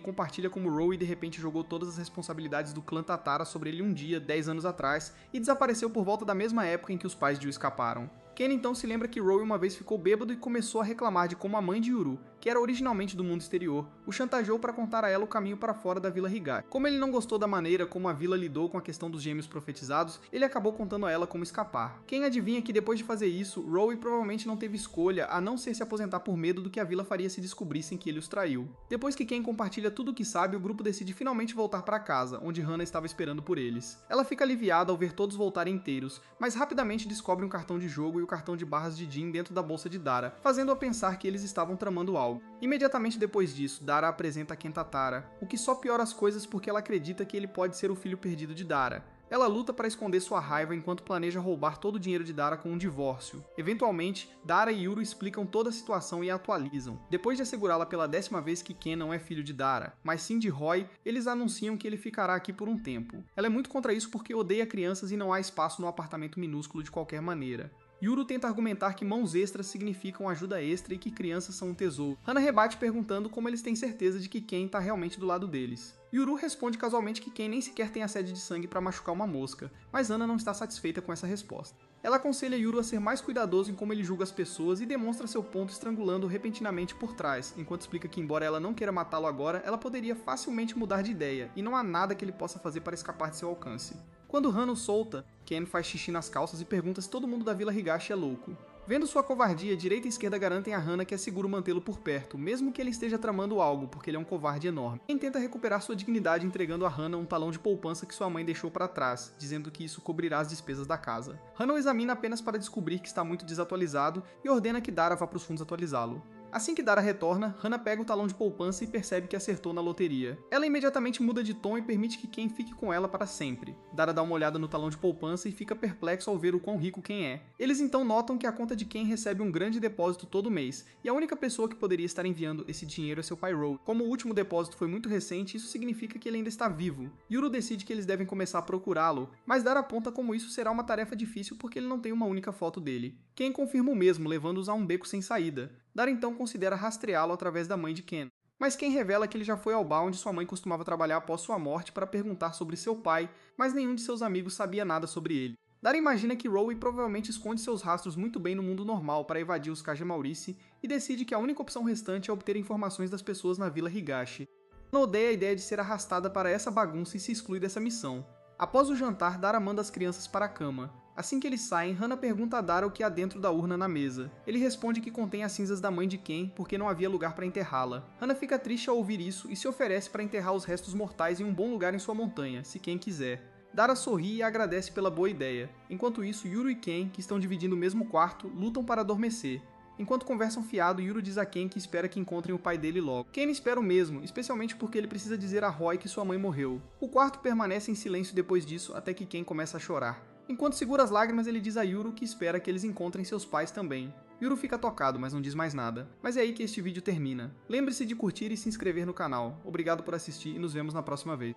compartilha como Rowe de repente jogou todas as responsabilidades do clã Tatara sobre ele um dia, 10 anos atrás, e desapareceu por volta da mesma época em que os pais de Yu escaparam. Ken então se lembra que Rowe uma vez ficou bêbado e começou a reclamar de como a mãe de Yuru, que era originalmente do mundo exterior, o chantageou para contar a ela o caminho para fora da Vila Higashi. Como ele não gostou da maneira como a vila lidou com a questão dos gêmeos profetizados, ele acabou contando a ela como escapar. Ken adivinha que depois de fazer isso, Rowe provavelmente não teve escolha a não ser se aposentar por medo do que a vila faria se descobrissem que ele os traiu. Depois que Ken compartilha tudo o que sabe, o grupo decide finalmente voltar para casa, onde Hana estava esperando por eles. Ela fica aliviada ao ver todos voltarem inteiros, mas rapidamente descobre um cartão de jogo e o cartão de barras de Jin dentro da bolsa de Dara, fazendo-a pensar que eles estavam tramando algo. Imediatamente depois disso, Dara apresenta a Ken Tatara, o que só piora as coisas porque ela acredita que ele pode ser o filho perdido de Dara. Ela luta para esconder sua raiva enquanto planeja roubar todo o dinheiro de Dara com um divórcio. Eventualmente, Dara e Yuru explicam toda a situação e a atualizam. Depois de assegurá-la pela 10ª vez que Ken não é filho de Dara, mas sim de Roy, eles anunciam que ele ficará aqui por um tempo. Ela é muito contra isso porque odeia crianças e não há espaço no apartamento minúsculo de qualquer maneira. Yuru tenta argumentar que mãos extras significam ajuda extra e que crianças são um tesouro. Hana rebate perguntando como eles têm certeza de que Ken está realmente do lado deles. Yuru responde casualmente que Ken nem sequer tem a sede de sangue para machucar uma mosca, mas Hana não está satisfeita com essa resposta. Ela aconselha Yuru a ser mais cuidadoso em como ele julga as pessoas e demonstra seu ponto estrangulando repentinamente por trás, enquanto explica que embora ela não queira matá-lo agora, ela poderia facilmente mudar de ideia, e não há nada que ele possa fazer para escapar de seu alcance. Quando Hana o solta, Ken faz xixi nas calças e pergunta se todo mundo da Vila Higashi é louco. Vendo sua covardia, direita e esquerda garantem a Hana que é seguro mantê-lo por perto, mesmo que ele esteja tramando algo, porque ele é um covarde enorme. Ken tenta recuperar sua dignidade entregando a Hana um talão de poupança que sua mãe deixou para trás, dizendo que isso cobrirá as despesas da casa. Hana o examina apenas para descobrir que está muito desatualizado e ordena que Dara vá para os fundos atualizá-lo. Assim que Dara retorna, Hana pega o talão de poupança e percebe que acertou na loteria. Ela imediatamente muda de tom e permite que Ken fique com ela para sempre. Dara dá uma olhada no talão de poupança e fica perplexo ao ver o quão rico Ken é. Eles então notam que a conta de Ken recebe um grande depósito todo mês, e a única pessoa que poderia estar enviando esse dinheiro é seu pai Roe. Como o último depósito foi muito recente, isso significa que ele ainda está vivo. Yuru decide que eles devem começar a procurá-lo, mas Dara aponta como isso será uma tarefa difícil porque ele não tem uma única foto dele. Ken confirma o mesmo, levando-os a um beco sem saída. Dara então considera rastreá-lo através da mãe de Ken. Mas Ken revela que ele já foi ao bar onde sua mãe costumava trabalhar após sua morte para perguntar sobre seu pai, mas nenhum de seus amigos sabia nada sobre ele. Dara imagina que Roe provavelmente esconde seus rastros muito bem no mundo normal para evadir os Kagemaurice e decide que a única opção restante é obter informações das pessoas na Vila Higashi. Ela odeia a ideia de ser arrastada para essa bagunça e se exclui dessa missão. Após o jantar, Dara manda as crianças para a cama. Assim que eles saem, Hana pergunta a Dara o que há dentro da urna na mesa. Ele responde que contém as cinzas da mãe de Ken porque não havia lugar para enterrá-la. Hana fica triste ao ouvir isso e se oferece para enterrar os restos mortais em um bom lugar em sua montanha, se Ken quiser. Dara sorri e agradece pela boa ideia. Enquanto isso, Yuru e Ken, que estão dividindo o mesmo quarto, lutam para adormecer. Enquanto conversam fiado, Yuru diz a Ken que espera que encontrem o pai dele logo. Ken espera o mesmo, especialmente porque ele precisa dizer a Roy que sua mãe morreu. O quarto permanece em silêncio depois disso, até que Ken começa a chorar. Enquanto segura as lágrimas, ele diz a Yuru que espera que eles encontrem seus pais também. Yuru fica tocado, mas não diz mais nada. Mas é aí que este vídeo termina. Lembre-se de curtir e se inscrever no canal. Obrigado por assistir e nos vemos na próxima vez.